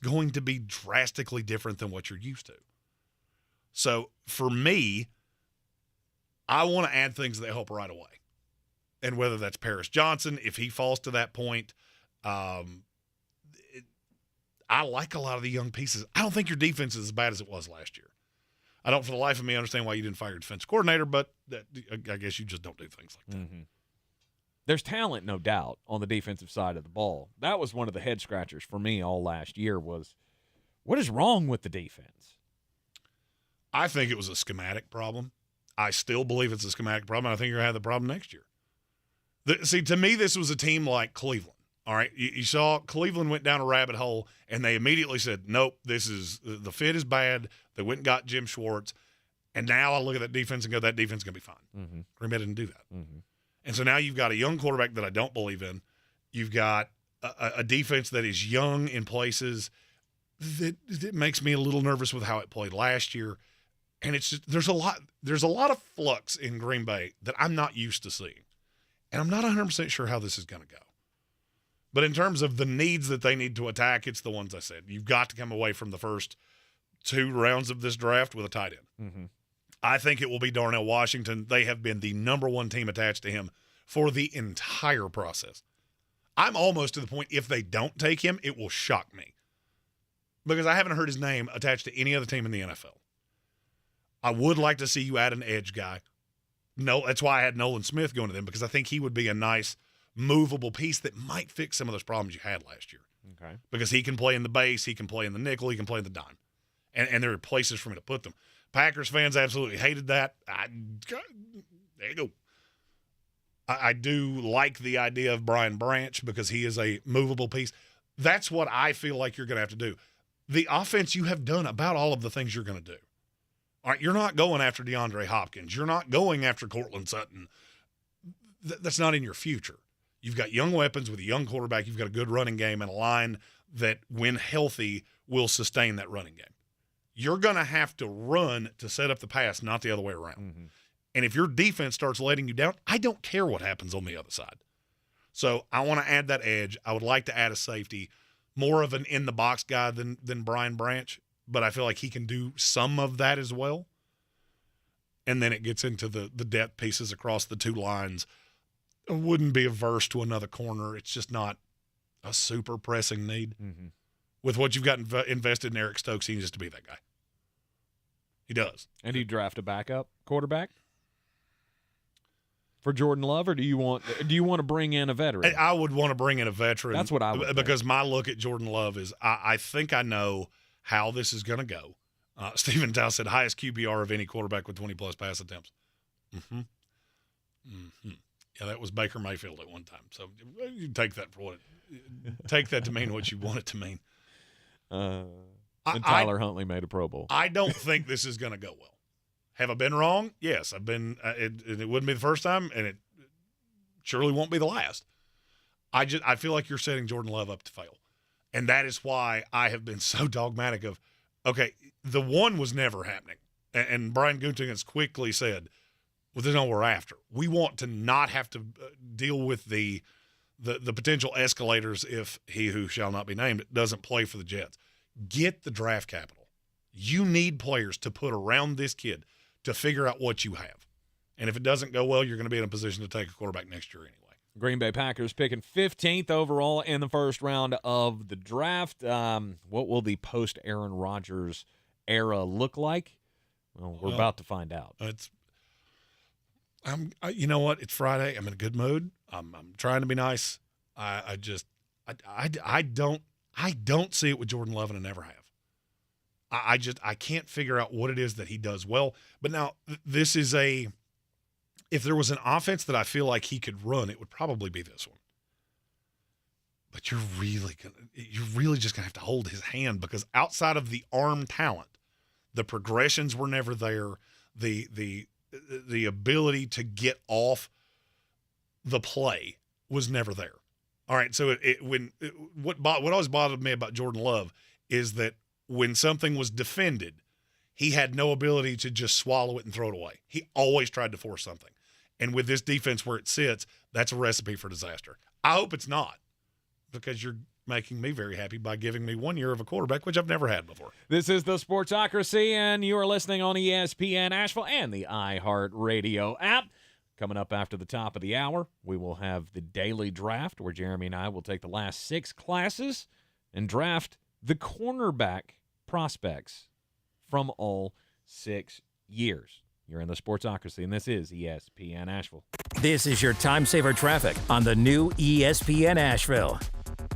going to be drastically different than what you're used to. So for me, I want to add things that help right away. And whether that's Paris Johnson, if he falls to that point, I like a lot of the young pieces. I don't think your defense is as bad as it was last year. I don't for the life of me understand why you didn't fire your defense coordinator, but I guess you just don't do things like that. Mm-hmm. There's talent, no doubt, on the defensive side of the ball. That was one of the head scratchers for me all last year was, what is wrong with the defense? I think it was a schematic problem. I still believe it's a schematic problem. I think you're going to have the problem next year. See, to me, this was a team like Cleveland. All right, you saw Cleveland went down a rabbit hole, and they immediately said, nope, the fit is bad. They went and got Jim Schwartz, and now I look at that defense and go, that defense is going to be fine. Mm-hmm. Green Bay didn't do that. Mm-hmm. And so now you've got a young quarterback that I don't believe in. You've got a defense that is young in places that makes me a little nervous with how it played last year. And it's just, there's a lot of flux in Green Bay that I'm not used to seeing. And I'm not 100% sure how this is going to go. But in terms of the needs that they need to attack, it's the ones I said. You've got to come away from the first 2 rounds of this draft with a tight end. Mm-hmm. I think it will be Darnell Washington. They have been the number 1 team attached to him for the entire process. I'm almost to the point, if they don't take him, it will shock me. Because I haven't heard his name attached to any other team in the NFL. I would like to see you add an edge guy. No, that's why I had Nolan Smith going to them, because I think he would be a nice movable piece that might fix some of those problems you had last year. Okay. Because he can play in the base, he can play in the nickel, he can play in the dime. And there are places for me to put them. Packers fans absolutely hated that. There you go. I do like the idea of Brian Branch because he is a movable piece. That's what I feel like you're going to have to do. The offense, you have done about all of the things you're going to do. All right, you're not going after DeAndre Hopkins. You're not going after Cortland Sutton. That's not in your future. You've got young weapons with a young quarterback. You've got a good running game and a line that, when healthy, will sustain that running game. You're going to have to run to set up the pass, not the other way around. Mm-hmm. And if your defense starts letting you down, I don't care what happens on the other side. So I want to add that edge. I would like to add a safety, more of an in-the-box guy than Brian Branch, but I feel like he can do some of that as well. And then it gets into the depth pieces across the 2 lines. I wouldn't be averse to another corner. It's just not a super pressing need. Mm-hmm. With what you've got invested in Eric Stokes, he needs to be that guy. He does. And do you draft a backup quarterback for Jordan Love, or do you want to bring in a veteran? I would want to bring in a veteran. That's what I would because think. My look at Jordan Love is I think I know how this is going to go. Stephen Dow said highest QBR of any quarterback with 20-plus pass attempts. Mm-hmm. Mm-hmm. Yeah, that was Baker Mayfield at one time. So you take that to mean what you want it to mean. And Tyler Huntley made a Pro Bowl. I don't think this is going to go well. Have I been wrong? Yes, I've been. It wouldn't be the first time, and it surely won't be the last. I feel like you're setting Jordan Love up to fail, and that is why I have been so dogmatic of, okay, the one was never happening, and Brian Gutekunst quickly said, well, this is not what we're after. We want to not have to deal with the potential escalators if he who shall not be named doesn't play for the Jets. Get the draft capital. You need players to put around this kid to figure out what you have. And if it doesn't go well, you're going to be in a position to take a quarterback next year anyway. Green Bay Packers picking 15th overall in the first round of the draft. What will the post-Aaron Rodgers era look like? Well, we're about to find out. You know what? It's Friday. I'm in a good mood. I'm trying to be nice. I don't see it with Jordan Love, and I never have. I can't figure out what it is that he does well. But now this is if there was an offense that I feel like he could run, it would probably be this one. But you're really just gonna have to hold his hand, because outside of the arm talent, the progressions were never there. The ability to get off the play was never there. All right, so what always bothered me about Jordan Love is that when something was defended, he had no ability to just swallow it and throw it away. He always tried to force something. And with this defense where it sits, that's a recipe for disaster. I hope it's not, because making me very happy by giving me 1 year of a quarterback, which I've never had before. This is the Sportsocracy, and you are listening on ESPN Asheville and the iHeart Radio app. Coming up after the top of the hour, we will have the daily draft, where Jeremy and I will take the last 6 classes and draft the cornerback prospects from all 6 years. You're in the Sportsocracy, and this is ESPN Asheville. This is your time saver traffic on the new ESPN Asheville.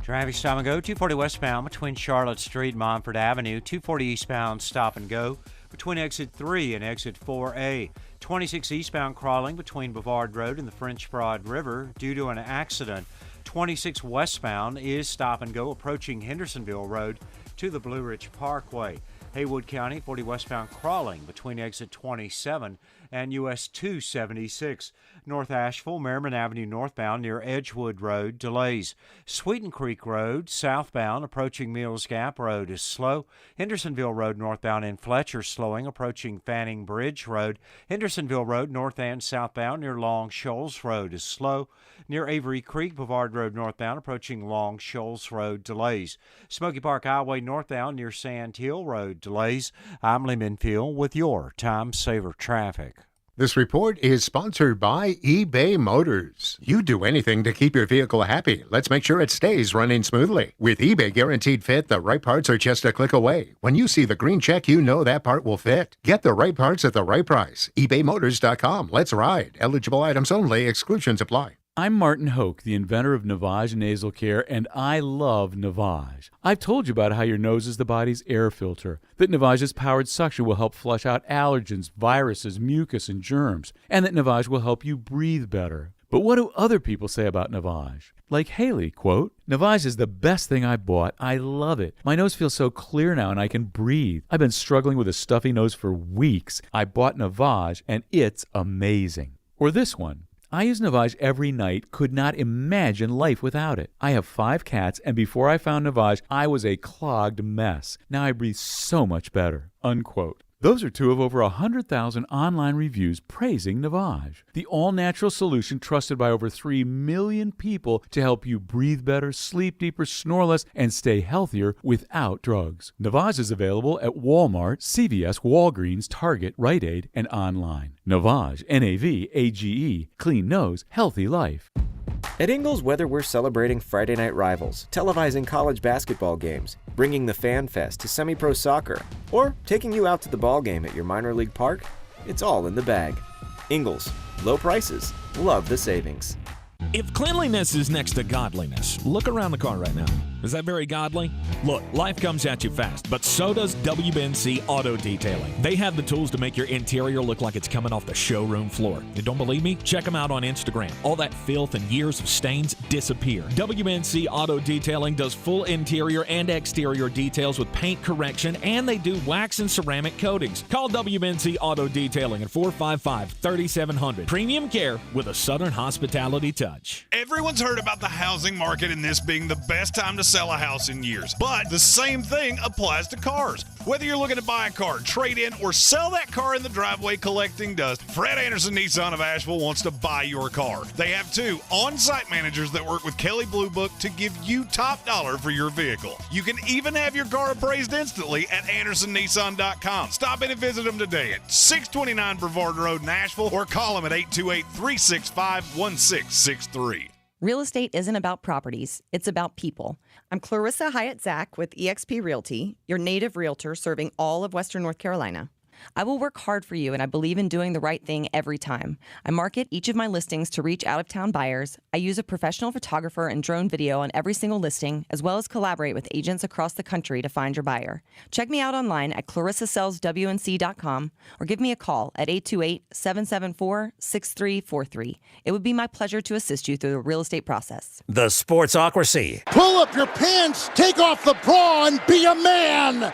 Traffic stop and go, 240 westbound between Charlotte Street and Montford Avenue, 240 eastbound stop and go between exit 3 and exit 4A, 26 eastbound crawling between Bavard Road and the French Broad River due to an accident. 26 westbound is stop and go approaching Hendersonville Road to the Blue Ridge Parkway. Haywood County, 40 westbound crawling between exit 27 and US 276. North Asheville, Merriman Avenue northbound near Edgewood Road, delays. Sweeten Creek Road, southbound, approaching Mills Gap Road is slow. Hendersonville Road northbound in Fletcher, slowing, approaching Fanning Bridge Road. Hendersonville Road north and southbound near Long Shoals Road is slow. Near Avery Creek, Bavard Road northbound, approaching Long Shoals Road, delays. Smoky Park Highway northbound near Sand Hill Road, delays. I'm Lee Minfield with your Time Saver Traffic. This report is sponsored by eBay Motors. You do anything to keep your vehicle happy. Let's make sure it stays running smoothly. With eBay Guaranteed Fit, the right parts are just a click away. When you see the green check, you know that part will fit. Get the right parts at the right price. ebaymotors.com. Let's ride. Eligible items only. Exclusions apply. I'm Martin Hoke, the inventor of Navage Nasal Care, and I love Navage. I've told you about how your nose is the body's air filter, that Navage's powered suction will help flush out allergens, viruses, mucus, and germs, and that Navage will help you breathe better. But what do other people say about Navage? Like Haley, quote, "Navage is the best thing I bought. I love it. My nose feels so clear now and I can breathe. I've been struggling with a stuffy nose for weeks. I bought Navage and it's amazing." Or this one. I use Navage every night, could not imagine life without it. I have 5 cats, and before I found Navage, I was a clogged mess. Now I breathe so much better, unquote. Those are 2 of over 100,000 online reviews praising Navage, the all-natural solution trusted by over 3 million people to help you breathe better, sleep deeper, snore less, and stay healthier without drugs. Navage is available at Walmart, CVS, Walgreens, Target, Rite Aid, and online. Navage, Navage, clean nose, healthy life. At Ingles, whether we're celebrating Friday night rivals, televising college basketball games, bringing the Fan Fest to semi-pro soccer, or taking you out to the ball game at your minor league park, it's all in the bag. Ingles, low prices, love the savings. If cleanliness is next to godliness, look around the car right now. Is that very godly? Look, life comes at you fast, but so does WBNC Auto Detailing. They have the tools to make your interior look like it's coming off the showroom floor. You don't believe me? Check them out on Instagram. All that filth and years of stains disappear. WBNC Auto Detailing does full interior and exterior details with paint correction, and they do wax and ceramic coatings. Call WBNC Auto Detailing at 455-3700. Premium care with a Southern hospitality touch. Everyone's heard about the housing market and this being the best time to sell a house in years. But the same thing applies to cars. Whether you're looking to buy a car, trade in, or sell that car in the driveway collecting dust, Fred Anderson Nissan of Asheville wants to buy your car. They have 2 on-site managers that work with Kelly Blue Book to give you top dollar for your vehicle. You can even have your car appraised instantly at AndersonNissan.com. Stop in and visit them today at 629 Brevard Road in Asheville or call them at 828-365-1663. Real estate isn't about properties, it's about people. I'm Clarissa Hyatt-Zach with eXp Realty, your native realtor serving all of Western North Carolina. I will work hard for you, and I believe in doing the right thing every time. I market each of my listings to reach out-of-town buyers. I use a professional photographer and drone video on every single listing, as well as collaborate with agents across the country to find your buyer. Check me out online at clarissasellswnc.com or give me a call at 828-774-6343. It would be my pleasure to assist you through the real estate process. The Sportsocracy. Pull up your pants, take off the bra, and be a man!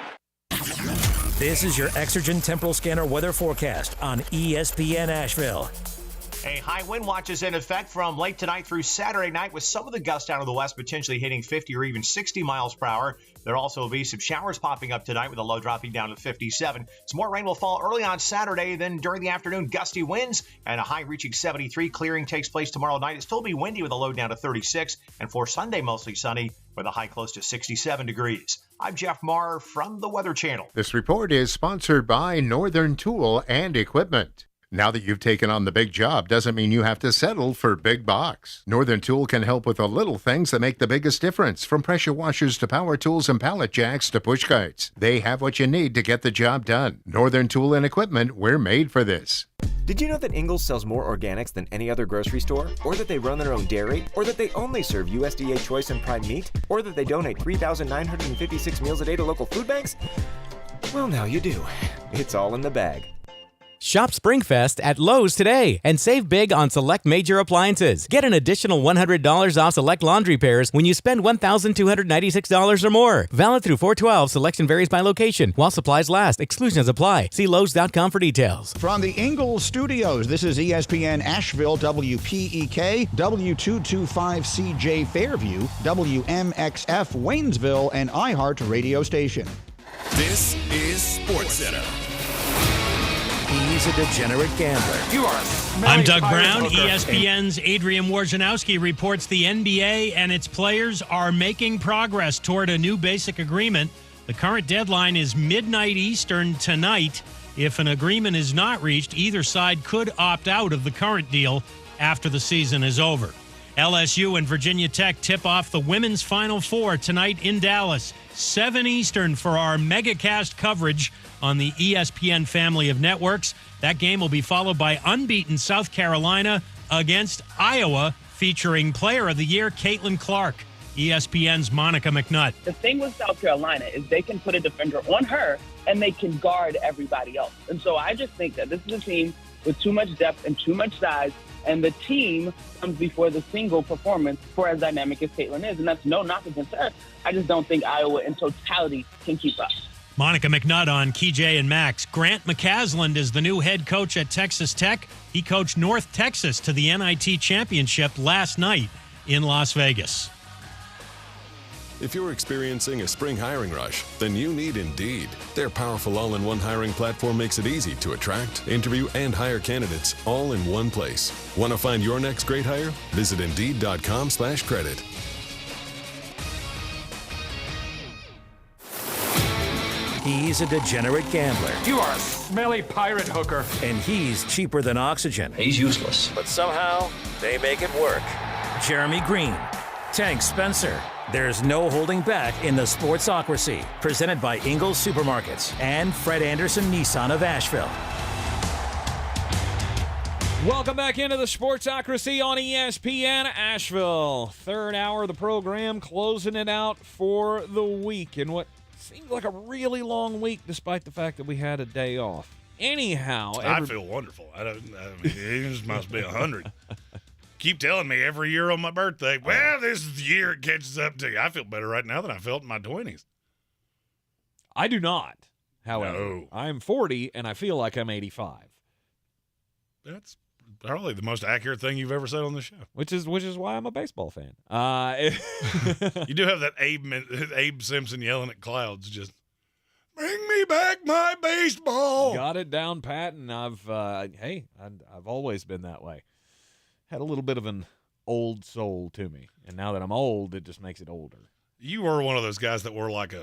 This is your Exergen Temporal Scanner weather forecast on ESPN Asheville. A high wind watch is in effect from late tonight through Saturday night, with some of the gusts out of the west potentially hitting 50 or even 60 miles per hour. There also will be some showers popping up tonight with a low dropping down to 57. Some more rain will fall early on Saturday, then during the afternoon, gusty winds and a high reaching 73. Clearing takes place tomorrow night. It'll still be windy with a low down to 36. And for Sunday, mostly sunny with a high close to 67 degrees. I'm Jeff Marr from the Weather Channel. This report is sponsored by Northern Tool and Equipment. Now that you've taken on the big job doesn't mean you have to settle for big box. Northern Tool can help with the little things that make the biggest difference, from pressure washers to power tools and pallet jacks to push carts. They have what you need to get the job done. Northern Tool and Equipment, we're made for this. Did you know that Ingles sells more organics than any other grocery store? Or that they run their own dairy? Or that they only serve USDA Choice and Prime meat? Or that they donate 3,956 meals a day to local food banks? Well, now you do. It's all in the bag. Shop Springfest at Lowe's today and save big on select major appliances. Get an additional $100 off select laundry pairs when you spend $1,296 or more. Valid through 4/12. Selection varies by location. While supplies last. Exclusions apply. See Lowes.com for details. From the Ingles Studios, this is ESPN Asheville, WPEK, W225CJ Fairview, WMXF Waynesville, and iHeart Radio Station. This is SportsCenter. He's a degenerate gambler. You are. I'm Doug Brown. ESPN's Adrian Wojnarowski reports the NBA and its players are making progress toward a new basic agreement. The current deadline is midnight Eastern tonight. If an agreement is not reached, either side could opt out of the current deal after the season is over. LSU and Virginia Tech tip off the women's Final Four tonight in Dallas, 7 Eastern for our megacast coverage on the ESPN family of networks. That game will be followed by unbeaten South Carolina against Iowa, featuring Player of the Year Caitlin Clark. ESPN's Monica McNutt. The thing with South Carolina is they can put a defender on her and they can guard everybody else. And so I just think that this is a team with too much depth and too much size, and the team comes before the single performance for as dynamic as Caitlin is. And that's no knock against her. I just don't think Iowa in totality can keep up. Monica McNutt on KJ and Max. Grant McCasland is the new head coach at Texas Tech. He coached North Texas to the NIT championship last night in Las Vegas. If you're experiencing a spring hiring rush, then you need Indeed. Their powerful all-in-one hiring platform makes it easy to attract, interview, and hire candidates all in one place. Want to find your next great hire? Visit Indeed.com/credit. He's a degenerate gambler. You are a smelly pirate hooker. And he's cheaper than oxygen. He's useless. But somehow, they make it work. Jeremy Greene, Tank Spencer. There's no holding back in the Sportsocracy. Presented by Ingles Supermarkets and Fred Anderson Nissan of Asheville. Welcome back into the Sportsocracy on ESPN Asheville. Third hour of the program, closing it out for the week in what seems like a really long week, despite the fact that we had a day off. Anyhow, I feel wonderful. I mean, it just must be 100. Keep telling me every year on my birthday, well, this is the year it catches up to you. I feel better right now than I felt in my 20s. I do not, however. No. I'm 40, and I feel like I'm 85. That's probably the most accurate thing you've ever said on the show. Which is why I'm a baseball fan. You do have that Abe Simpson yelling at clouds, just, bring me back my baseball. Got it down pat, and I've always been that way. Had a little bit of an old soul to me, and now that I'm old, it just makes it older. You were one of those guys that wore like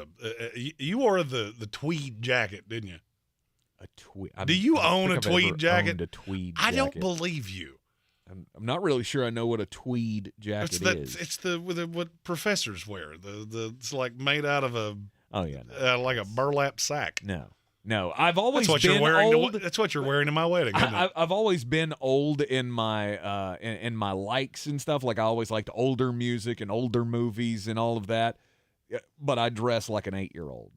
you wore the tweed jacket, didn't you? A tweed. Do you own a tweed jacket? A tweed I jacket. don't believe you. I'm not really sure I know what a tweed jacket is. It's what professors wear. It's like made out of a like a burlap sack. No, I've always that's what been you're wearing old. That's what you're wearing in my wedding. Isn't it? I've always been old in my in my likes and stuff. Like I always liked older music and older movies and all of that. But I dress like an 8-year-old.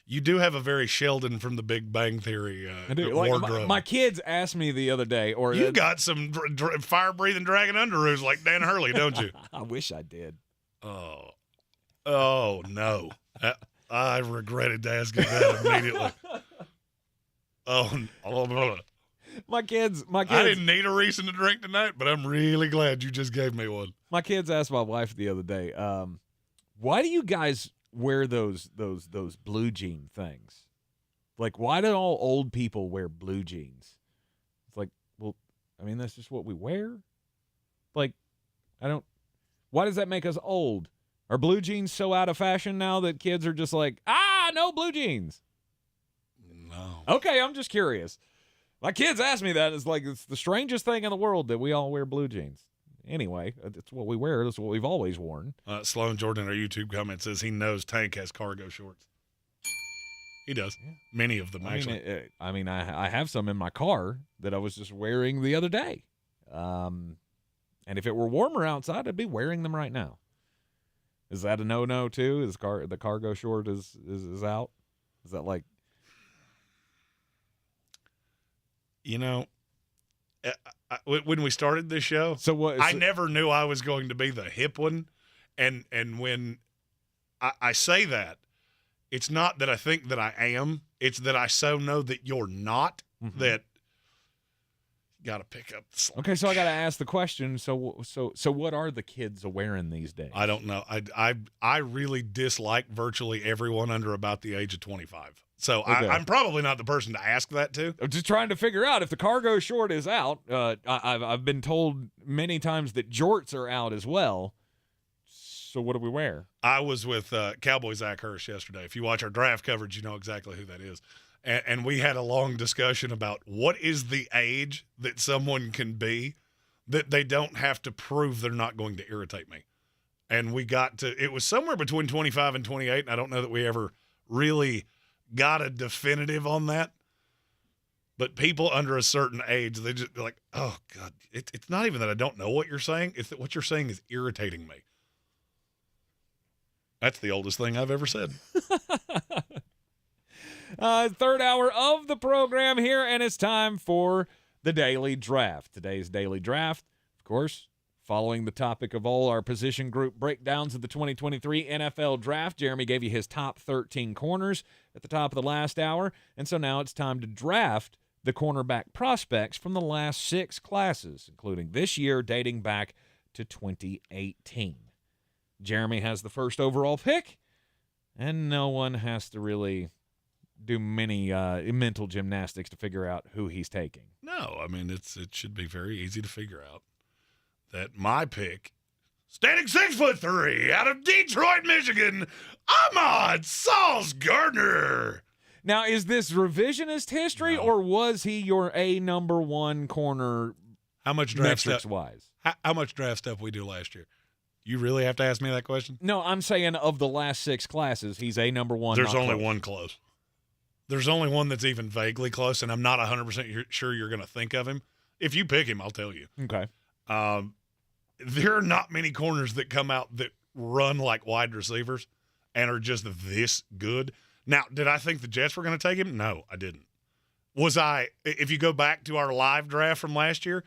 You do have a very Sheldon from The Big Bang Theory wardrobe. My kids asked me the other day, you got some fire-breathing dragon underoos like Dan Hurley, don't you? I wish I did. Oh no. I regretted asking that immediately. My kids. I didn't need a reason to drink tonight, but I'm really glad you just gave me one. My kids asked my wife the other day, why do you guys wear those blue jean things? Like, why do all old people wear blue jeans? It's like, well, I mean, that's just what we wear. Like, why does that make us old? Are blue jeans so out of fashion now that kids are just like, no blue jeans? No. Okay, I'm just curious. My kids asked me that. It's like, it's the strangest thing in the world that we all wear blue jeans. Anyway, it's what we wear. It's what we've always worn. Sloan Jordan, our YouTube comment, says he knows Tank has cargo shorts. He does. Yeah. Many of them, actually. I have some in my car that I was just wearing the other day. And if it were warmer outside, I'd be wearing them right now. Is that a no-no, too? The cargo short is out? Is that like... You know, when we started this show, I never knew I was going to be the hip one. And when I say that, it's not that I think that I am. It's that I so know that you're not, that you got to pick up the slack. Okay, so I got to ask the question. So what are the kids wearing these days? I don't know. I really dislike virtually everyone under about the age of 25. So okay. I'm probably not the person to ask that to. I'm just trying to figure out if the cargo short is out. I've been told many times that jorts are out as well. So what do we wear? I was with Cowboy Zach Hirsch yesterday. If you watch our draft coverage, you know exactly who that is. And we had a long discussion about what is the age that someone can be that they don't have to prove they're not going to irritate me. And we got to – it was somewhere between 25 and 28, and I don't know that we ever really – got a definitive on that, but people under a certain age, they just like, oh God, it's not even that I don't know what you're saying. It's that what you're saying is irritating me. That's the oldest thing I've ever said. Third hour of the program here, and it's time for the Daily Draft. Today's Daily Draft, of course, following the topic of all our position group breakdowns of the 2023 NFL Draft. Jeremy gave you his top 13 corners at the top of the last hour, and so now it's time to draft the cornerback prospects from the last 6 classes, including this year dating back to 2018. Jeremy has the first overall pick, and no one has to really do many mental gymnastics to figure out who he's taking. No, I mean, it should be very easy to figure out that my pick, standing 6'3" out of Detroit, Michigan, Ahmad Sauce Gardner. Now, is this revisionist history, or was he your number 1 corner? How much draft metrics stuff wise? How much draft stuff we do last year? You really have to ask me that question? No, I'm saying of the last 6 classes, he's number 1. There's only one close. There's only one that's even vaguely close, and I'm not 100% sure you're going to think of him. If you pick him, I'll tell you. Okay. There are not many corners that come out that run like wide receivers and are just this good. Now, did I think the Jets were going to take him? No, I didn't. If you go back to our live draft from last year,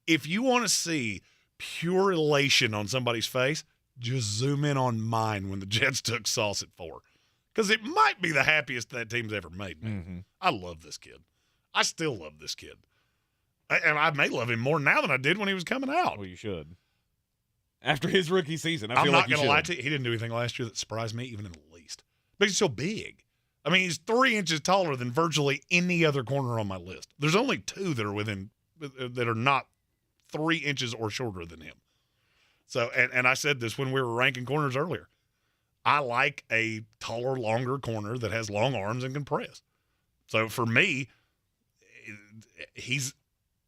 if you want to see pure elation on somebody's face, just zoom in on mine when the Jets took Sauce at 4. Because it might be the happiest that team's ever made me. Mm-hmm. I love this kid. I still love this kid. And I may love him more now than I did when he was coming out. Well, you should. After his rookie season, I'm not going to lie to you. He didn't do anything last year that surprised me, even in the least. But he's so big. I mean, he's 3 inches taller than virtually any other corner on my list. There's only 2 that are not 3 inches or shorter than him. So, and I said this when we were ranking corners earlier. I like a taller, longer corner that has long arms and can press. So for me,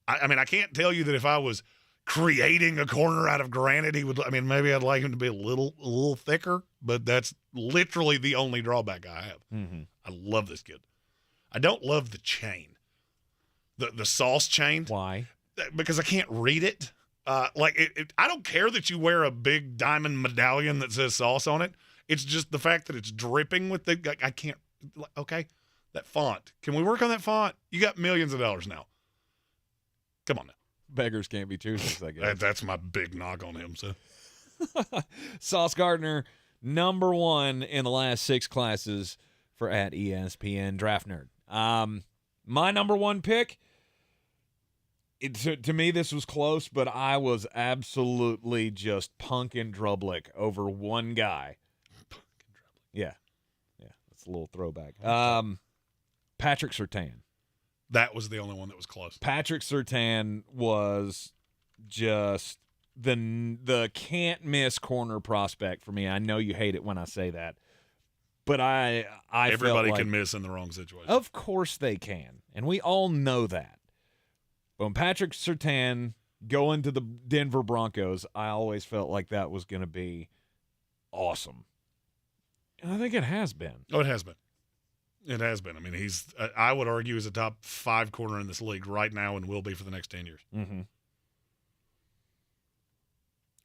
I can't tell you that if I was creating a corner out of granite, maybe I'd like him to be a little thicker, but that's literally the only drawback I have. Mm-hmm. I love this kid. I don't love the chain, the Sauce chain. Why? Because I can't read it. I don't care that you wear a big diamond medallion that says Sauce on it. It's just the fact that it's dripping with I can't. Okay, that font. Can we work on that font? You got millions of dollars now. Come on now. Beggars can't be choosers, I guess. That's my big knock on him. So, Sauce Gardner, number 1 in the last 6 classes for @ESPN Draft Nerd. My number 1 pick, To me, this was close, but I was absolutely just punking Drublick over one guy. Yeah. That's a little throwback. Patrick Surtain. That was the only one that was close. Patrick Surtain was just the can't miss corner prospect for me. I know you hate it when I say that, but I everybody felt like, can miss in the wrong situation. Of course they can, and we all know that. But when Patrick Surtain going to the Denver Broncos, I always felt like that was going to be awesome, and I think it has been. Oh, it has been. It has been. I mean, I would argue, he's a top 5 corner in this league right now and will be for the next 10 years. Mm-hmm.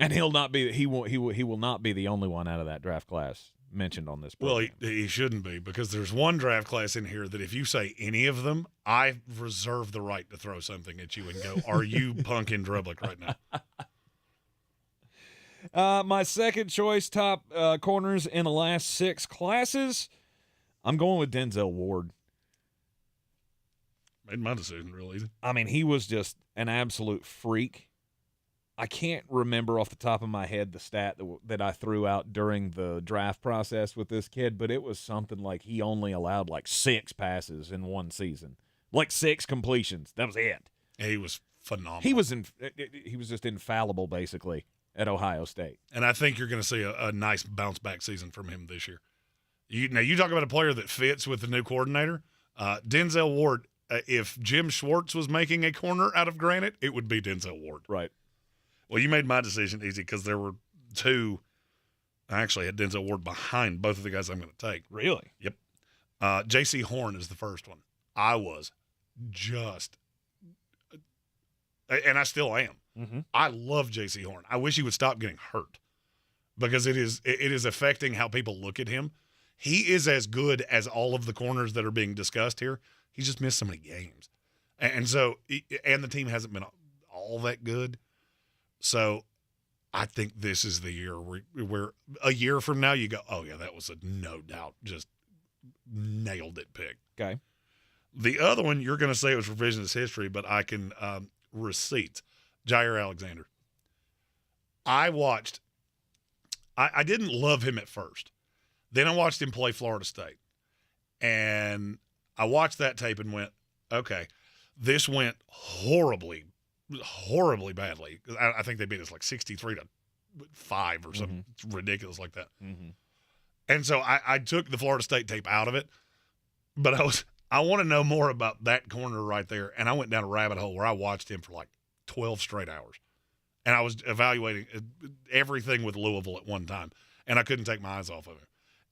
And he will not be the only one out of that draft class mentioned on this program. Well, he shouldn't be, because there's one draft class in here that if you say any of them, I reserve the right to throw something at you and go, are you punking Drublick right now? My second choice top corners in the last 6 classes, I'm going with Denzel Ward. Made my decision real easy. I mean, he was just an absolute freak. I can't remember off the top of my head the stat that I threw out during the draft process with this kid, but it was something like he only allowed like 6 passes in one season, like 6 completions. That was it. He was phenomenal. He was just infallible, basically, at Ohio State. And I think you're going to see a nice bounce back season from him this year. You talk about a player that fits with the new coordinator. Denzel Ward, if Jim Schwartz was making a corner out of granite, it would be Denzel Ward. Right. Well, you made my decision easy because there were 2. I actually had Denzel Ward behind both of the guys I'm going to take. Really? Yep. J.C. Horn is the first one. I was just – and I still am. Mm-hmm. I love J.C. Horn. I wish he would stop getting hurt because it is affecting how people look at him. He is as good as all of the corners that are being discussed here. He's just missed so many games. And so – and the team hasn't been all that good. So I think this is the year where a year from now you go, oh, yeah, that was a no doubt just nailed it pick. Okay. The other one, you're going to say it was revisionist history, but I can receipts. Jair Alexander. I didn't love him at first. Then I watched him play Florida State. And I watched that tape and went, okay, this went horribly badly. I think they beat us like 63-5 or something ridiculous like that. Mm-hmm. And so I took the Florida State tape out of it, but I want to know more about that corner right there. And I went down a rabbit hole where I watched him for like 12 straight hours. And I was evaluating everything with Louisville at one time, and I couldn't take my eyes off of him.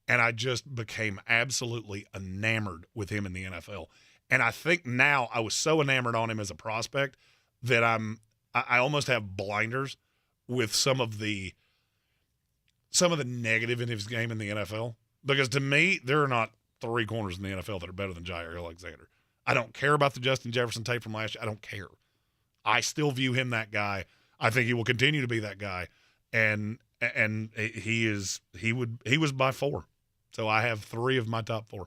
And I just became absolutely enamored with him in the NFL. And I think now I was so enamored on him as a prospect that I almost have blinders with some of the negative in his game in the NFL. Because to me, there are not 3 corners in the NFL that are better than Jair Alexander. I don't care about the Justin Jefferson tape from last year. I don't care. I still view him that guy. I think he will continue to be that guy. And he was by 4. So I have 3 of my top 4.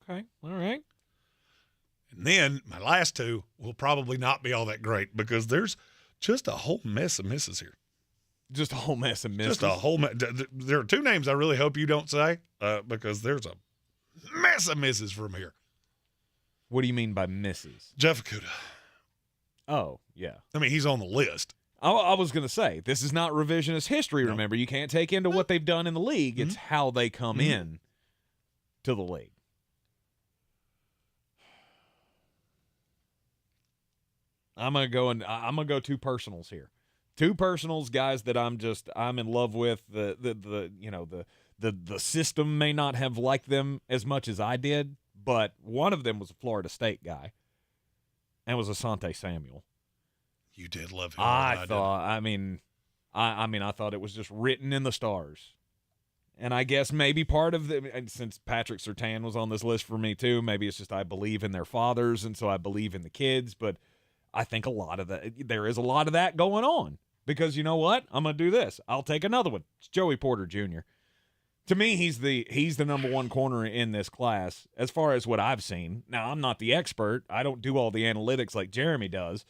Okay. All right. And then my last 2 will probably not be all that great because there's just a whole mess of misses here. Just a whole mess of misses? Just a whole mess. There are 2 names I really hope you don't say because there's a mess of misses from here. What do you mean by misses? Jeff Okudah. Oh, yeah. I mean, he's on the list. I was going to say, this is not revisionist history, remember. You can't take into what they've done in the league. It's how they come in to the league. I'm gonna go 2 personals here. 2 personals, guys that I'm in love with. The system may not have liked them as much as I did, but one of them was a Florida State guy, and was Asante Samuel. You did love him. I thought it was just written in the stars. And I guess maybe part of since Patrick Surtain was on this list for me too, maybe it's just I believe in their fathers, and so I believe in the kids, but I think there is a lot of that going on. Because you know what? I'm going to do this. I'll take another one. It's Joey Porter Jr. To me, he's the number 1 corner in this class as far as what I've seen. Now, I'm not the expert. I don't do all the analytics like Jeremy does.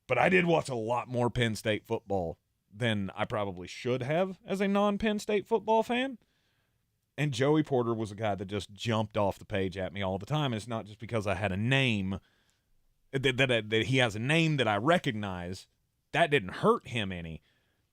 But I did watch a lot more Penn State football than I probably should have as a non-Penn State football fan. And Joey Porter was a guy that just jumped off the page at me all the time. And it's not just because I had a name, that he has a name that I recognize. That didn't hurt him any.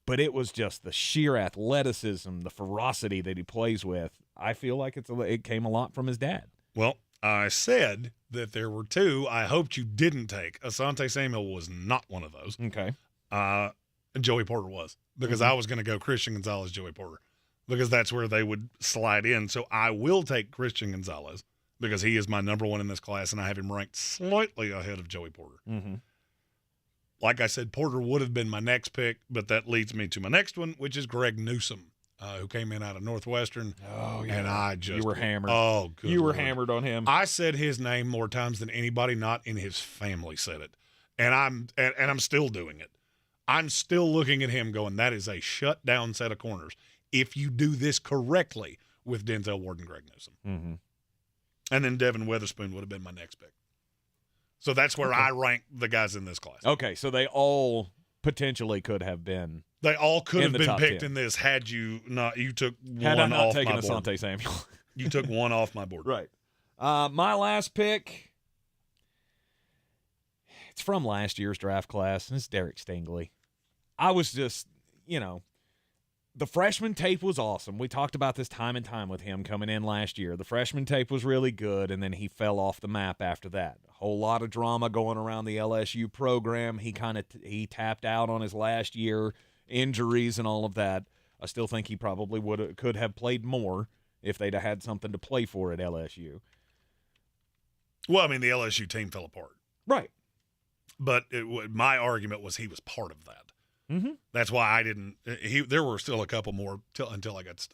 But it was just the sheer athleticism, the ferocity that he plays with. I feel like it came a lot from his dad. Well, I said that there were two I hoped you didn't take. Asante Samuel was not one of those. Okay. And Joey Porter was, because I was going to go Christian Gonzalez, Joey Porter, because that's where they would slide in. So I will take Christian Gonzalez because he is my number one in this class, and I have him ranked slightly ahead of Joey Porter. Mm-hmm. Like I said, Porter would have been my next pick, but that leads me to my next one, which is Greg Newsome, who came in out of Northwestern. Oh, yeah. And I just – you were hammered. Oh, good You were Lord. hammered on him. I said his name more times than anybody not in his family said it. And I'm still doing it. I'm still looking at him going, that is a shut-down set of corners if you do this correctly with Denzel Ward and Greg Newsome. Mm-hmm. And then Devin Witherspoon would have been my next pick. So that's where I rank the guys in this class. Okay, so they all potentially could have been. They all could have been picked 10. in this had you not. You took had one I not off taken my board. Asante Samuel. You took one off my board. Right. My last pick, it's from last year's draft class, and it's Derek Stingley. I was just, the freshman tape was awesome. We talked about this time and time with him coming in last year. The freshman tape was really good, and then he fell off the map after that. A whole lot of drama going around the LSU program. He he tapped out on his last year, injuries and all of that. I still think he probably could have played more if they'd have had something to play for at LSU. Well, I mean, the LSU team fell apart. Right. But my argument was he was part of that. Mm-hmm. That's why I didn't. There were still a couple more until I got to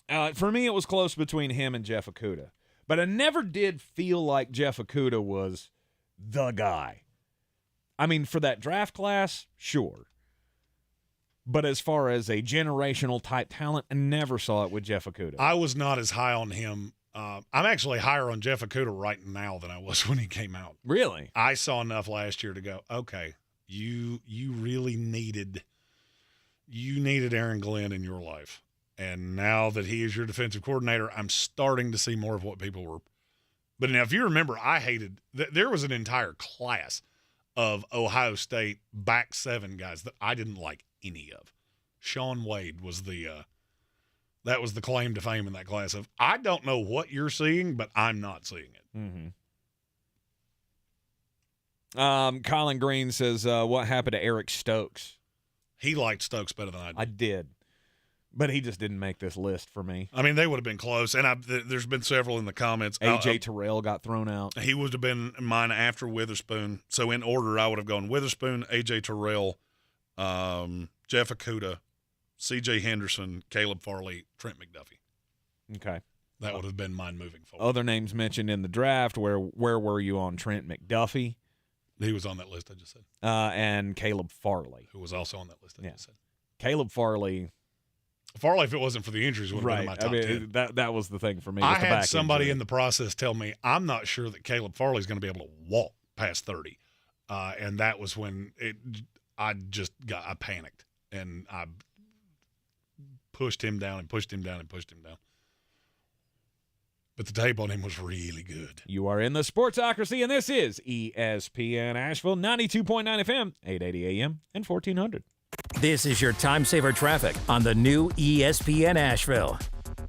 Stingley. For me, it was close between him and Jeff Okudah. But I never did feel like Jeff Okudah was the guy. I mean, for that draft class, sure. But as far as a generational type talent, I never saw it with Jeff Okudah. I was not as high on him. I'm actually higher on Jeff Okudah right now than I was when he came out. Really? I saw enough last year to go, okay, you really needed Aaron Glenn in your life. And now that he is your defensive coordinator, I'm starting to see more of what people were. But now, if you remember, I hated there was an entire class of Ohio State back seven guys that I didn't like any of. Sean Wade was that was the claim to fame in that class of, I don't know what you're seeing, but I'm not seeing it. Mm-hmm. Colin Greene says, what happened to Eric Stokes? He liked Stokes better than I did. I did. But he just didn't make this list for me. I mean, they would have been close. And there's been several in the comments. A.J. Terrell got thrown out. He would have been mine after Witherspoon. So in order, I would have gone Witherspoon, A.J. Terrell, Jeff Okudah, C.J. Henderson, Caleb Farley, Trent McDuffie. Okay. That would have been mine moving forward. Other names mentioned in the draft, where were you on Trent McDuffie? He was on that list I just said. And Caleb Farley. Who was also on that list I just said. Caleb Farley, if it wasn't for the injuries, would have been in my top 10. That was the thing for me. I had somebody in the process tell me, I'm not sure that Caleb Farley is going to be able to walk past 30. And that was when I panicked. And I pushed him down and pushed him down and pushed him down. But the tape on him was really good. You are in the Sportsocracy, and this is ESPN Asheville, 92.9 FM, 880 AM, and 1400. This is your time saver traffic on the new ESPN Asheville.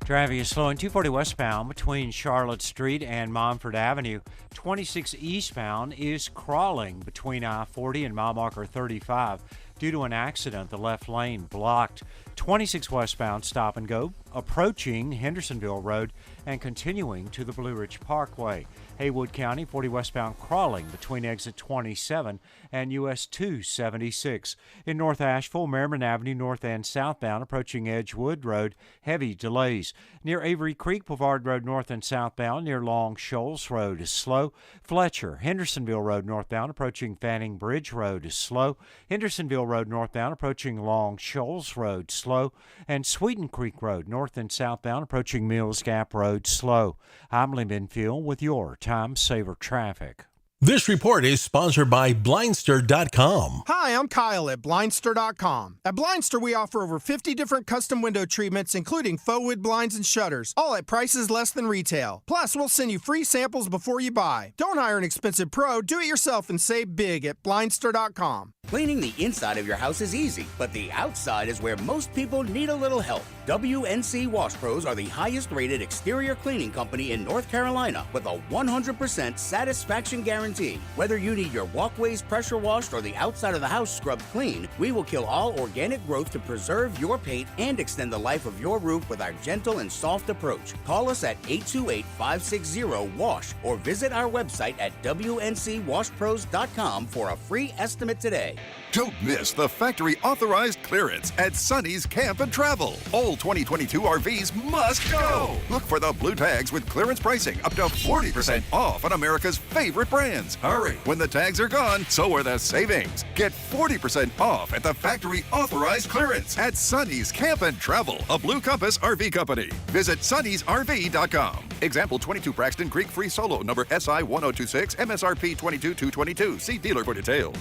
Traffic is slowing 240 westbound between Charlotte Street and Montford Avenue. 26 eastbound is crawling between I-40 and mile marker 35 due to an accident. The left lane blocked. 26 westbound stop and go approaching Hendersonville Road and continuing to the Blue Ridge Parkway. Haywood County 40 westbound crawling between exit 27 and US 276. In North Asheville, Merriman Avenue north and southbound approaching Edgewood Road, heavy delays. Near Avery Creek, Boulevard Road north and southbound near Long Shoals Road is slow. Fletcher, Hendersonville Road northbound approaching Fanning Bridge Road is slow. Hendersonville Road northbound approaching Long Shoals Road slow. And Sweeten Creek Road north and southbound approaching Mills Gap Road slow. I'm Lee Benfield with your Time Saver Traffic. This report is sponsored by Blindster.com. Hi, I'm Kyle at Blindster.com. At Blindster, we offer over 50 different custom window treatments, including faux wood blinds and shutters, all at prices less than retail. Plus, we'll send you free samples before you buy. Don't hire an expensive pro. Do it yourself and save big at Blindster.com. Cleaning the inside of your house is easy, but the outside is where most people need a little help. WNC Wash Pros are the highest rated exterior cleaning company in North Carolina with a 100% satisfaction guarantee. Whether you need your walkways pressure washed or the outside of the house scrubbed clean, we will kill all organic growth to preserve your paint and extend the life of your roof with our gentle and soft approach. Call us at 828-560-WASH or visit our website at WNCWashPros.com for a free estimate today. Don't miss the factory authorized clearance at Sonny's Camp and Travel. All 2022 RVs must go. Look for the blue tags with clearance pricing up to 40% off on America's favorite brands. Hurry, when the tags are gone, so are the savings. Get 40% off at the factory authorized clearance at Sonny's Camp and Travel, a Blue Compass RV company. Visit Sonny'sRV.com. Example 22 Braxton Creek Free Solo, number SI 1026, MSRP 22,222. See dealer for details.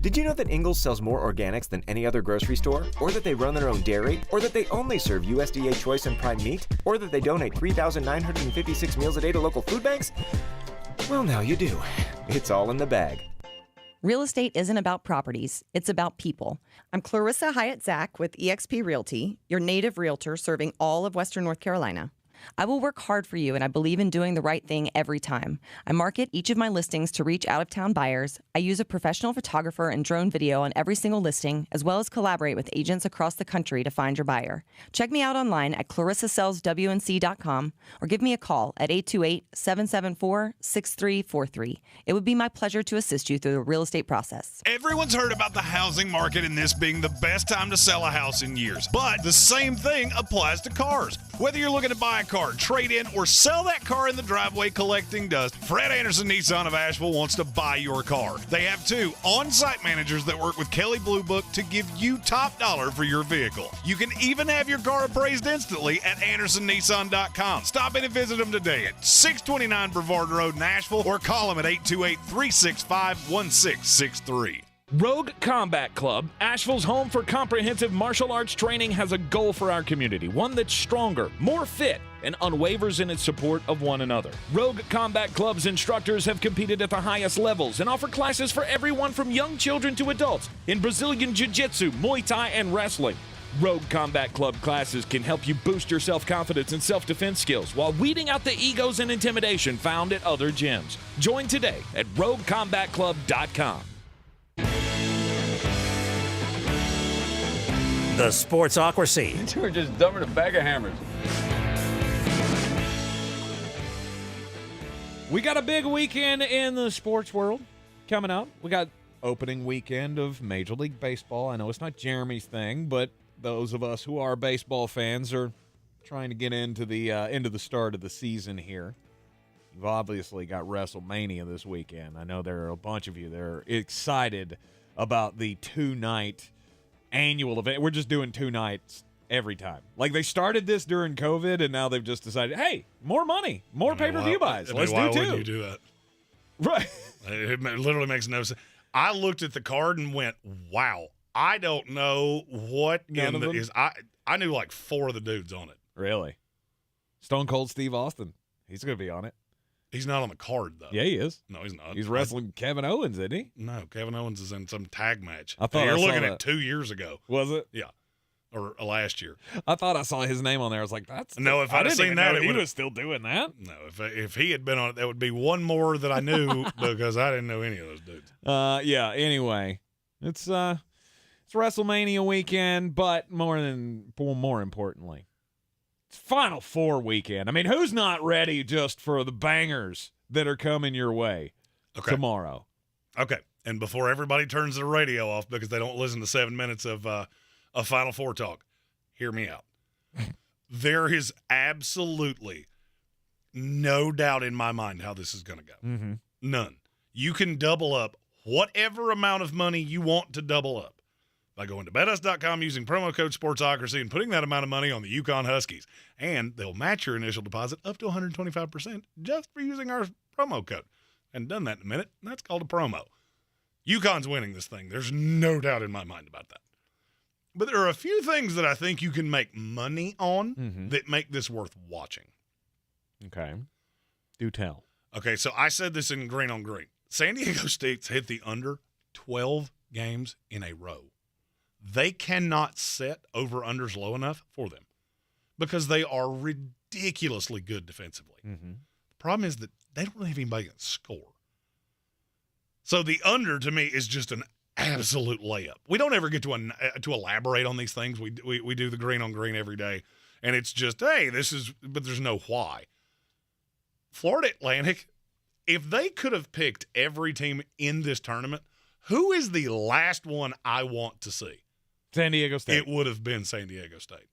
Did you know that Ingles sells more organics than any other grocery store? Or that they run their own dairy? Or that they only serve USDA choice and prime meat? Or that they donate 3,956 meals a day to local food banks? Well, now you do. It's all in the bag. Real estate isn't about properties, it's about people. I'm Clarissa Hyatt-Zach with eXp Realty, your native realtor serving all of Western North Carolina. I will work hard for you, and I believe in doing the right thing every time. I market each of my listings to reach out-of-town buyers. I use a professional photographer and drone video on every single listing, as well as collaborate with agents across the country to find your buyer. Check me out online at clarissasellswnc.com or give me a call at 828-774-6343. It would be my pleasure to assist you through the real estate process. Everyone's heard about the housing market and this being the best time to sell a house in years. But the same thing applies to cars. Whether you're looking to buy a car, trade in, or sell that car in the driveway collecting dust, Fred Anderson Nissan of Asheville wants to buy your car. They have 2 on-site managers that work with Kelley Blue Book to give you top dollar for your vehicle. You can even have your car appraised instantly at AndersonNissan.com. Stop in and visit them today at 629 Brevard Road in Asheville or call them at 828-365-1663. Rogue Combat Club, Asheville's home for comprehensive martial arts training, has a goal for our community, one that's stronger, more fit, and unwavers in its support of one another. Rogue Combat Club's instructors have competed at the highest levels and offer classes for everyone from young children to adults in Brazilian Jiu-Jitsu, Muay Thai, and wrestling. Rogue Combat Club classes can help you boost your self-confidence and self-defense skills while weeding out the egos and intimidation found at other gyms. Join today at RogueCombatClub.com. The Sportsocracy. You were just dumber than a bag of hammers. We got a big weekend in the sports world coming up. We got opening weekend of Major League Baseball. I know it's not Jeremy's thing, but those of us who are baseball fans are trying to get into the start of the season here. You've obviously got WrestleMania this weekend. I know there are a bunch of you that are excited about the 2-night annual event. We're just doing 2 nights every time. Like, they started this during COVID, and now they've just decided, hey, more money, more pay-per-view buys. Let's do 2. Why wouldn't you do that? Right. It literally makes no sense. I looked at the card and went, wow, I don't know what is. I knew like 4 of the dudes on it. Really? Stone Cold Steve Austin. He's going to be on it. He's not on the card, though. Yeah, he is. No, he's not. He's wrestling Kevin Owens, isn't he? No, Kevin Owens is in some tag match. I thought you're looking that. at 2 years ago. Was it? Yeah. Or last year. I thought I saw his name on there. I was like, that's... No, if I'd have seen that, he was still doing that. No, if he had been on it, that would be one more that I knew because I didn't know any of those dudes. Yeah, anyway. It's WrestleMania weekend, but more importantly, it's Final Four weekend. I mean, who's not ready just for the bangers that are coming your way tomorrow? Okay. And before everybody turns their radio off because they don't listen to 7 minutes of Final Four talk, hear me out. There is absolutely no doubt in my mind how this is going to go. Mm-hmm. None. You can double up whatever amount of money you want to double up by going to BetUs.com using promo code Sportsocracy and putting that amount of money on the Yukon Huskies. And they'll match your initial deposit up to 125% just for using our promo code. Hadn't done that in a minute, and that's called a promo. UConn's winning this thing. There's no doubt in my mind about that. But there are a few things that I think you can make money on that make this worth watching. Okay. Do tell. Okay, so I said this in Green on Green. San Diego State's hit the under 12 games in a row. They cannot set over-unders low enough for them because they are ridiculously good defensively. The problem is that they don't really have anybody that can score. So the under, to me, is just an absolute layup. We don't ever get to elaborate on these things. We do the Green on Green every day, and it's just, hey, but there's no why. Florida Atlantic, if they could have picked every team in this tournament, who is the last one I want to see? San Diego State. It would have been San Diego State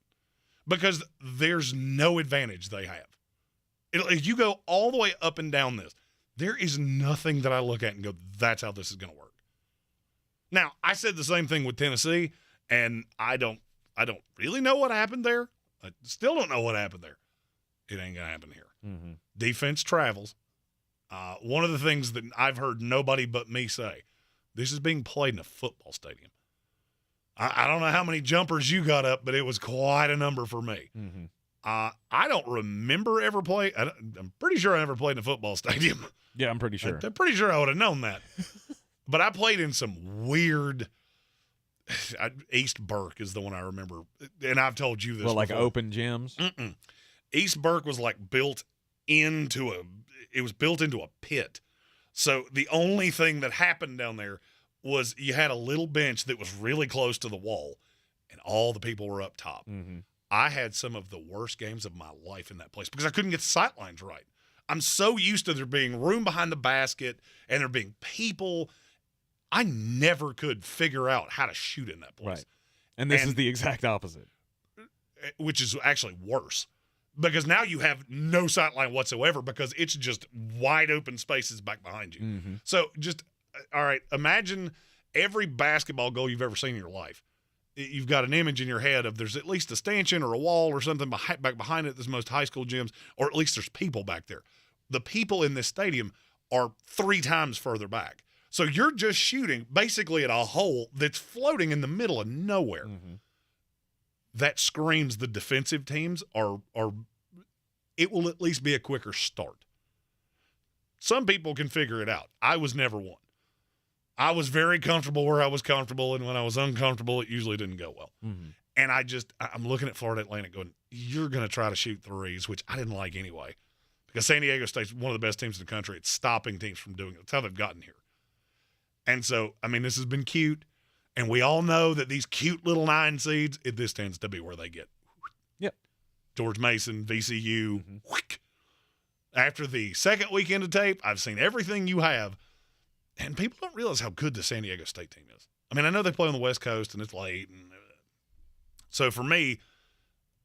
because there's no advantage they have. If you go all the way up and down this, there is nothing that I look at and go, that's how this is going to work. Now, I said the same thing with Tennessee, and I don't really know what happened there. I still don't know what happened there. It ain't going to happen here. Defense travels. One of the things that I've heard nobody but me say, this is being played in a football stadium. I don't know how many jumpers you got up, but it was quite a number for me. I don't remember ever playing. I'm pretty sure I never played in a football stadium. Yeah, I'm pretty sure. I'm pretty sure I would have known that. But I played in some weird East Burke is the one I remember. And I've told you this before. Like open gyms? East Burke was like built into a pit. So the only thing that happened down there was you had a little bench that was really close to the wall, and all the people were up top. I had some of the worst games of my life in that place because I couldn't get the sight lines right. I'm so used to there being room behind the basket and there being people. I never could figure out how to shoot in that place. Right. And this is the exact opposite. Which is actually worse because now you have no sight line whatsoever because it's just wide open spaces back behind you. So just, all right, imagine every basketball goal you've ever seen in your life. You've got an image in your head of there's at least a stanchion or a wall or something back behind it. There's most high school gyms, or at least there's people back there. The people in this stadium are 3 times further back. So you're just shooting basically at a hole that's floating in the middle of nowhere. That screams the defensive teams are it will at least be a quicker start. Some people can figure it out. I was never one. I was very comfortable where I was comfortable, and when I was uncomfortable, it usually didn't go well. And I'm looking at Florida Atlantic going, you're going to try to shoot threes, which I didn't like anyway, because San Diego State's one of the best teams in the country. It's stopping teams from doing it. That's how they've gotten here. And so, I mean, this has been cute, and we all know that these cute little 9 seeds, this tends to be where they get. Yep. George Mason, VCU. After the second weekend of tape, I've seen everything you have. And people don't realize how good the San Diego State team is. I mean, I know they play on the West Coast and it's late. So for me,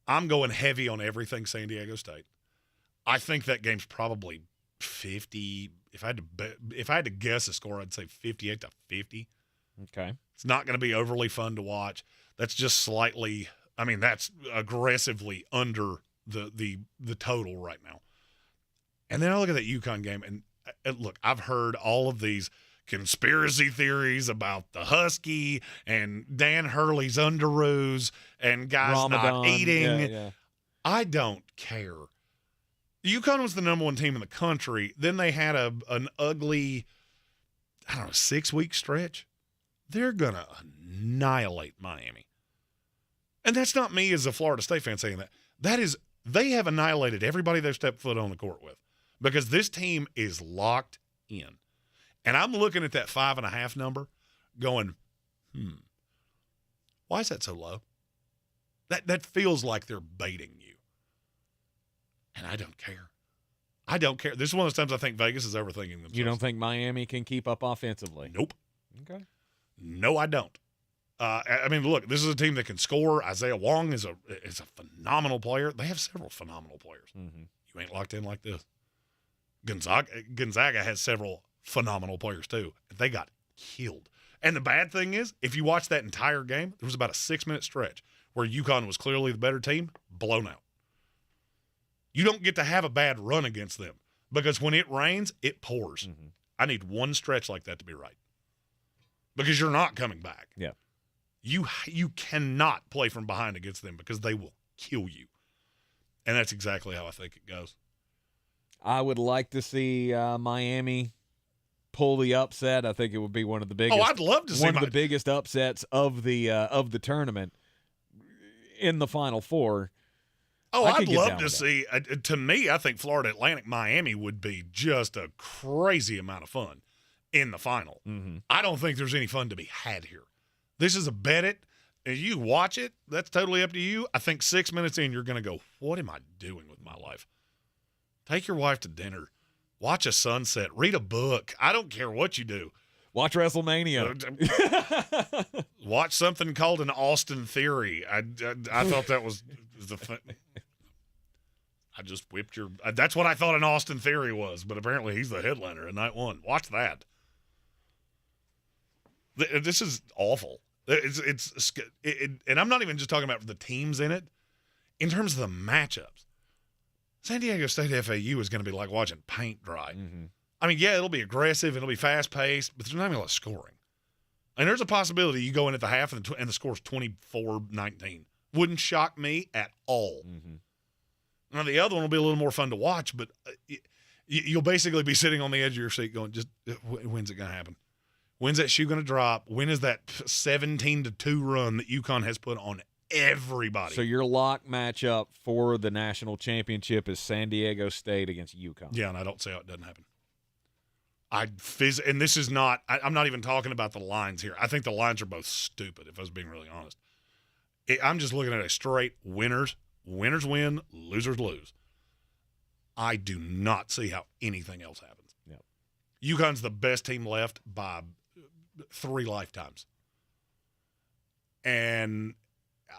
I'm going heavy on everything San Diego State. I think that game's probably 50. If I had to guess a score, I'd say 58-50. Okay. It's not going to be overly fun to watch. That's just slightly, I mean, that's aggressively under the total right now. And then I look at that UConn game, and look, I've heard all of these conspiracy theories about the Husky and Dan Hurley's underoos and guys Ramadan, not eating. Yeah. I don't care. UConn was the number 1 team in the country. Then they had an ugly, 6-week stretch. They're going to annihilate Miami. And that's not me as a Florida State fan saying that. That is, they have annihilated everybody they've stepped foot on the court with because this team is locked in. And I'm looking at that 5.5 number going, why is that so low? That feels like they're baiting you. And I don't care. I don't care. This is one of those times I think Vegas is overthinking themselves. You don't think Miami can keep up offensively? Nope. Okay. No, I don't. I mean, look, this is a team that can score. Isaiah Wong is a phenomenal player. They have several phenomenal players. You ain't locked in like this. Gonzaga has several phenomenal players too. They got killed. And the bad thing is, if you watch that entire game, there was about a 6-minute stretch where UConn was clearly the better team, blown out. You don't get to have a bad run against them because when it rains, it pours. I need one stretch like that to be right. Because you're not coming back. Yeah. You cannot play from behind against them because they will kill you. And that's exactly how I think it goes. I would like to see Miami pull the upset. I think it would be one of the biggest. Oh, I'd love to see one of the biggest upsets of the tournament in the Final Four. Oh, I'd love to see. To me, I think Florida Atlantic Miami would be just a crazy amount of fun in the final. Mm-hmm. I don't think there's any fun to be had here. This is a bet it. If you watch it, that's totally up to you. I think 6 minutes in, you're going to go, what am I doing with my life? Take your wife to dinner. Watch a sunset. Read a book. I don't care what you do. Watch WrestleMania. Watch something called an Austin Theory. I thought that was the fun. I just whipped your – that's what I thought an Austin Theory was, but apparently he's the headliner in night one. Watch that. This is awful. And I'm not even just talking about the teams in it. In terms of the matchups, San Diego State FAU is going to be like watching paint dry. Mm-hmm. I mean, yeah, it'll be aggressive, it'll be fast-paced, but there's not even a lot of scoring. And there's a possibility you go in at the half and the score's 24-19. Wouldn't shock me at all. Mm-hmm. Now, the other one will be a little more fun to watch, but you'll basically be sitting on the edge of your seat going, just when's it going to happen? When's that shoe going to drop? When is that 17-2 run that UConn has put on everybody? So your lock matchup for the national championship is San Diego State against UConn. Yeah, and I don't see how it doesn't happen. And this is not – I'm not even talking about the lines here. I think the lines are both stupid, if I was being really honest. I'm just looking at a straight winners. Winners win, losers lose. I do not see how anything else happens. Yep. UConn's the best team left by 3 lifetimes. And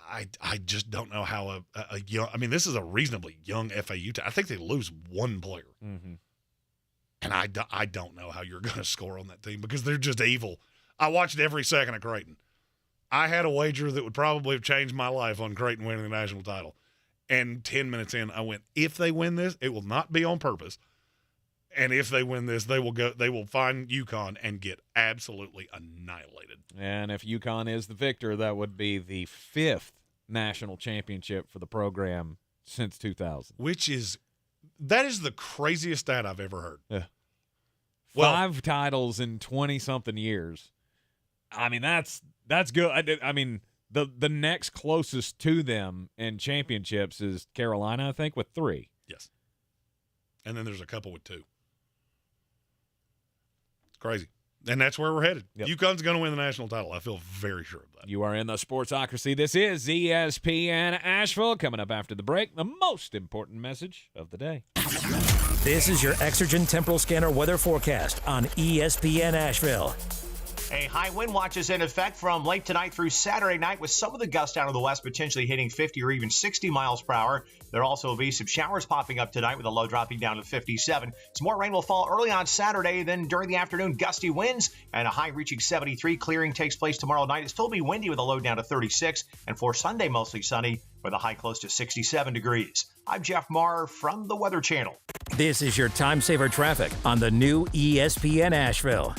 I just don't know how a young – I mean, this is a reasonably young FAU team. I think they lose one player. Mm-hmm. And I don't know how you're going to score on that team because they're just evil. I watched every second of Creighton. I had a wager that would probably have changed my life on Creighton winning the national title. And 10 minutes in, I went, if they win this, it will not be on purpose. And if they win this, they will find UConn and get absolutely annihilated. And if UConn is the victor, that would be the 5th national championship for the program since 2000. That is the craziest stat I've ever heard. Yeah. Well, 5 titles in 20-something years. I mean, that's good. I mean, the next closest to them in championships is Carolina, I think, with 3. Yes. And then there's a couple with 2. It's crazy. And that's where we're headed. Yep. UConn's going to win the national title. I feel very sure of that. You are in the Sportsocracy. This is ESPN Asheville. Coming up after the break, the most important message of the day. This is your Exergen Temporal Scanner weather forecast on ESPN Asheville. A high wind watch is in effect from late tonight through Saturday night with some of the gusts out of the west potentially hitting 50 or even 60 miles per hour. There also will be some showers popping up tonight with a low dropping down to 57. Some more rain will fall early on Saturday, then during the afternoon, gusty winds and a high reaching 73. Clearing takes place tomorrow night. It'll still be windy with a low down to 36. And for Sunday, mostly sunny with a high close to 67 degrees. I'm Jeff Marr from the Weather Channel. This is your time saver traffic on the new ESPN Asheville.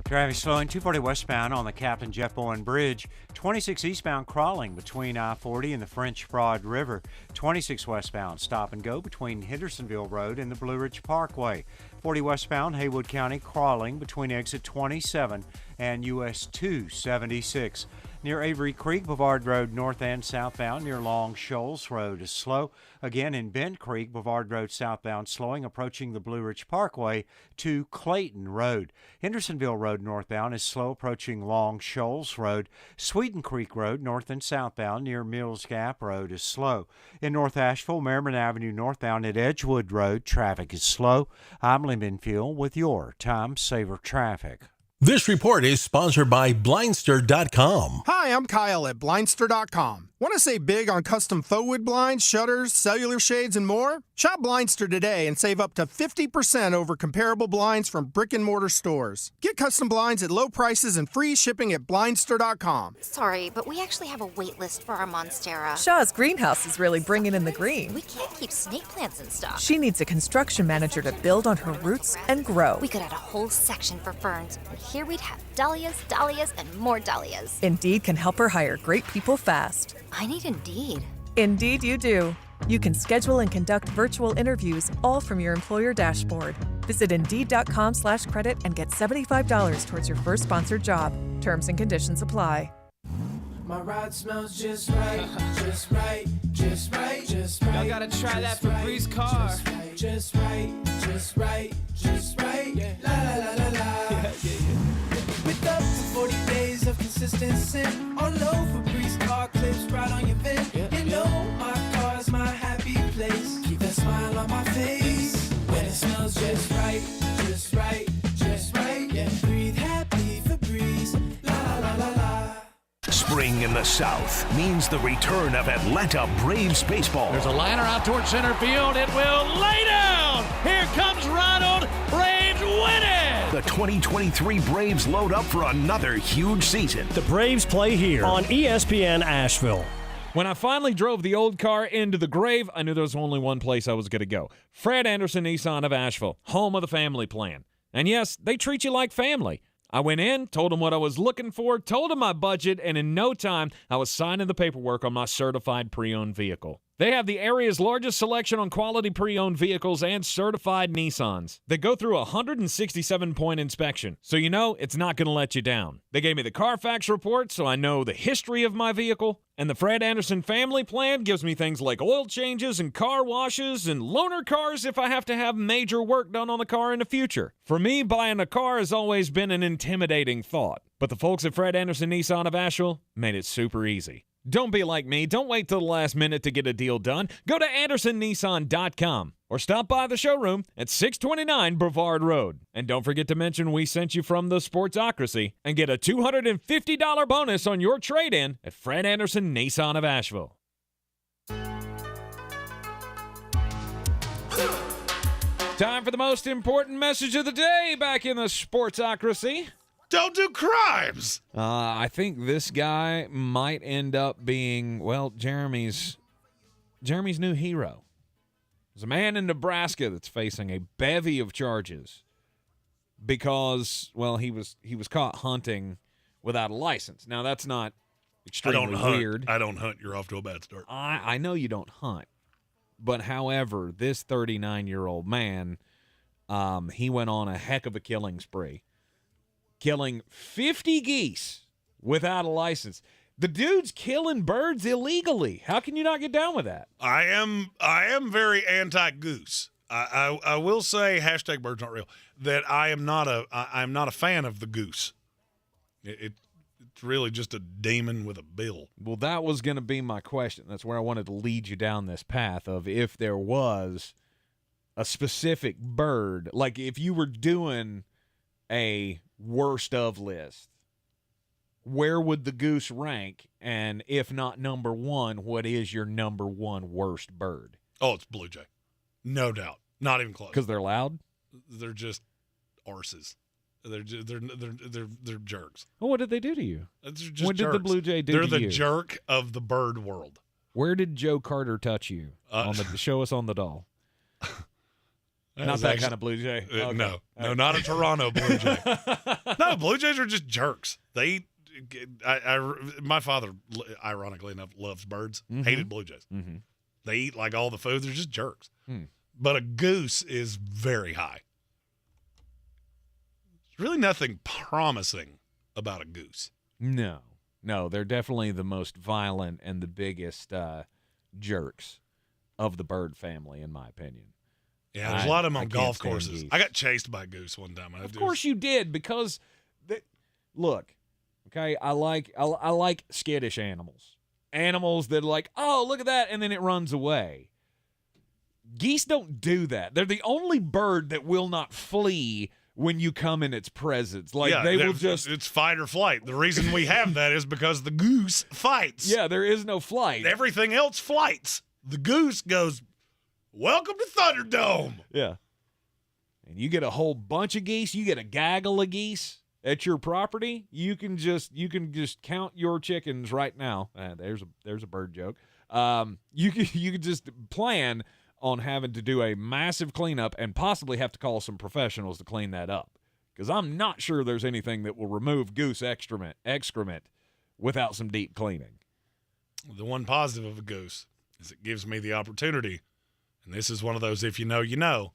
Traffic slowing 240 westbound on the Captain Jeff Bowen Bridge. 26 eastbound crawling between I-40 and the French Broad River. 26 westbound stop and go between Hendersonville Road and the Blue Ridge Parkway. 40 westbound Haywood County crawling between exit 27 and US 276. Near Avery Creek, Boulevard Road north and southbound near Long Shoals Road is slow. Again in Bend Creek, Boulevard Road southbound slowing approaching the Blue Ridge Parkway to Clayton Road. Hendersonville Road northbound is slow approaching Long Shoals Road. Sweeten Creek Road north and southbound near Mills Gap Road is slow. In North Asheville, Merriman Avenue northbound at Edgewood Road, traffic is slow. I'm Lyndon Fuel with your Time Saver Traffic. This report is sponsored by Blindster.com. Hi, Hi, I'm Kyle at Blindster.com. Want to save big on custom faux wood blinds, shutters, cellular shades, and more? Shop Blindster today and save up to 50% over comparable blinds from brick-and-mortar stores. Get custom blinds at low prices and free shipping at Blindster.com. Sorry, but we actually have a wait list for our Monstera. Shaw's greenhouse is really bringing in the green. We can't keep snake plants in stock. She needs a construction manager to build on her roots and grow. We could add a whole section for ferns, and here we'd have dahlias, dahlias, and more dahlias. Indeed can help her hire great people fast. I need Indeed. Indeed you do. You can schedule and conduct virtual interviews all from your employer dashboard. Visit Indeed.com/credit and get $75 towards your first sponsored job. Terms and conditions apply. My ride smells just right, just right, just right, just right. Y'all gotta try that Febreze car. Just right, just right, just right. Yeah. La la la la la. With up to 40 days of consistency, all over Febreze car clips right on your vent. You know my car's my happy place. Keep that smile on my face when it smells just right, just right, just right. Yeah, breathe happy Febreze. La la la la la. Spring in the South means the return of Atlanta Braves baseball. There's a liner out towards center field. It will lay down. Here comes Ronald. Braves win it. The 2023 Braves load up for another huge season. The Braves play here on ESPN Asheville. When I finally drove the old car into the grave, I knew there was only one place I was going to go. Fred Anderson Nissan of Asheville, home of the family plan. And yes, they treat you like family. I went in, told them what I was looking for, told them my budget, and in no time, I was signing the paperwork on my certified pre-owned vehicle. They have the area's largest selection on quality pre-owned vehicles and certified Nissans. They go through a 167-point inspection, so you know it's not going to let you down. They gave me the Carfax report, so I know the history of my vehicle. And the Fred Anderson family plan gives me things like oil changes and car washes and loaner cars if I have to have major work done on the car in the future. For me, buying a car has always been an intimidating thought. But the folks at Fred Anderson Nissan of Asheville made it super easy. Don't be like me. Don't wait till the last minute to get a deal done. Go to AndersonNissan.com or stop by the showroom at 629 Brevard Road. And don't forget to mention we sent you from the Sportsocracy and get a $250 bonus on your trade-in at Fred Anderson Nissan of Asheville. Time for the most important message of the day back in the Sportsocracy. Don't do crimes. I think this guy might end up being, well, Jeremy's new hero. There's a man in Nebraska that's facing a bevy of charges because, well, he was caught hunting without a license. Now, that's not extremely weird. I don't hunt. You're off to a bad start. I know you don't hunt. But, however, this 39-year-old man, he went on a heck of a killing spree. Killing 50 geese without a license. The dude's killing birds illegally. How can you not get down with that? I am very anti-goose. I will say hashtag birds not real. That I'm not a fan of the goose. It's really just a demon with a bill. Well, that was going to be my question. That's where I wanted to lead you down this path of if there was a specific bird, like if you were doing a worst of list, where would the goose rank? And if not number one, what is your number one worst bird? Oh, it's blue jay. No doubt. Not even close. Because they're loud? They're just arses. They're jerks. Well, what did they do to you? What did the blue jay do to you? They're the jerk of the bird world. Where did Joe Carter touch you? Show us on the doll. Not that kind of blue jay. Okay. No, not a Toronto blue jay. No, blue jays are just jerks. They my father, ironically enough, loves birds. Mm-hmm. Hated blue jays. Mm-hmm. They eat like all the food. They're just jerks. But a goose is very high. There's really nothing promising about a goose. No, they're definitely the most violent and the biggest jerks of the bird family, in my opinion. Yeah, there's a lot of them on golf courses. Geese. I got chased by a goose one time. Of course you did, because look, okay, I like skittish animals. Animals that are like, oh, look at that, and then it runs away. Geese don't do that. They're the only bird that will not flee when you come in its presence. Like, Yeah, they will just... It's fight or flight. The reason we have that is because the goose fights. Yeah, there is no flight. Everything else flights. The goose goes, welcome to Thunderdome. Yeah. And you get a whole bunch of geese, you get a gaggle of geese at your property, you can just count your chickens right now. There's a bird joke. You can just plan on having to do a massive cleanup and possibly have to call some professionals to clean that up. Because I'm not sure there's anything that will remove goose excrement without some deep cleaning. The one positive of a goose is it gives me the opportunity, and this is one of those if you know, you know,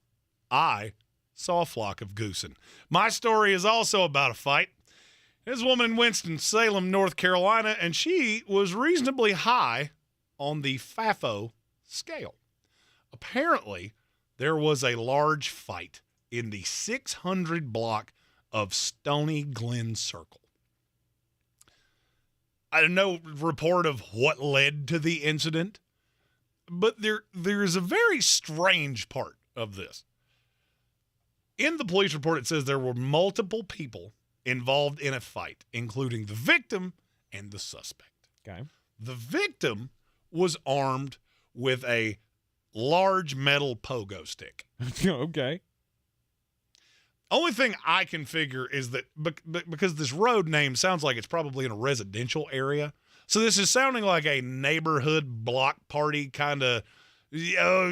I saw a flock of goosen. My story is also about a fight. There's a woman in Winston-Salem, North Carolina, and she was reasonably high on the FAFO scale. Apparently, there was a large fight in the 600 block of Stony Glen Circle. I don't know report of what led to the incident, but there is a very strange part of this. In the police report, it says there were multiple people involved in a fight, including the victim and the suspect. Okay. The victim was armed with a large metal pogo stick. Okay. Only thing I can figure is that because this road name sounds like it's probably in a residential area. So this is sounding like a neighborhood block party kind of,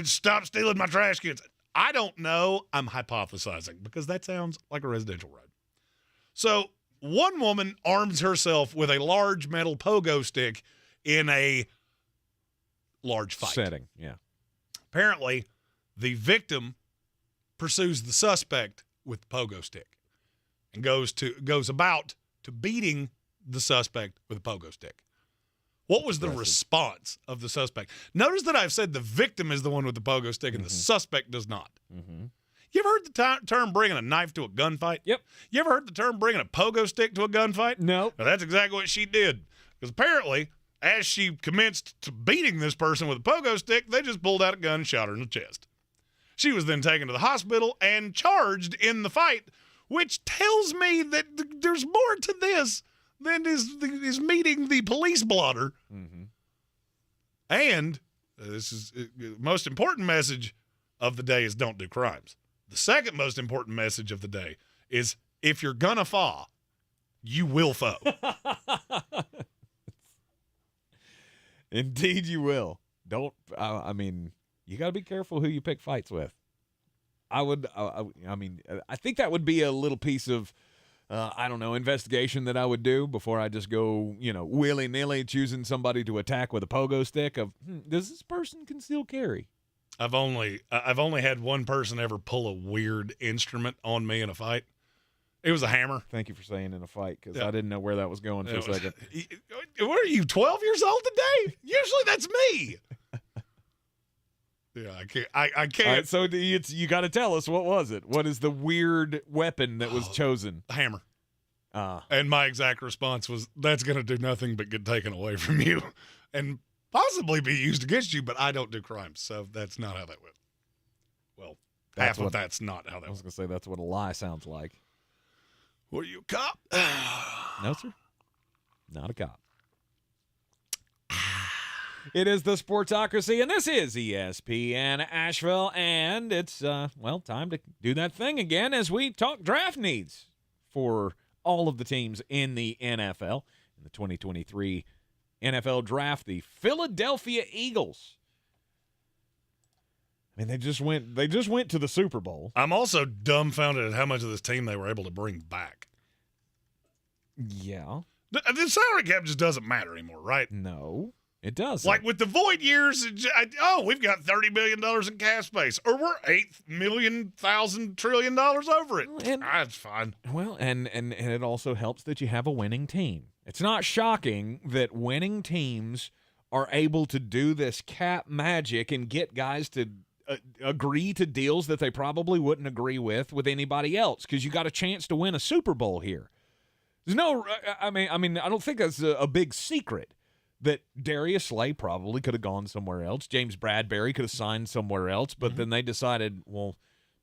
stop stealing my trash cans. I don't know. I'm hypothesizing because that sounds like a residential road. So one woman arms herself with a large metal pogo stick in a large fight setting. Yeah. Apparently, the victim pursues the suspect with the pogo stick and goes about to beating the suspect with a pogo stick. What was the response of the suspect? Notice that I've said the victim is the one with the pogo stick and the suspect does not. Mm-hmm. You ever heard the term bringing a knife to a gunfight? Yep. You ever heard the term bringing a pogo stick to a gunfight? No. Well, that's exactly what she did. Because apparently, as she commenced to beating this person with a pogo stick, they just pulled out a gun and shot her in the chest. She was then taken to the hospital and charged in the fight, which tells me that there's more to this than is meeting the police blotter. Mm-hmm. And this is the most important message of the day is don't do crimes. The second most important message of the day is if you're gonna fall, you will fall. Indeed you will. Don't, I mean, you got to be careful who you pick fights with. I think that would be a little piece of, investigation that I would do before I just go, willy-nilly choosing somebody to attack with a pogo stick of, does this person conceal carry? I've only had one person ever pull a weird instrument on me in a fight. It was a hammer. Thank you for saying in a fight, because I didn't know where that was going for a second. What are you, 12 years old today? Usually that's me. Yeah, I can't. All right, so you got to tell us, what was it? What is the weird weapon that was chosen? A hammer. And my exact response was, that's going to do nothing but get taken away from you and possibly be used against you, but I don't do crimes, so that's not how that went. Well, that's not how that went. I was going to say, that's what a lie sounds like. Were you a cop? No, sir. Not a cop. It is the Sportsocracy, and this is ESPN Asheville, and it's, time to do that thing again as we talk draft needs for all of the teams in the NFL. In the 2023 NFL Draft, the Philadelphia Eagles. I mean, they just went to the Super Bowl. I'm also dumbfounded at how much of this team they were able to bring back. Yeah. The salary cap just doesn't matter anymore, right? No, it does. Like with the void years, we've got $30 billion in cap space, or we're $8,000,000 trillion over it. That's fine. Well, and it also helps that you have a winning team. It's not shocking that winning teams are able to do this cap magic and get guys to agree to deals that they probably wouldn't agree with anybody else, because you got a chance to win a Super Bowl here. There's no, I mean, I don't think that's a big secret that Darius Slay probably could have gone somewhere else. James Bradbury could have signed somewhere else, but then they decided, well,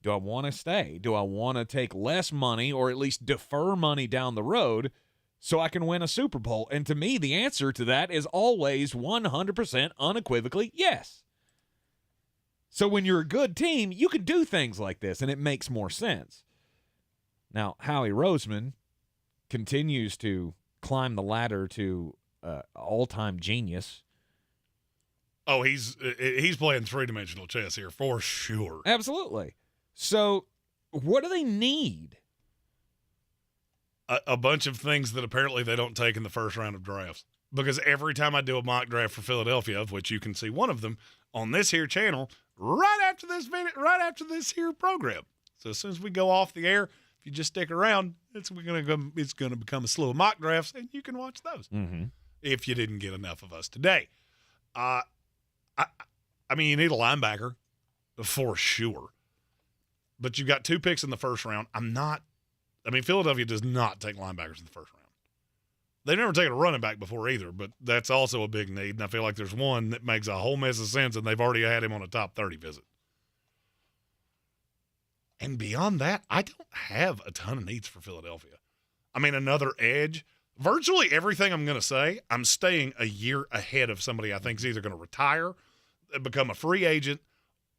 Do I want to stay? Do I want to take less money or at least defer money down the road so I can win a Super Bowl? And to me, the answer to that is always 100% unequivocally yes. So when you're a good team, you can do things like this, and it makes more sense. Now, Howie Roseman continues to climb the ladder to all-time genius. Oh, he's playing three-dimensional chess here for sure. Absolutely. So what do they need? A bunch of things that apparently they don't take in the first round of drafts. Because every time I do a mock draft for Philadelphia, of which you can see one of them on this here channel, right after this here program. So as soon as we go off the air, if you just stick around, it's going to become a slew of mock drafts, and you can watch those if you didn't get enough of us today. I mean, you need a linebacker for sure. But you've got 2 picks in the first round. Philadelphia does not take linebackers in the first round. They've never taken a running back before either, but that's also a big need, and I feel like there's one that makes a whole mess of sense, and they've already had him on a top 30 visit. And beyond that, I don't have a ton of needs for Philadelphia. I mean, another edge. Virtually everything I'm going to say, I'm staying a year ahead of somebody I think is either going to retire, become a free agent,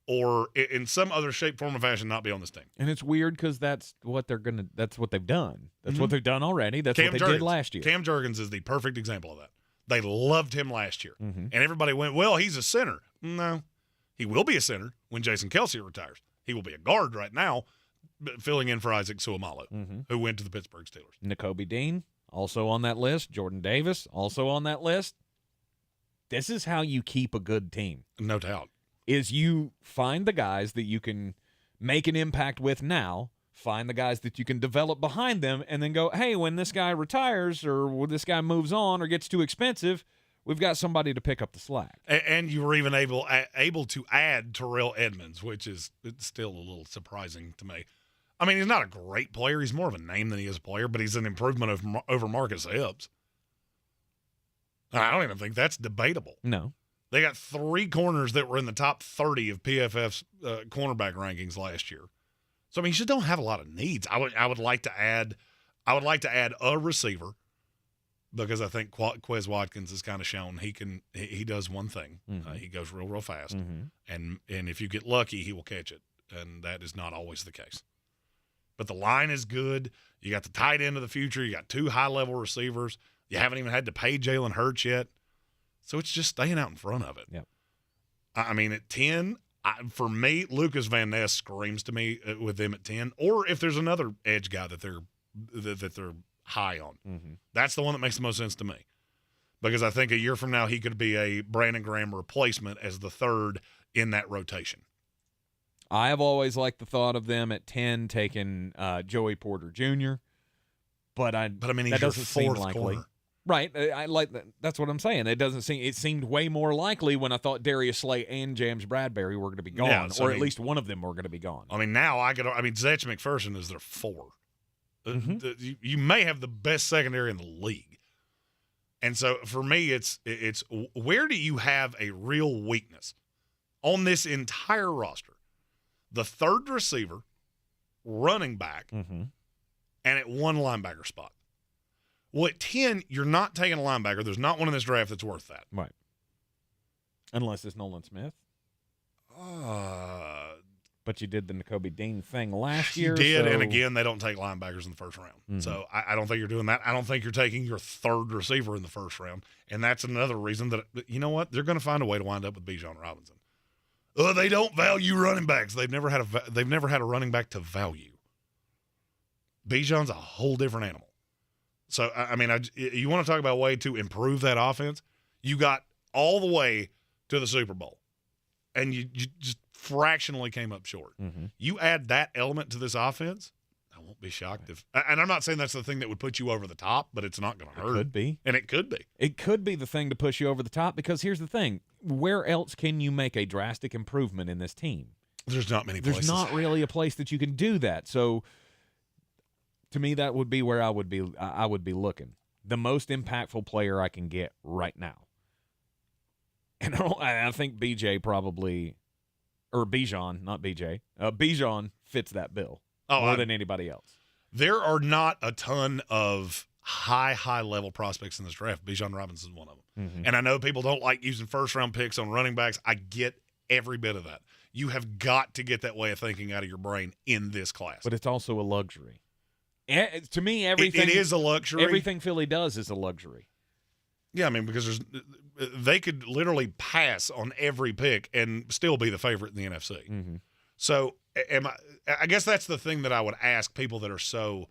or in some other shape, form, or fashion not be on this team. And it's weird because that's what they've done. That's what they've done already. That's what they did last year. Cam Jurgens is the perfect example of that. They loved him last year. And everybody went, well, he's a center. No, he will be a center when Jason Kelce retires. He will be a guard right now, filling in for Isaac Seumalo, who went to the Pittsburgh Steelers. Nakobe Dean, also on that list. Jordan Davis, also on that list. This is how you keep a good team. No doubt. Is you find the guys that you can make an impact with now, find the guys that you can develop behind them, and then go, hey, when this guy retires or when this guy moves on or gets too expensive, we've got somebody to pick up the slack. And you were even able to add Terrell Edmonds, which is still a little surprising to me. I mean, he's not a great player. He's more of a name than he is a player, but he's an improvement over Marcus Epps. I don't even think that's debatable. No. They got 3 corners that were in the top 30 of PFF's cornerback rankings last year. So I mean, you just don't have a lot of needs. I would like to add a receiver because I think Quez Watkins has kind of shown he does one thing. He goes real fast, and if you get lucky, he will catch it, and that is not always the case. But the line is good. You got the tight end of the future. You got 2 high-level receivers. You haven't even had to pay Jalen Hurts yet. So it's just staying out in front of it. Yep. I mean, at 10, for me, Lucas Van Ness screams to me with them at 10. Or if there's another edge guy that they're high on, that's the one that makes the most sense to me. Because I think a year from now he could be a Brandon Graham replacement as the 3rd in that rotation. I have always liked the thought of them at 10 taking Joey Porter Jr., but I mean, that doesn't seem likely. Corner. Right, I like that. That's what I'm saying. It seemed way more likely when I thought Darius Slay and James Bradbury were going to be gone, or at least one of them were going to be gone. I mean, now Zetch McPherson is their 4. You may have the best secondary in the league, and so for me, it's where do you have a real weakness on this entire roster? The 3rd receiver, running back, and at 1 linebacker spot. Well, at 10, you're not taking a linebacker. There's not one in this draft that's worth that. Right. Unless it's Nolan Smith. But you did the Nakobe Dean thing last year. You did, and again, they don't take linebackers in the first round. So I don't think you're doing that. I don't think you're taking your 3rd receiver in the first round. And that's another reason that, you know what, they're going to find a way to wind up with Bijan Robinson. They don't value running backs. They've never had a running back to value. Bijan's a whole different animal. So, I mean, you want to talk about a way to improve that offense? You got all the way to the Super Bowl, and you just fractionally came up short. You add that element to this offense, I won't be shocked if – and I'm not saying that's the thing that would put you over the top, but it's not going to hurt. It could be. And it could be. It could be the thing to push you over the top because here's the thing. Where else can you make a drastic improvement in this team? There's not many places. There's not really a place that you can do that. So – to me, that would be where I would be looking. The most impactful player I can get right now. And I think BJ probably, or Bijan, not BJ, Bijan fits that bill more than anybody else. There are not a ton of high level prospects in this draft. Bijan Robinson is one of them. Mm-hmm. And I know people don't like using first-round picks on running backs. I get every bit of that. You have got to get that way of thinking out of your brain in this class. But it's also a luxury. To me, everything it is a luxury. Everything Philly does is a luxury. Yeah, I mean, because they could literally pass on every pick and still be the favorite in the NFC. Mm-hmm. So I guess that's the thing that I would ask people that are so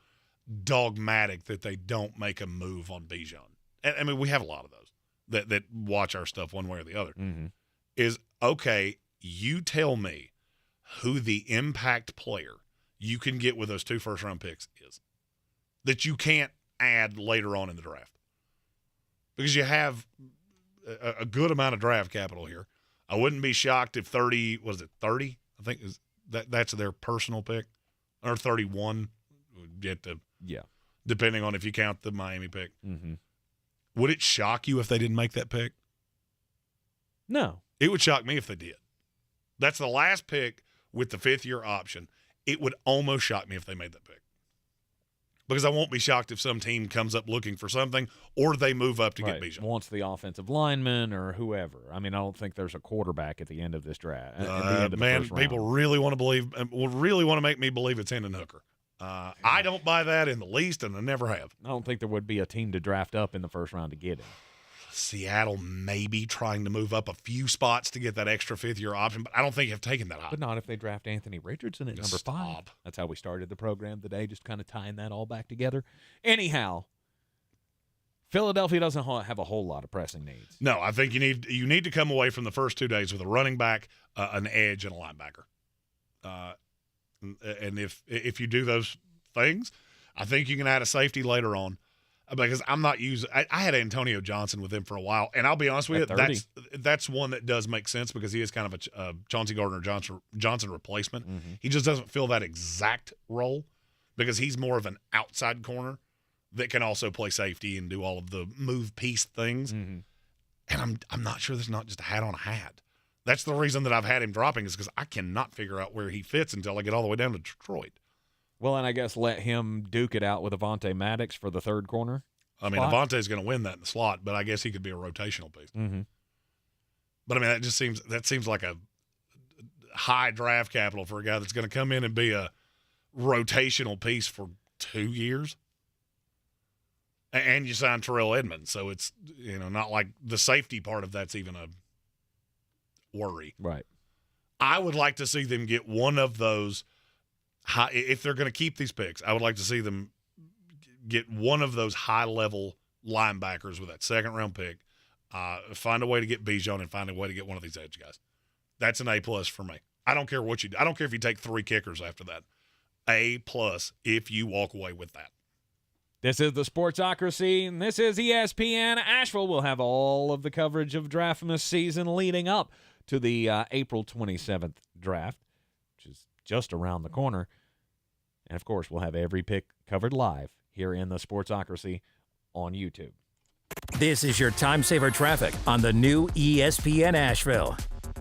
dogmatic that they don't make a move on Bijan. And, I mean, we have a lot of those that watch our stuff one way or the other. Mm-hmm. Is, okay, you tell me who the impact player you can get with those 2 first-round picks is that you can't add later on in the draft. Because you have a good amount of draft capital here. I wouldn't be shocked if 30 – was it 30? I think that's their personal pick. Or 31. Yeah. Depending on if you count the Miami pick. Mm-hmm. Would it shock you if they didn't make that pick? No. It would shock me if they did. That's the last pick with the 5th-year option. It would almost shock me if they made that pick. Because I won't be shocked if some team comes up looking for something or they move up to get Bijan. Wants the offensive lineman or whoever. I mean, I don't think there's a quarterback at the end of this draft. People really want to make me believe it's Hendon Hooker. I don't buy that in the least, and I never have. I don't think there would be a team to draft up in the first round to get him. Seattle maybe trying to move up a few spots to get that extra 5th-year option, but I don't think you've taken that high. But not if they draft Anthony Richardson at number 5. That's how we started the program today, just kind of tying that all back together. Anyhow, Philadelphia doesn't have a whole lot of pressing needs. No, I think you need to come away from the first 2 days with a running back, an edge, and a linebacker. And if you do those things, I think you can add a safety later on. Because I'm not using – I had Antonio Johnson with him for a while, and I'll be honest with you, that's one that does make sense because he is kind of a Chauncey Gardner-Johnson replacement. Mm-hmm. He just doesn't fill that exact role because he's more of an outside corner that can also play safety and do all of the move piece things. Mm-hmm. And I'm not sure there's not just a hat on a hat. That's the reason that I've had him dropping is because I cannot figure out where he fits until I get all the way down to Detroit. Well, and I guess let him duke it out with Avonte Maddox for the 3rd corner. I mean, Avonte's going to win that in the slot, but I guess he could be a rotational piece. Mm-hmm. But I mean, that seems like a high draft capital for a guy that's going to come in and be a rotational piece for 2 years. And you sign Terrell Edmonds, so it's not like the safety part of that's even a worry. Right. I would like to see them get one of those. If they're going to keep these picks, I would like to see them get one of those high-level linebackers with that 2nd-round pick, find a way to get Bijan and find a way to get one of these edge guys. That's an A+ for me. I don't care what you do. I don't care if you take 3 kickers after that. A+ if you walk away with that. This is the Sportsocracy, and this is ESPN Asheville. We'll have all of the coverage of Draftmas season leading up to the April 27th draft, which is just around the corner. And, of course, we'll have every pick covered live here in the Sportsocracy on YouTube. This is your time-saver traffic on the new ESPN Asheville.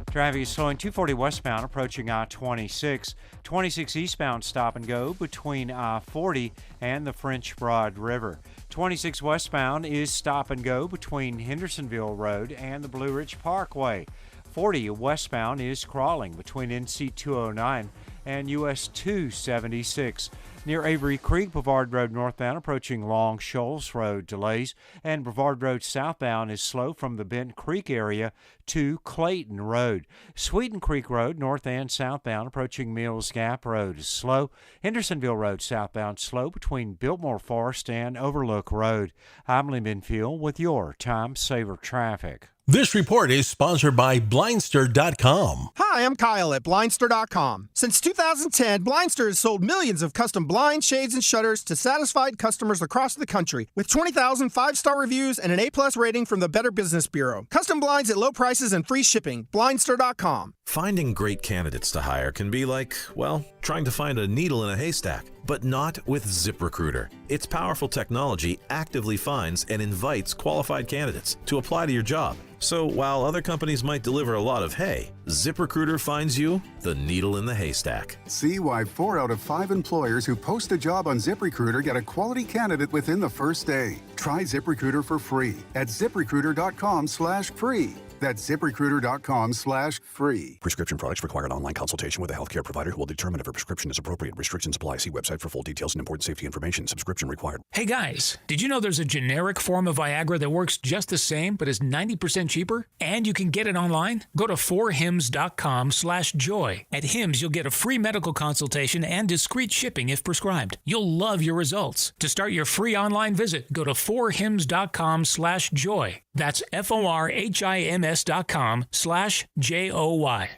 Traffic is slowing 240 westbound approaching I-26. 26 eastbound stop and go between I-40 and the French Broad River. 26 westbound is stop and go between Hendersonville Road and the Blue Ridge Parkway. 40 westbound is crawling between NC 209 and US 276. Near Avery Creek, Brevard Road northbound approaching Long Shoals Road delays, and Brevard Road southbound is slow from the Bent Creek area to Clayton Road. Sweeten Creek Road north and southbound approaching Mills Gap Road is slow. Hendersonville Road southbound slow between Biltmore Forest and Overlook Road. I'm Lee Minfield with your Time Saver Traffic. This report is sponsored by Blindster.com. Hi, I'm Kyle at Blindster.com. Since 2010, Blindster has sold millions of custom blinds, shades, and shutters to satisfied customers across the country with 20,000 5-star reviews and an A+ rating from the Better Business Bureau. Custom blinds at low prices and free shipping. Blindster.com. Finding great candidates to hire can be like, well, trying to find a needle in a haystack, but not with ZipRecruiter. Its powerful technology actively finds and invites qualified candidates to apply to your job. So while other companies might deliver a lot of hay, ZipRecruiter finds you the needle in the haystack. See why 4 out of 5 employers who post a job on ZipRecruiter get a quality candidate within the first day. Try ZipRecruiter for free at ZipRecruiter.com/free. That's ZipRecruiter.com/free. Prescription products require an online consultation with a healthcare provider who will determine if a prescription is appropriate. Restrictions apply. See website for full details and important safety information. Subscription required. Hey guys, did you know there's a generic form of Viagra that works just the same but is 90% cheaper? And you can get it online? Go to 4hims.com/joy. At Hims, you'll get a free medical consultation and discreet shipping if prescribed. You'll love your results. To start your free online visit, go to 4hims.com/joy. That's FORHIMS.com/JOY.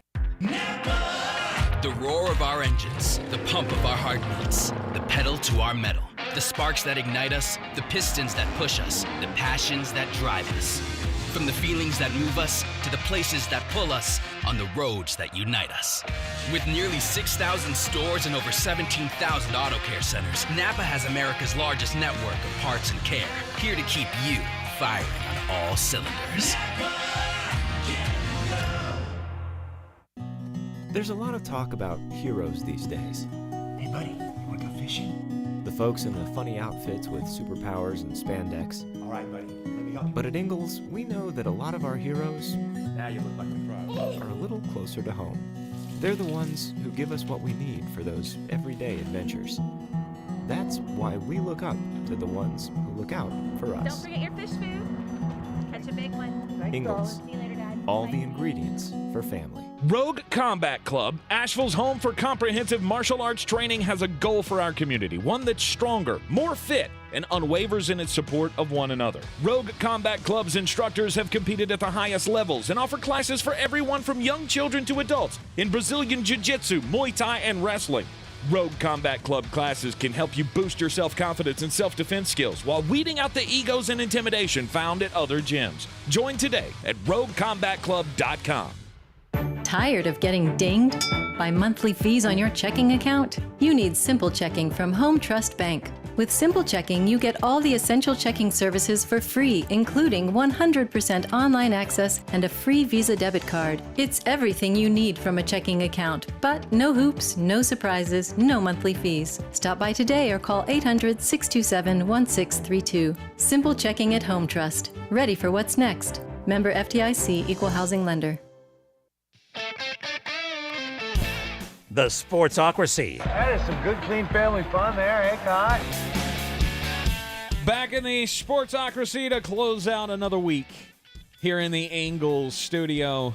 The roar of our engines, the pump of our heartbeats, the pedal to our metal, the sparks that ignite us, the pistons that push us, the passions that drive us. From the feelings that move us to the places that pull us on the roads that unite us. With nearly 6,000 stores and over 17,000 auto care centers, Napa has America's largest network of parts and care, here to keep you firing on all cylinders. There's a lot of talk about heroes these days. Hey buddy, you wanna go fishing? The folks in the funny outfits with superpowers and spandex. All right, buddy, let me help you. But at Ingles, we know that a lot of our heroes Now you look like a pro. are a little closer to home. They're the ones who give us what we need for those everyday adventures. That's why we look up to the ones who look out for us. Don't forget your fish food. Catch a big one. Ingles. See you later, Dad. All the ingredients for family. Rogue Combat Club, Asheville's home for comprehensive martial arts training, has a goal for our community, one that's stronger, more fit, and unwavers in its support of one another. Rogue Combat Club's instructors have competed at the highest levels and offer classes for everyone from young children to adults in Brazilian Jiu-Jitsu, Muay Thai, and wrestling. Rogue Combat Club classes can help you boost your self-confidence and self-defense skills while weeding out the egos and intimidation found at other gyms. Join today at roguecombatclub.com. Tired of getting dinged by monthly fees on your checking account? You need Simple Checking from Home Trust Bank. With Simple Checking, you get all the essential checking services for free, including 100% online access and a free Visa debit card. It's everything you need from a checking account, but no hoops, no surprises, no monthly fees. Stop by today or call 800-627-1632. Simple Checking at Home Trust. Ready for what's next. Member FDIC, Equal Housing Lender. The Sportsocracy. That is some good, clean family fun there, eh, Kai? Back in the Sportsocracy to close out another week here in the Ingles Studio.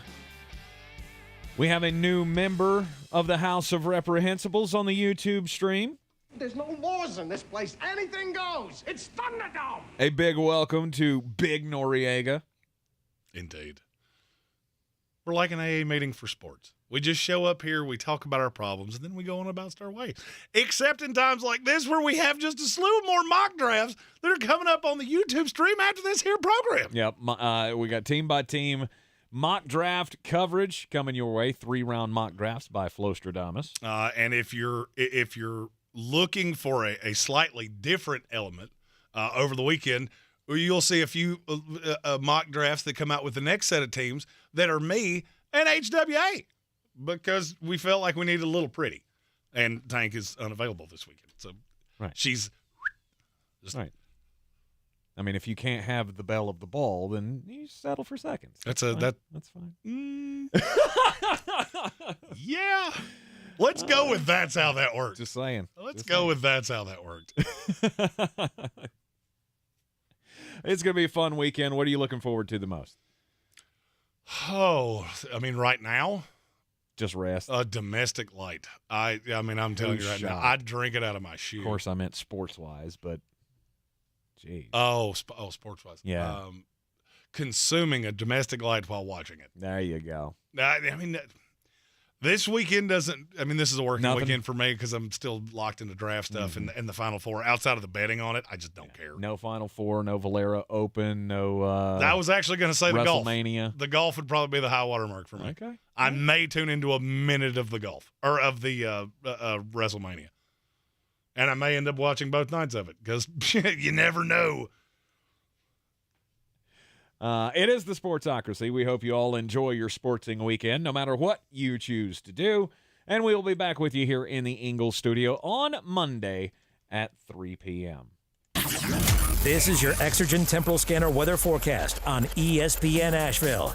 We have a new member of the House of Reprehensibles on the YouTube stream. There's no laws in this place. Anything goes. It's Thunderdome. A big welcome to Big Noriega. Indeed. We're like an AA meeting for sports. We just show up here, we talk about our problems, and then we go on about our way. Except in times like this where we have just a slew more mock drafts that are coming up on the YouTube stream after this here program. Yep. We got team-by-team mock draft coverage coming your way. 3-round mock drafts by Flostradamus. And if you're looking for a slightly different element over the weekend, you'll see a few mock drafts that come out with the next set of teams that are me and HWA. Because we felt like we needed a little pretty, and Tank is unavailable this weekend, so right. She's just right. I mean, if you can't have the bell of the ball, then you settle for seconds. That's fine. Yeah. Let's go with that's how that worked. Just saying. Let's go with that's how that worked. It's gonna be a fun weekend. What are you looking forward to the most? Oh, I mean, right now. Just rest. A domestic light. I mean, I'm telling you right now, I'd drink it out of my shoe. Of course, I meant sports-wise, but geez. Oh, sports-wise. Yeah. Consuming a domestic light while watching it. There you go. I mean, This weekend doesn't – I mean, this is a working Nothing. weekend for me because I'm still locked into draft stuff and the Final Four. Outside of the betting on it, I just don't care. No Final Four, no Valera Open, no I was actually going to say the golf. WrestleMania. The golf would probably be the high water mark for me. Okay. I may tune into a minute of the golf or of the WrestleMania. And I may end up watching both nights of it because you never know. It is the Sportsocracy. We hope you all enjoy your sportsing weekend, no matter what you choose to do. And we'll be back with you here in the Ingles Studio on Monday at 3 p.m. This is your Exergen Temporal Scanner weather forecast on ESPN Asheville.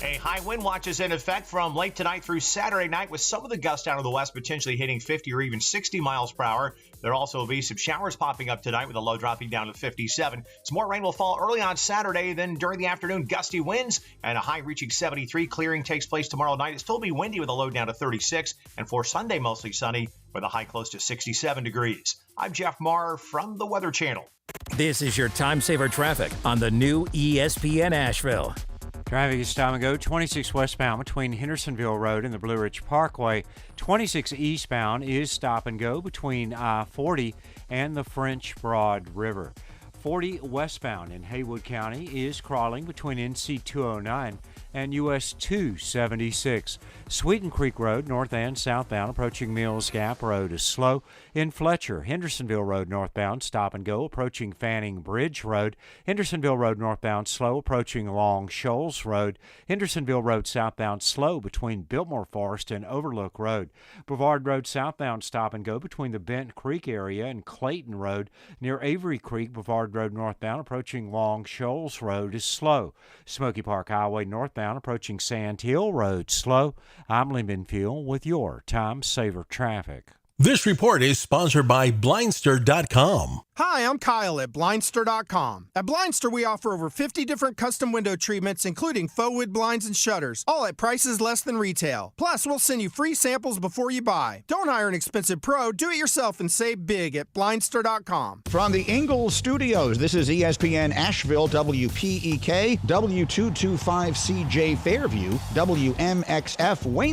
A high wind watch is in effect from late tonight through Saturday night, with some of the gusts out of the west potentially hitting 50 or even 60 miles per hour. There also will be some showers popping up tonight with a low dropping down to 57. Some more rain will fall early on Saturday, then during the afternoon, gusty winds and a high reaching 73. Clearing takes place tomorrow night. It'll still be windy with a low down to 36. And for Sunday, mostly sunny with a high close to 67 degrees. I'm Jeff Marr from the Weather Channel. This is your time saver traffic on the new ESPN Asheville. Traffic is stop and go 26 westbound between Hendersonville Road and the Blue Ridge Parkway. 26 eastbound is stop and go between I-40 and the French Broad River. 40 westbound in Haywood County is crawling between NC 209 and US 276. Sweeten Creek Road, north and southbound, approaching Mills Gap Road is slow. In Fletcher, Hendersonville Road northbound, stop and go, approaching Fanning Bridge Road. Hendersonville Road northbound, slow, approaching Long Shoals Road. Hendersonville Road southbound, slow, between Biltmore Forest and Overlook Road. Brevard Road southbound, stop and go, between the Bent Creek area and Clayton Road. Near Avery Creek, Brevard Road northbound, approaching Long Shoals Road is slow. Smoky Park Highway northbound, approaching Sand Hill Road slow. I'm Lee Benfield with your Time Saver Traffic. This report is sponsored by Blindster.com. Hi, I'm Kyle at Blindster.com. At Blindster, we offer over 50 different custom window treatments, including faux wood blinds and shutters, all at prices less than retail. Plus, we'll send you free samples before you buy. Don't hire an expensive pro. Do it yourself and save big at Blindster.com. From the Ingles Studios, this is ESPN Asheville, WPEK, W225CJ Fairview, WMXF Wayne.